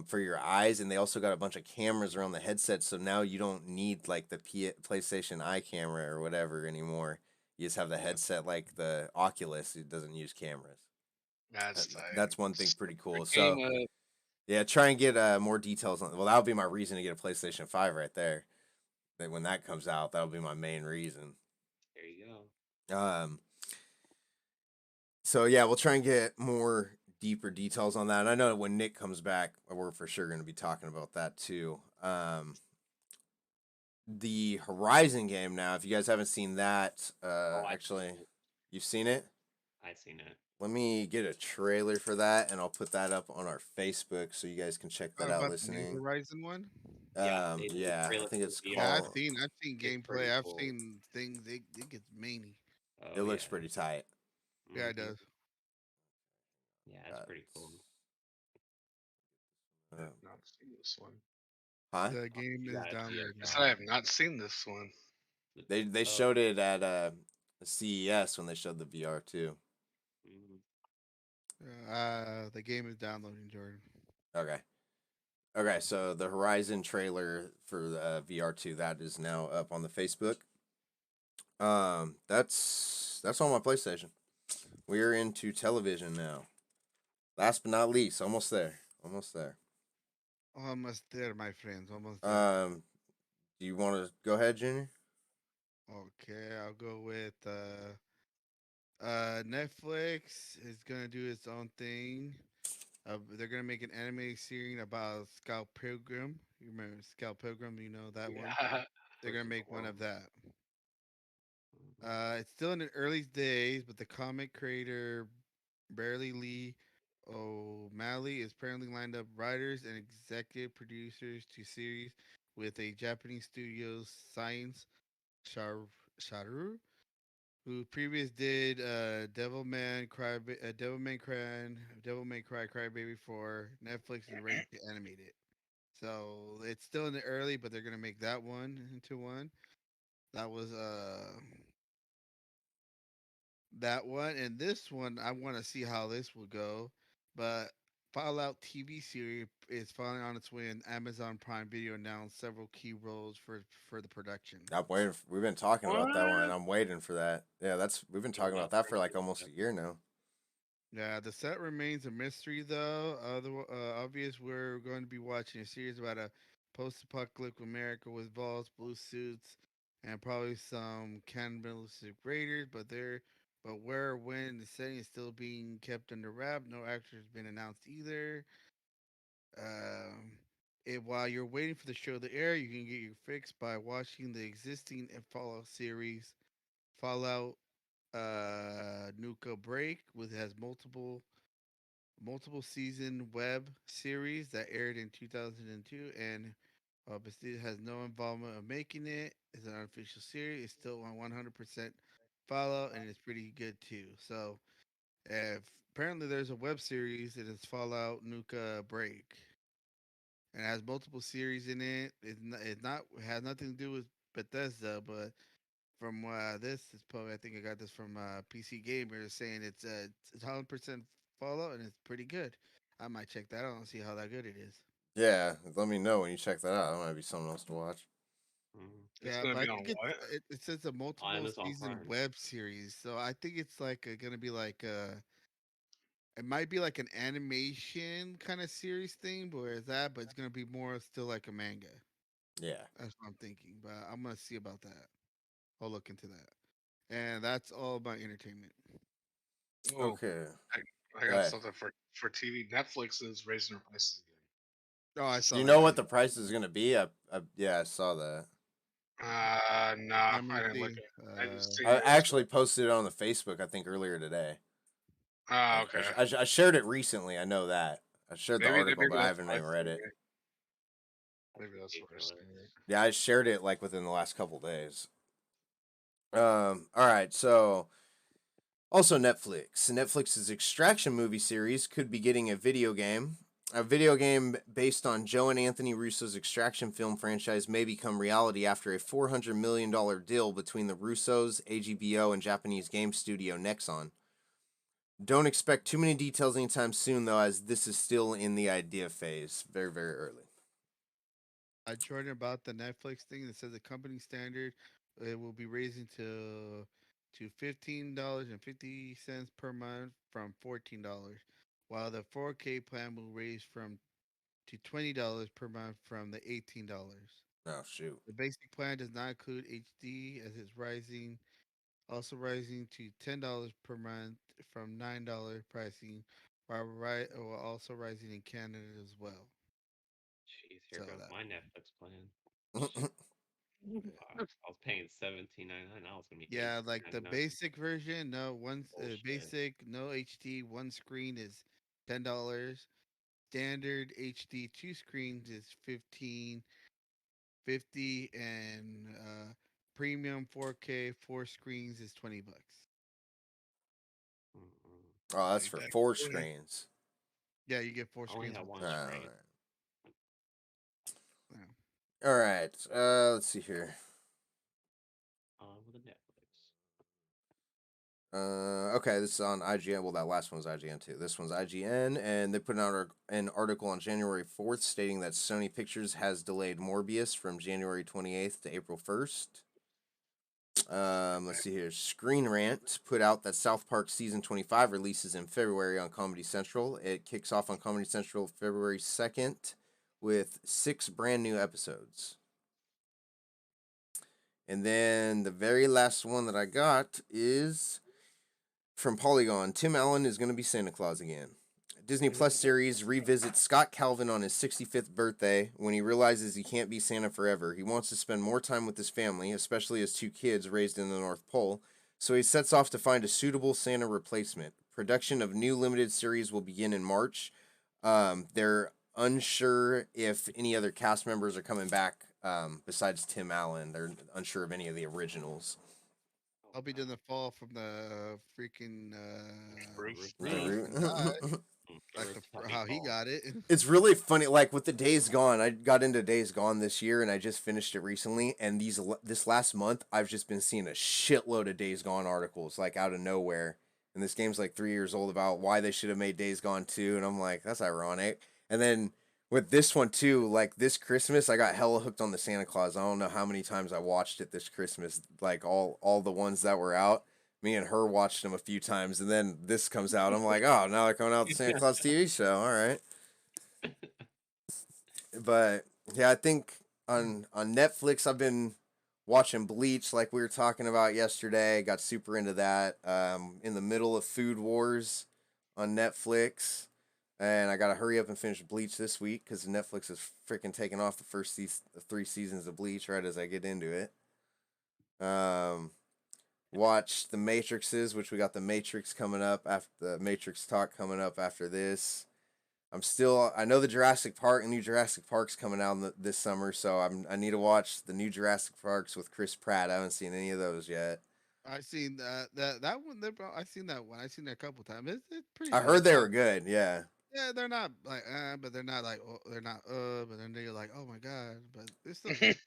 for your eyes, and they also got a bunch of cameras around the headset. So now you don't need like the PlayStation Eye camera or whatever anymore. You just have the headset like the Oculus. It doesn't use cameras. That's tight. That's one thing pretty cool. Game, So yeah, try and get more details on. Well, that'll be my reason to get a PlayStation 5 right there. Then when that comes out, that'll be my main reason. There you go. So yeah, we'll try and get more deeper details on that. And I know when Nick comes back, we're for sure going to be talking about that too. The Horizon game now, if you guys haven't seen that, I've actually, seen it. you've seen it? I've seen it. Let me get a trailer for that, and I'll put that up on our Facebook so you guys can check that out. About the new Listening, Horizon one. Yeah, they did a yeah, I trailer think for it's VR. Yeah, called. I've seen It's pretty gameplay. I've cool. seen things. It gets many. Oh, It looks yeah. pretty tight. Yeah, it Mhm. does. Yeah, it's pretty cool. I have not seen this one. Huh? The game You is gotta see it. downloaded I now. said I have not seen this one. They showed it at CES when they showed the VR too. Mhm. The game is downloading, Jordan. Okay. Okay, so the Horizon trailer for the VR 2 that is now up on the Facebook. That's on my PlayStation. We're into television now. Last but not least, almost there. Almost there. Almost there, my friends. Almost there. Do you want to go ahead, Junior? Okay, I'll go with Netflix is gonna do its own thing. They're gonna make an animated series about Scout Pilgrim. You remember Scout Pilgrim? You know that one. Yeah. They're gonna Looks make one cool. of that. Mhm. It's still in the early days, but the comic creator Barely Lee O'Malley is apparently lined up writers and executive producers to series with a Japanese studio's Science Sharu, who previous did Devil May Cry Crybaby for Netflix is ready to animate it. So it's still in the early, but they're gonna make that one into one. That was that one and this one. I want to see how this will go, but Fallout TV series is finally on its way, and Amazon Prime Video announced several key roles for the production. I'm waiting. We've been talking about that one. What? I'm waiting for that. Yeah, we've been talking about that for like almost a year now. Yeah, the set remains a mystery though. Obvious we're going to be watching a series about a post-apocalyptic America with balls, blue suits, and probably some cannibalistic raiders. But where, when, the setting is still being kept under wrap. No actor has been announced either. While you're waiting for the show to air, you can get your fix by watching the existing Fallout series, Fallout Nuka Break, which has multiple season web series that aired in 2002, and Bethesda has no involvement of making it. It's an unofficial series. It's still on 100% Fallout, and it's pretty good too. So, if apparently there's a web series that is Fallout Nuka Break, and it has multiple series in it. It has nothing to do with Bethesda, but from this is probably I think I got this from PC Gamer saying it's 100% Fallout and it's pretty good. I might check that out and see how that good it is. Yeah, let me know when you check that out. That might be something else to watch. Mhm. It's Yeah, gonna but I be on think what? it says a multiple Amazon season Prime. web series, so I think it's like gonna be like it might be like an animation kind of series thing, but where is that? But it's gonna be more still like a manga. Yeah. That's what I'm thinking, but I'm gonna see about that. I'll look into that, and that's all about entertainment. Oh, Okay. I got Hey. something for TV. Netflix is raising their prices Oh, I Do saw you that know what too. the price is gonna be? Yeah, I saw that. again. Nah, Let me I didn't look see. at. I just seen I it yesterday. actually posted it on the Facebook, I think, earlier today. Ah, okay. I shared it recently. I know that. I shared the article, Maybe but I that's haven't what I even read it. see. Maybe that's what I see. Ridiculous. Yeah, I shared it like within the last couple days. All right, so also Netflix. Netflix's Extraction movie series could be getting a video game. A video game based on Joe and Anthony Russo's Extraction film franchise may become reality after a $400 million deal between the Russos, AGBO, and Japanese game studio Nexon. Don't expect too many details anytime soon, though, as this is still in the idea phase. Very, very early. I joined about the Netflix thing that says the company standard it will be raising to $15.50 per month from $14, while the 4K plan will raise from to $20 per month from the $18. Oh, shoot. The basic plan does not include HD as it's rising to $10 per month from $9 pricing, while also rising in Canada as well. Jeez, here So goes that my Netflix plan. yeah. I was paying $17.99. Now it's gonna be Yeah, like the $18.99. basic version, no Bullshit. basic, no HD, one screen is $10. Standard HD two screens is 15.50, and premium 4K four screens is $20. Mm-mm. Oh, that's Ain't for that 4 good? screens. Yeah, you get four I only screens have with one this. All screen. right. Yeah. All right. Let's see here. With a Netflix. Okay, this is on IGN. Well, that last one was IGN too. This one's IGN, and they put out an article on January 4th stating that Sony Pictures has delayed Morbius from January 28th to April 1st. Let's see here. Screen Rant put out that South Park season 25 releases in February on Comedy Central. It kicks off on Comedy Central February 2nd with 6 brand new episodes. And then the very last one that I got is from Polygon. Tim Allen is going to be Santa Claus again. Disney Plus series revisits Scott Calvin on his 65th birthday when he realizes he can't be Santa forever. He wants to spend more time with his family, especially his 2 kids raised in the North Pole, so he sets off to find a suitable Santa replacement. Production of new limited series will begin in March. They're unsure if any other cast members are coming back besides Tim Allen. They're unsure of any of the originals. I'll be doing the fall from the freaking Roof. The roof root. and die, like Roof how he fall. got it. It's really funny, like with the Days Gone. I got into Days Gone this year, and I just finished it recently. And this last month, I've just been seeing a shitload of Days Gone articles, like out of nowhere. And this game's like 3 years old about why they should have made Days Gone 2, and I'm like, that's ironic. And then with this one too, like this Christmas, I got hella hooked on the Santa Claus. I don't know how many times I watched it this Christmas, like all the ones that were out. Me and her watched them a few times, and then this comes out. I'm like, oh, now they're coming out with the Santa Claus TV show. All right. But yeah, I think on Netflix I've been watching Bleach like we were talking about yesterday. Got super into that. In the middle of Food Wars on Netflix, and I gotta hurry up and finish Bleach this week because Netflix is freaking taking off the first 3 seasons of Bleach right as I get into it. watch the Matrixes, which we got the Matrix coming up after the Matrix talk coming up after this. I know the Jurassic Park, new Jurassic Park's coming out this summer, so I need to watch the new Jurassic Parks with Chris Pratt. I haven't seen any of those yet. I seen that one. I seen that one. I seen that a couple times. It's pretty. I good. heard It's they not- were good. Yeah. Yeah, they're not like, but they're not like, they're not, but then they're like, oh my god, but it's still good.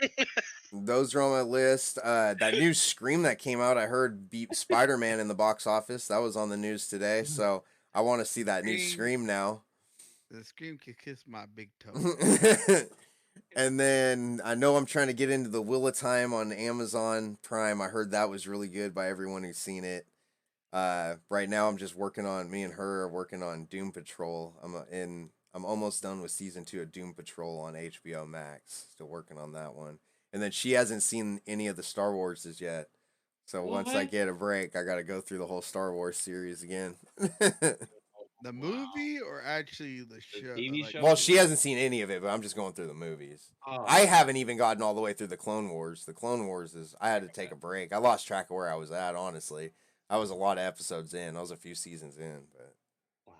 Those are on my list. That new Scream that came out, I heard beat Spider Man in the box office. That was on the news today, so I want to see that new Scream now. The Scream can kiss my big toe. And then I know I'm trying to get into the Wheel of Time on Amazon Prime. I heard that was really good by everyone who's seen it. Right now I'm just working on me and her are working on Doom Patrol. I'm almost done with season 2 of Doom Patrol on HBO Max. Still working on that one. And then she hasn't seen any of the Star Warses yet. So once I What? get a break, I got to go through the whole Star Wars series again. The movie or actually the show? TV like- show? Well, she hasn't seen any of it, but I'm just going through the movies. Oh, I haven't even gotten all the way through the Clone Wars. The Clone Wars I had to take a break. I lost track of where I was at, honestly. I was a lot of episodes in. I was a few seasons in, but wow.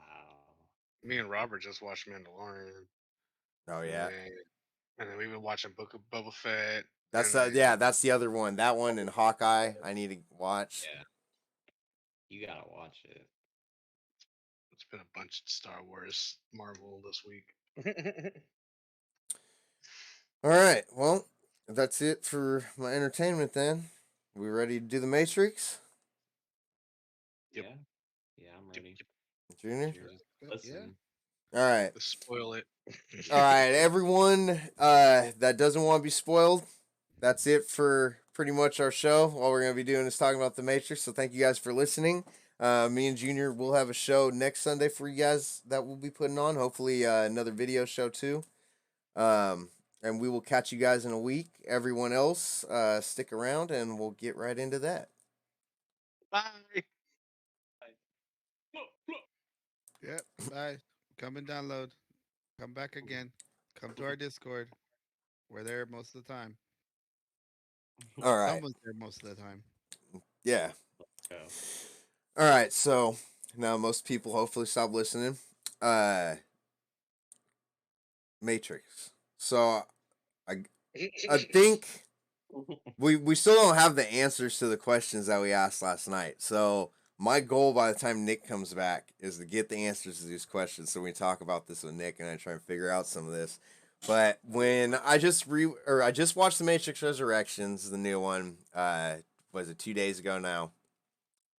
Me and Robert just watched Mandalorian. oh yeah. And then we've been watching Book of Boba Fett. That's and then- yeah, that's the other one. That one and Hawkeye I need to watch. Yeah. You gotta watch it. It's been a bunch of Star Wars Marvel this week. All right. Well, that's it for my entertainment then. We ready to do the Matrix? Yep. Yeah. Yeah, I'm ready. Junior? Cheers. Yeah. Listen. All right. To spoil it. All right, everyone that doesn't want to be spoiled, that's it for pretty much our show. All we're going to be doing is talking about the Matrix. So thank you guys for listening. Me and Junior will have a show next Sunday for you guys that we'll be putting on. Hopefully another video show too. And we will catch you guys in a week. Everyone else, stick around and we'll get right into that. Bye. Yep. Bye. Come and download. Come back again. Come to our Discord. We're there most of the time. All right. Someone's there most of the time. Yeah. Go. All right. So now most people hopefully stop listening. Matrix. So I think we still don't have the answers to the questions that we asked last night. So my goal by the time Nick comes back is to get the answers to these questions. So we talk about this with Nick and I try and figure out some of this. But when I just watched The Matrix Resurrections, the new one, was it 2 days ago now?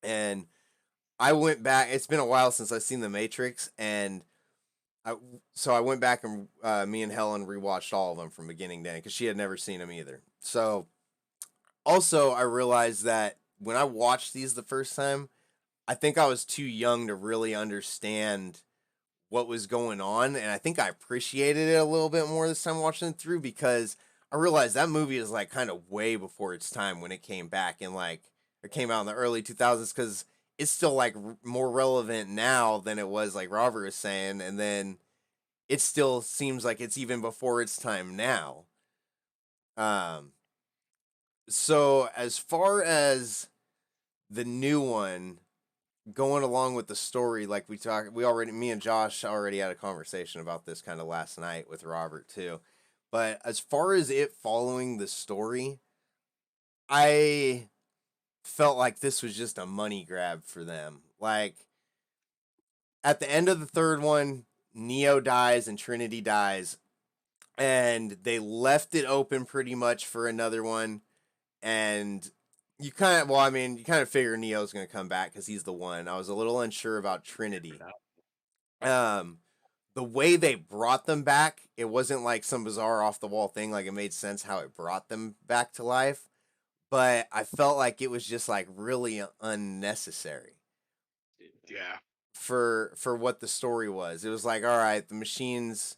And I went back. It's been a while since I've seen The Matrix, and I went back and me and Helen rewatched all of them from beginning to end because she had never seen them either. So also I realized that when I watched these the first time, I think I was too young to really understand what was going on, and I think I appreciated it a little bit more this time watching it through because I realized that movie is like kind of way before its time when it came back and like it came out in the early 2000s because it's still like more relevant now than it was, like Robert was saying, and then it still seems like it's even before its time now. So as far as the new one going along with the story, like me and Josh already had a conversation about this kind of last night with Robert too. But as far as it following the story, I felt like this was just a money grab for them. Like at the end of the third one, Neo dies and Trinity dies, and they left it open pretty much for another one. And you kind of figure Neo's going to come back because he's the one. I was a little unsure about Trinity. The way they brought them back, it wasn't like some bizarre off the wall thing. Like it made sense how it brought them back to life. But I felt like it was just like really unnecessary. Yeah. For what the story was. It was like, all right, the machines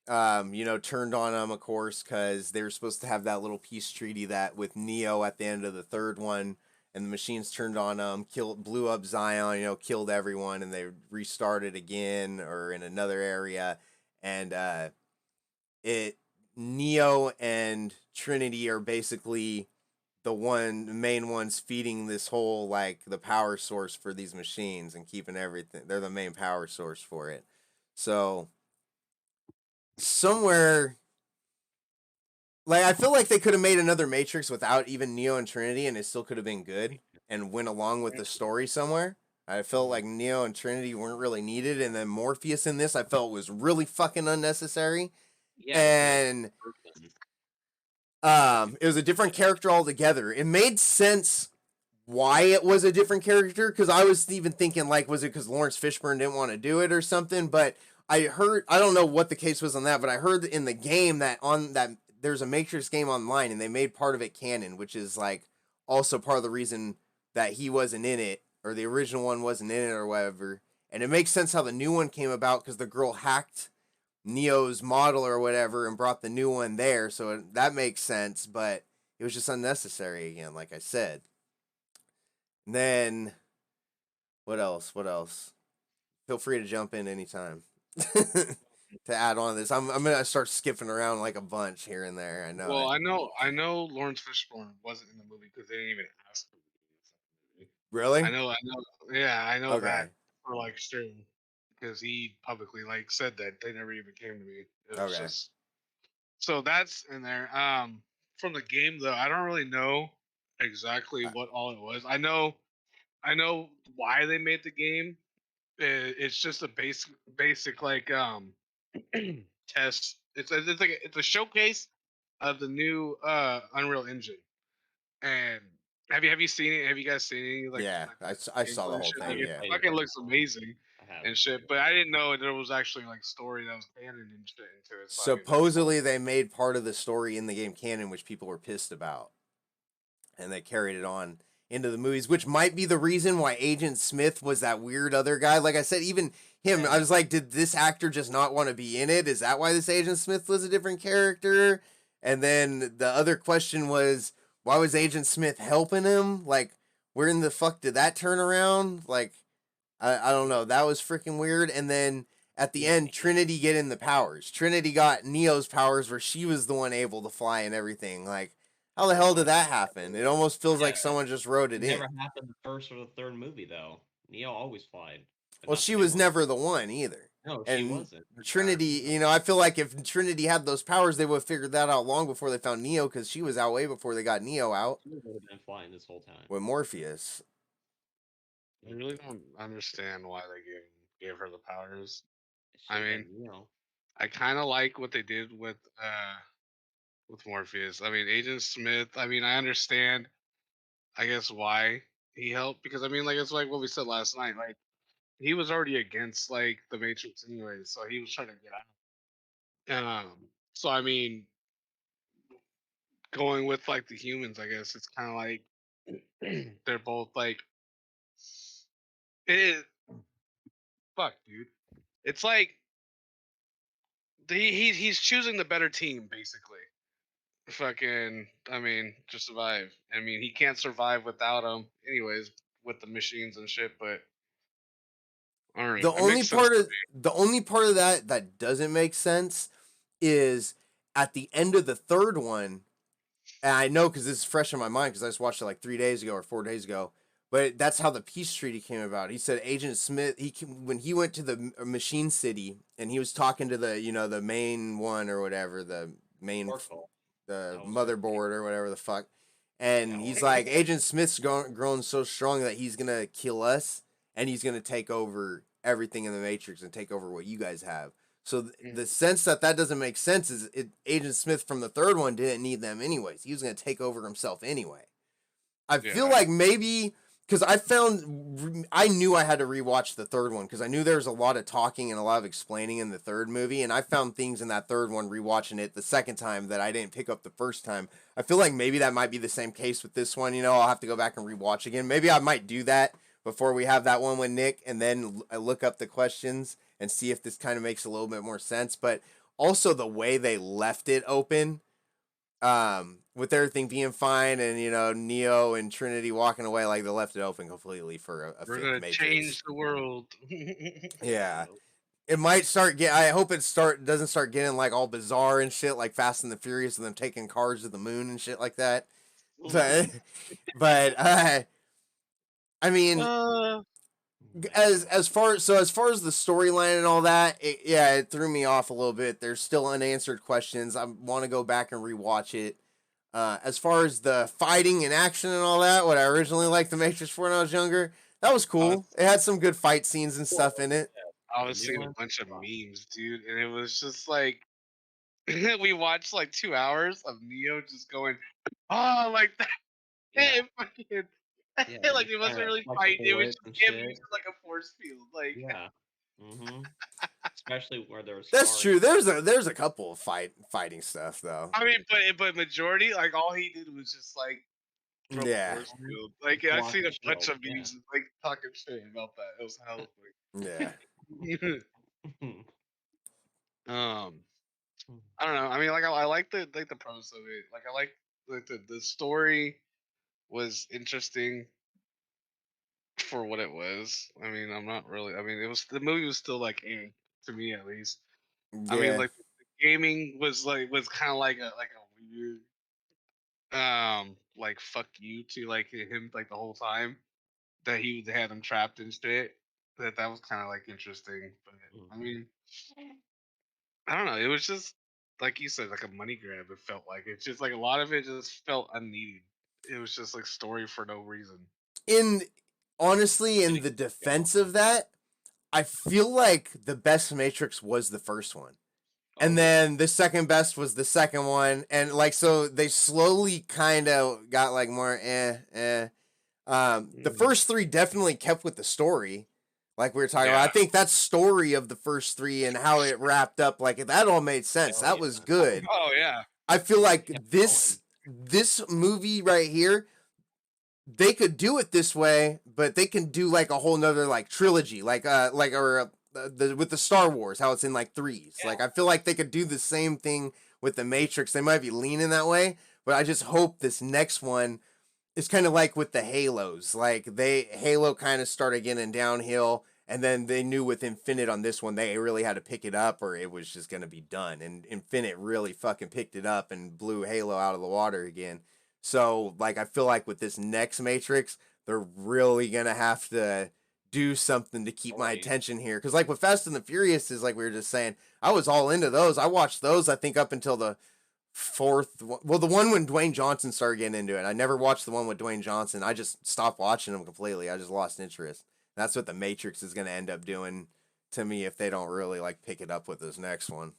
turned on them, of course, because they were supposed to have that little peace treaty that with Neo at the end of the third one, and the machines turned on them, blew up Zion, killed everyone, and they restarted again or in another area, and Neo and Trinity are basically the main ones feeding this whole like the power source for these machines and keeping everything. They're the main power source for it. So somewhere, like, I feel like they could have made another Matrix without even Neo and Trinity, and it still could have been good and went along with the story somewhere. I felt like Neo and Trinity weren't really needed, and then Morpheus in this I felt was really fucking unnecessary. Yeah, And it was a different character altogether. It made sense why it was a different character, because I was even thinking, like, was it because Lawrence Fishburne didn't want to do it or something? But I don't know what the case was on that, but I heard in the game that there's a Matrix game online, and they made part of it canon, which is like also part of the reason that he wasn't in it, or the original one wasn't in it, or whatever. And it makes sense how the new one came about, because the girl hacked Neo's model or whatever and brought the new one there, so that makes sense. But it was just unnecessary again, like I said. And then what else? Feel free to jump in anytime to add on to this. I'm gonna start skipping around like a bunch here and there. I know. Well, I know Lawrence Fishburne wasn't in the movie because they didn't even ask him to be in the movie. Really? I know. Yeah, I know Okay. that for like sure because he publicly like said that they never even came to me. It was Okay. just so that's in there. From the game though, I don't really know exactly what all it was. I know why they made the game. It's just a basic like test. It's a showcase of the new Unreal Engine. And have you seen it? Have you guys seen any like? Yeah, like, I saw gameplay the and whole shit? I Like thing. it Yeah. played fucking it. looks amazing I have. and shit. But I didn't know there was actually like story that was canon and shit into it. So, I mean, that's Supposedly they made part of the story in the game canon, which people were pissed about, and they carried it on into the movies, which might be the reason why Agent Smith was that weird other guy. Like I said, even him, I was like, did this actor just not want to be in it? Is that why this Agent Smith was a different character? And then the other question was, why was Agent Smith helping him? Like, where in the fuck did that turn around? Like, I don't know. That was freaking weird. And then at the end, Trinity getting the powers. Trinity got Neo's powers where she was the one able to fly and everything. Like, how the hell did that happen? It almost feels like someone just wrote it Never in. happened the first or the third movie though. Neo always flied. but Well, not she the new was one. never the one either. No, she And wasn't. Trinity, you know, I feel like if Trinity had those powers, they would have figured that out long before they found Neo, because she was out way before they got Neo out She would have been flying this whole time. with Morpheus. I really don't understand why they gave her the powers. It I should've been mean, Neo. I kind of like what they did with Morpheus. I mean, Agent Smith. I mean, I understand. I guess why he helped because I mean, like it's like what we said last night. Like he was already against like the Matrix anyway, so he was trying to get out. So I mean, going with like the humans, I guess it's kind of like they're both like it. Fuck, dude. It's like he's choosing the better team basically. Fucking, I mean, to survive. I mean, he can't survive without them, anyways, with the machines and shit. But all right, The it only makes sense part to of that doesn't make sense is at the end of the third one, and I know because this is fresh in my mind because I just watched it like 3 days ago or 4 days ago. But that's how the peace treaty came about. He said Agent Smith, when he went to the Machine City and he was talking to the main one or whatever, the main Oracle. the That was motherboard or whatever the fuck. And Yeah, he's Oracle. like, Agent Smith's grown so strong that he's gonna kill us and he's gonna take over everything in the Matrix and take over what you guys have. So the sense that doesn't make sense is Agent Smith from the third one didn't need them anyways. He was gonna take over himself anyway. I feel Yeah. like maybe because I knew I had to rewatch the third one because I knew there was a lot of talking and a lot of explaining in the third movie, and I found things in that third one rewatching it the second time that I didn't pick up the first time. I feel like maybe that might be the same case with this one. You know, I'll have to go back and rewatch again. Maybe I might do that before we have that one with Nick, and then I look up the questions and see if this kind of makes a little bit more sense. But also the way they left it open, with everything being fine and Neo and Trinity walking away, like they left it open completely for a We're fake gonna Matrix. change the world. Yeah, it might I hope it doesn't start getting like all bizarre and shit, like Fast and the Furious and them taking cars to the moon and shit like that. but I mean, Uh, as far as the storyline and all that, it threw me off a little bit. There's still unanswered questions. I want to go back and rewatch it. As far as the fighting and action and all that, what I originally liked The Matrix for when I was younger, that was cool. It had some good fight scenes and stuff in it. I The was new seeing a one? bunch of Wow. memes, dude, and it was just like we watched like 2 hours of Neo just going, oh, like that. Yeah. Fucking, Yeah, like just it trying wasn't to really flex fighting. It was bullets just and him shit. using like a force field. Like, Yeah. Mm-hmm. Especially where there was That's sparring. true. There's a couple of fighting stuff though. I mean, but majority, like all he did was just like throw up a Yeah, force field. Like Just I've block seen the a bunch shield. of memes like talking shit about that. It was hella yeah. funny. Yeah. I don't know. I mean, like I like the premise of it. Like I like the story was interesting for what it was. I mean, I'm not really. I mean, it was the movie was still like to me at least. I mean, Yeah. like the gaming was kind of like a weird like fuck you to like him like the whole time that he had him trapped and shit. That was kind of like interesting. But I mean, I don't know. It was just like you said, like a money grab. It felt like it's just like a lot of it just felt unneeded. It was just like story for no reason. In honestly, in the defense of that, I feel like the best Matrix was the first one. And Oh, then the second best was the second one. And like so they slowly kind of got like more the first three definitely kept with the story. Like we were talking about. I yeah. think that story of the first three and how it wrapped up, like that all made sense. Oh, That yeah. was good. Oh yeah. I feel like kept this movie right here, they could do it this way, but they can do like a whole nother like trilogy, with the Star Wars, how it's in like threes. Like I feel like they could do the same thing with the Matrix. They might be leaning that way, but I just hope this next one is kind of like with the Halos. Like Halo kind of started getting downhill, and then they knew with Infinite on this one they really had to pick it up, or it was just gonna be done. And Infinite really fucking picked it up and blew Halo out of the water again. So like I feel like with this next Matrix, they're really gonna have to do something to keep my Story. attention here. Cause like with Fast and the Furious is like we were just saying, I was all into those. I watched those I think up until the fourth one. Well, the one when Dwayne Johnson started getting into it. I never watched the one with Dwayne Johnson. I just stopped watching them completely. I just lost interest. That's what the Matrix is gonna end up doing to me if they don't really like pick it up with this next one.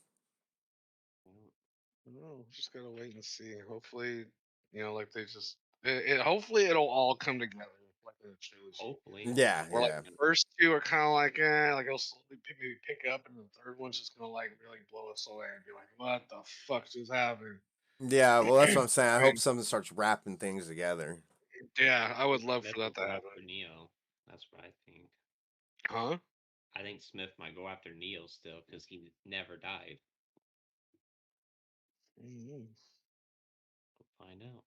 No, just gotta wait and see. Hopefully, like they just hopefully it'll all come together like in a trilogy. Hopefully. Yeah, Or like yeah. the first two are kind of like like it'll slowly maybe pick up, and the third one's just gonna like really blow us away and be like, what the fuck just happened? Yeah, well that's what I'm saying. I I hope mean, something starts wrapping things together. yeah, I would love Smith for will that to go happen. after Neo. That's what I think. Huh? I think Smith might go after Neo still because he never died. Mm-hmm. We'll find out.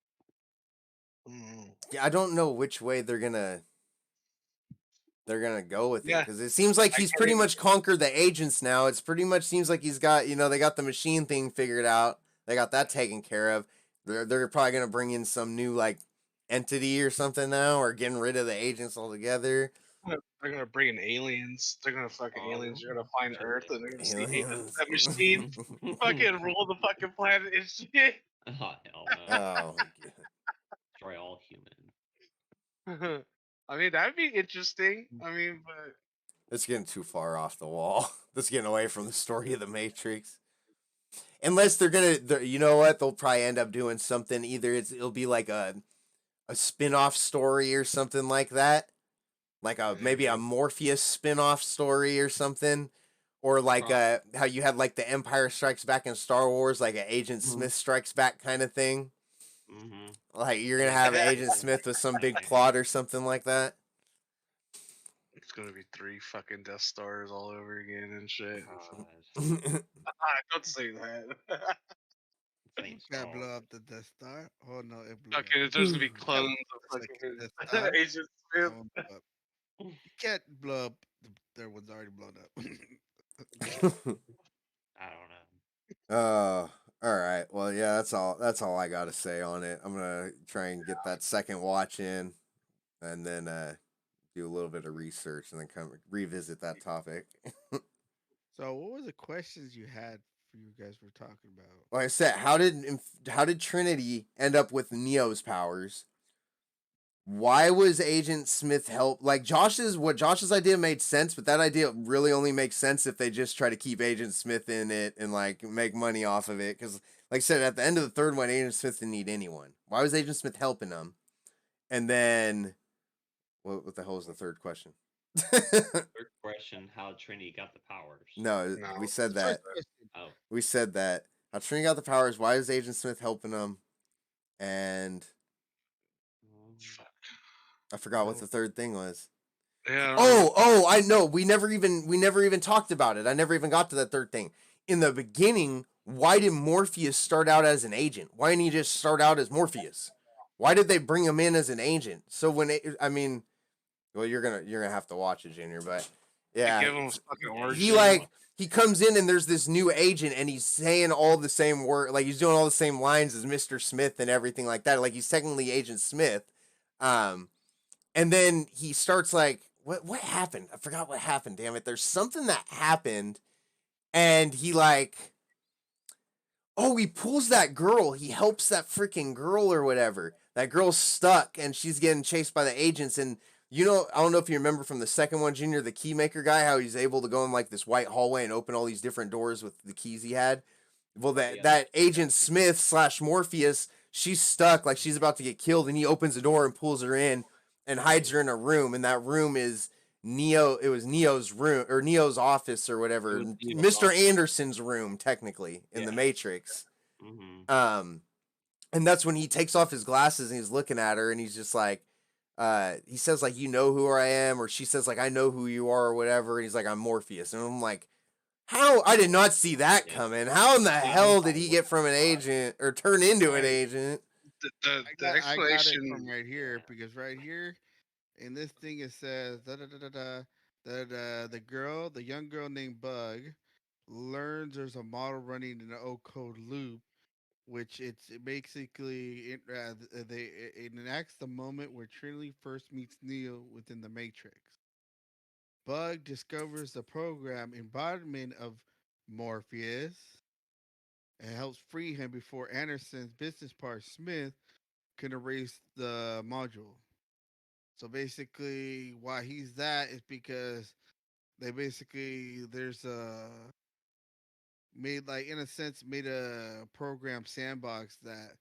Mm-hmm. Yeah, I don't know which way they're gonna go with it Yeah, because it seems like I he's can't pretty even. much conquered the agents now. It's pretty much seems like he's got they got the machine thing figured out. They got that taken care of. They're probably gonna bring in some new like entity or something now, or getting rid of the agents altogether. They're gonna bring in aliens. They're gonna fucking aliens. You're gonna find Earth, and they're gonna see Aliens. that machine fucking rule the fucking planet and shit. Oh hell no! Oh, Destroy all human. I mean, that'd be interesting. I mean, but it's getting too far off the wall. That's getting away from the story of the Matrix. Unless you know what? They'll probably end up doing something. Either it'll be like a spin-off story or something like that, like maybe a Morpheus spin-off story or something, or like how you had like the Empire Strikes Back in Star Wars, like an Agent Smith Strikes Back kind of thing. Mm-hmm. Like you're gonna have Agent Smith with some big plot or something like that. it's gonna be 3 fucking Death Stars all over again and shit. God. Don't say that. Thanks, Can't Paul. blow up the Death Star. Oh no, it blew Okay, up. there's gonna be clones of Second Death fucking Star. Agent That Smith. one blew up. You can't blow up. Their one's already blown up. I don't know. uh, All right. Well, yeah, that's all. That's all I got to say on it. I'm gonna try and get that second watch in, and then do a little bit of research, and then come revisit that topic. So, what was the questions you had for you guys were talking about? Like I said, how did Trinity end up with Neo's powers? Why was Agent Smith like Josh's idea made sense, but that idea really only makes sense if they just try to keep Agent Smith in it and like make money off of it. Because like I said, at the end of the third one, Agent Smith didn't need anyone. Why was Agent Smith helping them? And then what the hell was the third question? Third question: how Trinity got the powers? No, No. we said First that. question. Oh, We said that. How Trinity got the powers? Why is Agent Smith helping them? And Fuck. I forgot what No. the third thing was. Yeah. I don't know. Oh, I know. We never even talked about it. I never even got to that third thing. In the beginning, why did Morpheus start out as an agent? Why didn't he just start out as Morpheus? Why did they bring him in as an agent? So I mean, well, you're gonna have to watch it, Junior. But yeah, Give him a fucking origin. he comes in and there's this new agent and he's saying all the same word, like he's doing all the same lines as Mr. Smith and everything like that. Like he's technically Agent Smith. And then he starts like, what happened? I forgot what happened, damn it. There's something that happened, and he like, oh, he pulls that girl. He helps that freaking girl or whatever. That girl's stuck and she's getting chased by the agents. And you know, I don't know if you remember from the second one, Junior, the keymaker guy, how he's able to go in like this white hallway and open all these different doors with the keys he had. Well, Yeah. that Agent Smith / Morpheus, she's stuck, like she's about to get killed, and he opens the door and pulls her in and hides her in a room, and that room is Neo. It was Neo's room or Neo's office or whatever, It was Neo's Mr. office. Anderson's room, technically in the Yeah. Matrix. Mm-hmm. And that's when he takes off his glasses and he's looking at her, and he's just like, he says like, "You know who I am," or she says like, "I know who you are," or whatever, and he's like, "I'm Morpheus," and I'm like, how? I did not see that Yeah. coming. How in the hell did he get from an agent or turn into an agent? The I got it explanation. from right here because right here in this thing it says that the young girl named Bug learns there's a model running in an old code loop, which it basically it enacts the moment where Trinity first meets Neo within the Matrix. Bug discovers the program embodiment of Morpheus and helps free him before Anderson's business partner Smith can erase the module. So basically, why he's that is because there's a made like in a sense made a program sandbox that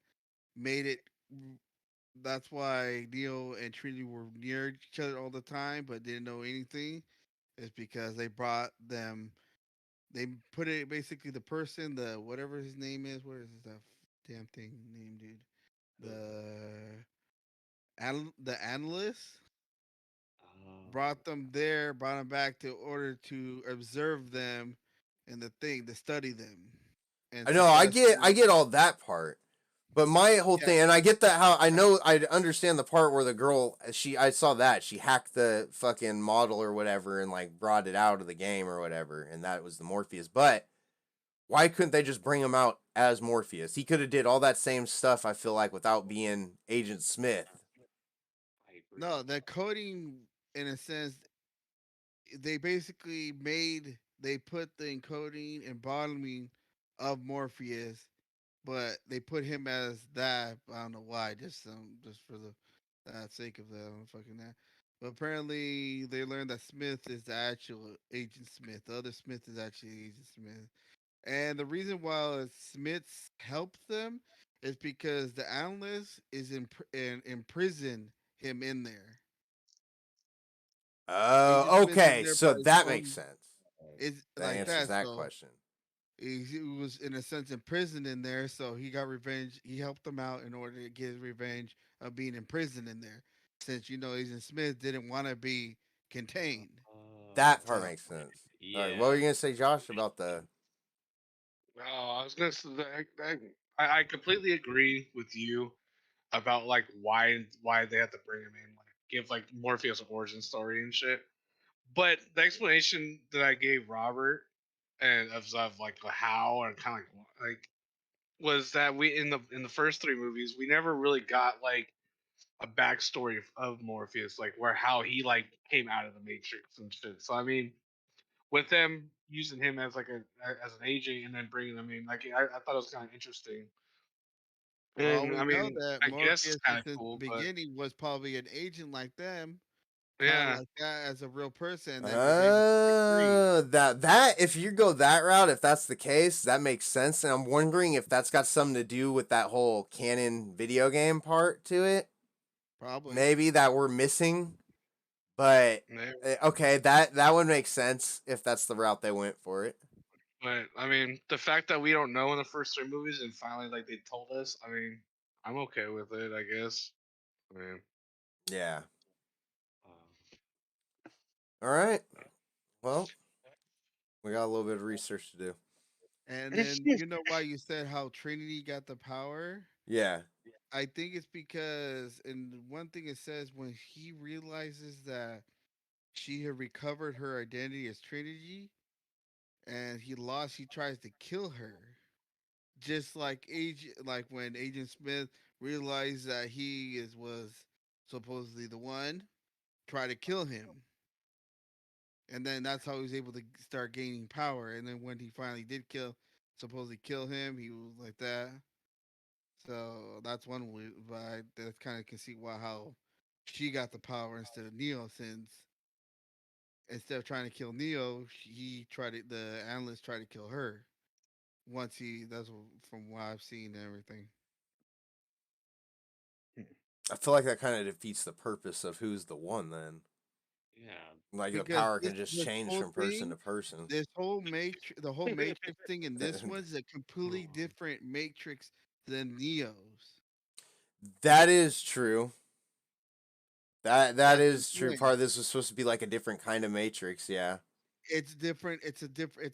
made it. That's why Neo and Trinity were near each other all the time, but didn't know anything. Is because they brought them. They put it basically the person, the whatever his name is. What is that damn thing name, dude? The analyst brought them there, brought them back to order to observe them and the thing to study them. And I know I get all that part, but my whole Yeah. thing, and I get that how I understand the part where the girl I saw that she hacked the fucking model or whatever and like brought it out of the game or whatever, and that was the Morpheus. But why couldn't they just bring him out as Morpheus? He could have did all that same stuff. I feel like without being Agent Smith. No, the coding in a sense they basically they put the encoding and bottling of Morpheus, but they put him as that. I don't know why, just for the sake of that, I don't fucking that. But apparently they learned that Smith is the actual Agent Smith. The other Smith is actually Agent Smith. And the reason why Smiths helped them is because the analyst is imprison him in there. Oh, Agent Smith is okay, there so by his that own. makes sense. It's That like answers that. that So question. he was in a sense imprisoned in there. So he got revenge. He helped them out in order to get his revenge of being imprisoned in there. Since Agent Smith didn't want to be contained. That part So makes sense. Yeah. All right, what were you gonna say, Josh, about the? Oh, I was gonna say I completely agree with you about like why they have to bring him in, like give like Morpheus an origin story and shit. But the explanation that I gave Robert and of like how and kind of like was that we in the first three movies we never really got like a backstory of Morpheus, like where how he like came out of the Matrix and shit. So I mean, with them using him as like as an agent and then bringing them in, like I thought it was kind of interesting. Well, And we I know mean, that I guess it's Morpheus kind of since the cool, but beginning was probably an agent like them, kind of yeah, like that as a real person, and then was able to break free. That if you go that route, if that's the case, that makes sense. And I'm wondering if that's got something to do with that whole canon video game part to it. Probably. Maybe that we're missing. But yeah. okay, that would make sense if that's the route they went for it. But I mean, the fact that we don't know in the first three movies and finally like they told us, I mean, I'm okay with it, I guess. I mean, Yeah. Um, All right. Well, we got a little bit of research to do. And then you know why you said how Trinity got the power? Yeah. I think it's because, and one thing it says when he realizes that she had recovered her identity as Trinity, and he tries to kill her. Just like like when Agent Smith realized that was supposedly the one, try to kill him, and then that's how he was able to start gaining power. And then when he finally did supposedly kill him, he was like that. So that's one way, but that kind of can see why how she got the power instead of Neo, since instead of trying to kill Neo, the analyst tried to kill her. From what I've seen and everything. I feel like that kind of defeats the purpose of who's the one then. yeah. Like the Because power can just this change whole from person thing, to person. the whole Matrix thing in this one's a completely different Matrix than Neo's. That is true. That That's the is true. thing. Part of this was supposed to be like a different kind of Matrix, yeah. It's different. It's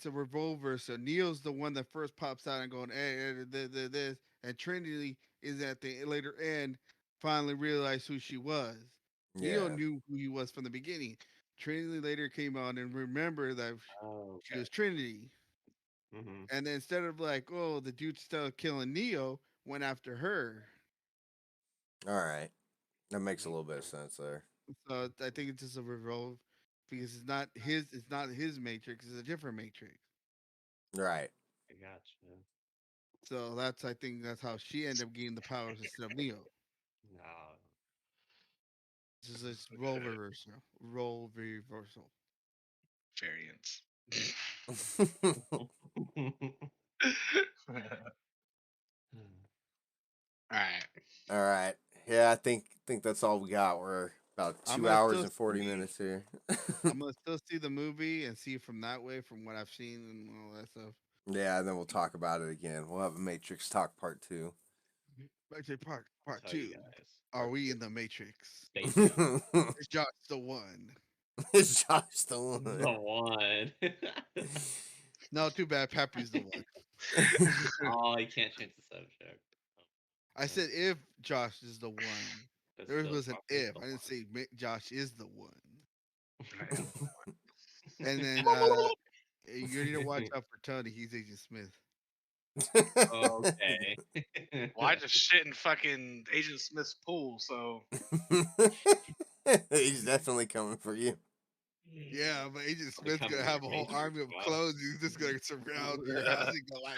a revolver. So Neo's the one that first pops out and going, this, and Trinity is at the later end finally realized who she was. Neo Yeah. knew who he was from the beginning. Trinity later came out and remembered that Oh, she was Trinity. Mm-hmm. And then instead of like, oh, the dude still killing Neo, went after her. All right. That makes a little bit of sense there. So I think it's just a revolve because it's not his Matrix, it's a different Matrix. Right. I gotcha. So I think that's how she ended up getting the powers instead of Neo. No. This is role reversal. variants. All right. All right. Yeah, I think that's all we got. We're about I'm 2 gonna hours still and 40 see. minutes here. I'm gonna still see the movie and see it from that way, from what I've seen and all that stuff. Yeah, and then we'll talk about it again. We'll have a Matrix talk part 2. Matrix Part Tell you 2. guys. Are we in the Matrix? Stay tuned. Is Josh the one? It's Josh the The one. one. No, too bad. Pappy's the one. Oh, you can't change the subject. I said if Josh is the one. But There still, was an Crawford's if. the I didn't one. say Josh is the one. I am. And then you need to watch out for Tony. He's Agent Smith. Okay. Well, I just shit in fucking Agent Smith's pool, so He's definitely coming for you. Yeah, but Agent Probably Smith's coming gonna to have a your whole Matrix. army of Wow. clones. He's just gonna surround your house and go like,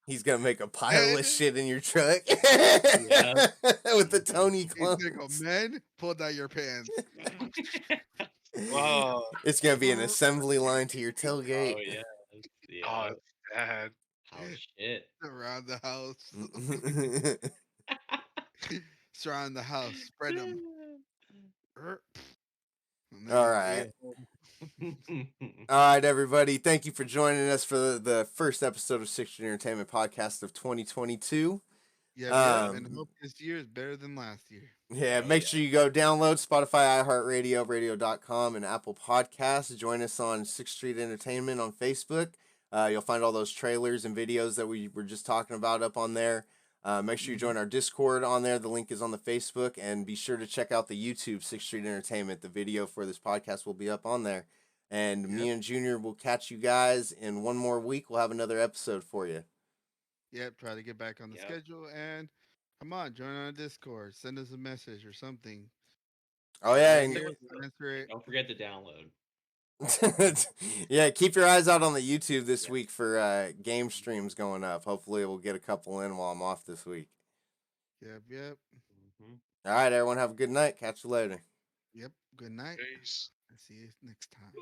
He's gonna make a pile of shit in your truck Yeah. with the Tony he's gonna go, clones. men, pull down your pants. oh, It's gonna be an assembly line to your tailgate. Oh yeah. oh, Yeah. it's bad. Oh shit. Around the house. Surround the house. Spread them. All right. All right, everybody. Thank you for joining us for the first episode of Sixth Street Entertainment Podcast of 2022. Yeah, and hope this year is better than last year. Yeah, Oh, make yeah. sure you go download Spotify, iHeartRadio, radio.com, and Apple Podcasts. Join us on Sixth Street Entertainment on Facebook. You'll find all those trailers and videos that we were just talking about up on there. Make sure you join our Discord on there. The link is on the Facebook. And be sure to check out the YouTube, Sixth Street Entertainment. The video for this podcast will be up on there. And me and Junior will catch you guys in one more week. We'll have another episode for you. Yep, try to get back on the Yep. schedule and come on, join our Discord. Send us a message or something. Oh yeah, We're and here to answer it. Don't forget to download. yeah, keep your eyes out on the YouTube this Yeah. week for game streams going up. Hopefully, we'll get a couple in while I'm off this week. Yep. Hmm. All right, everyone, have a good night. Catch you later. Good night. Peace. See you next time.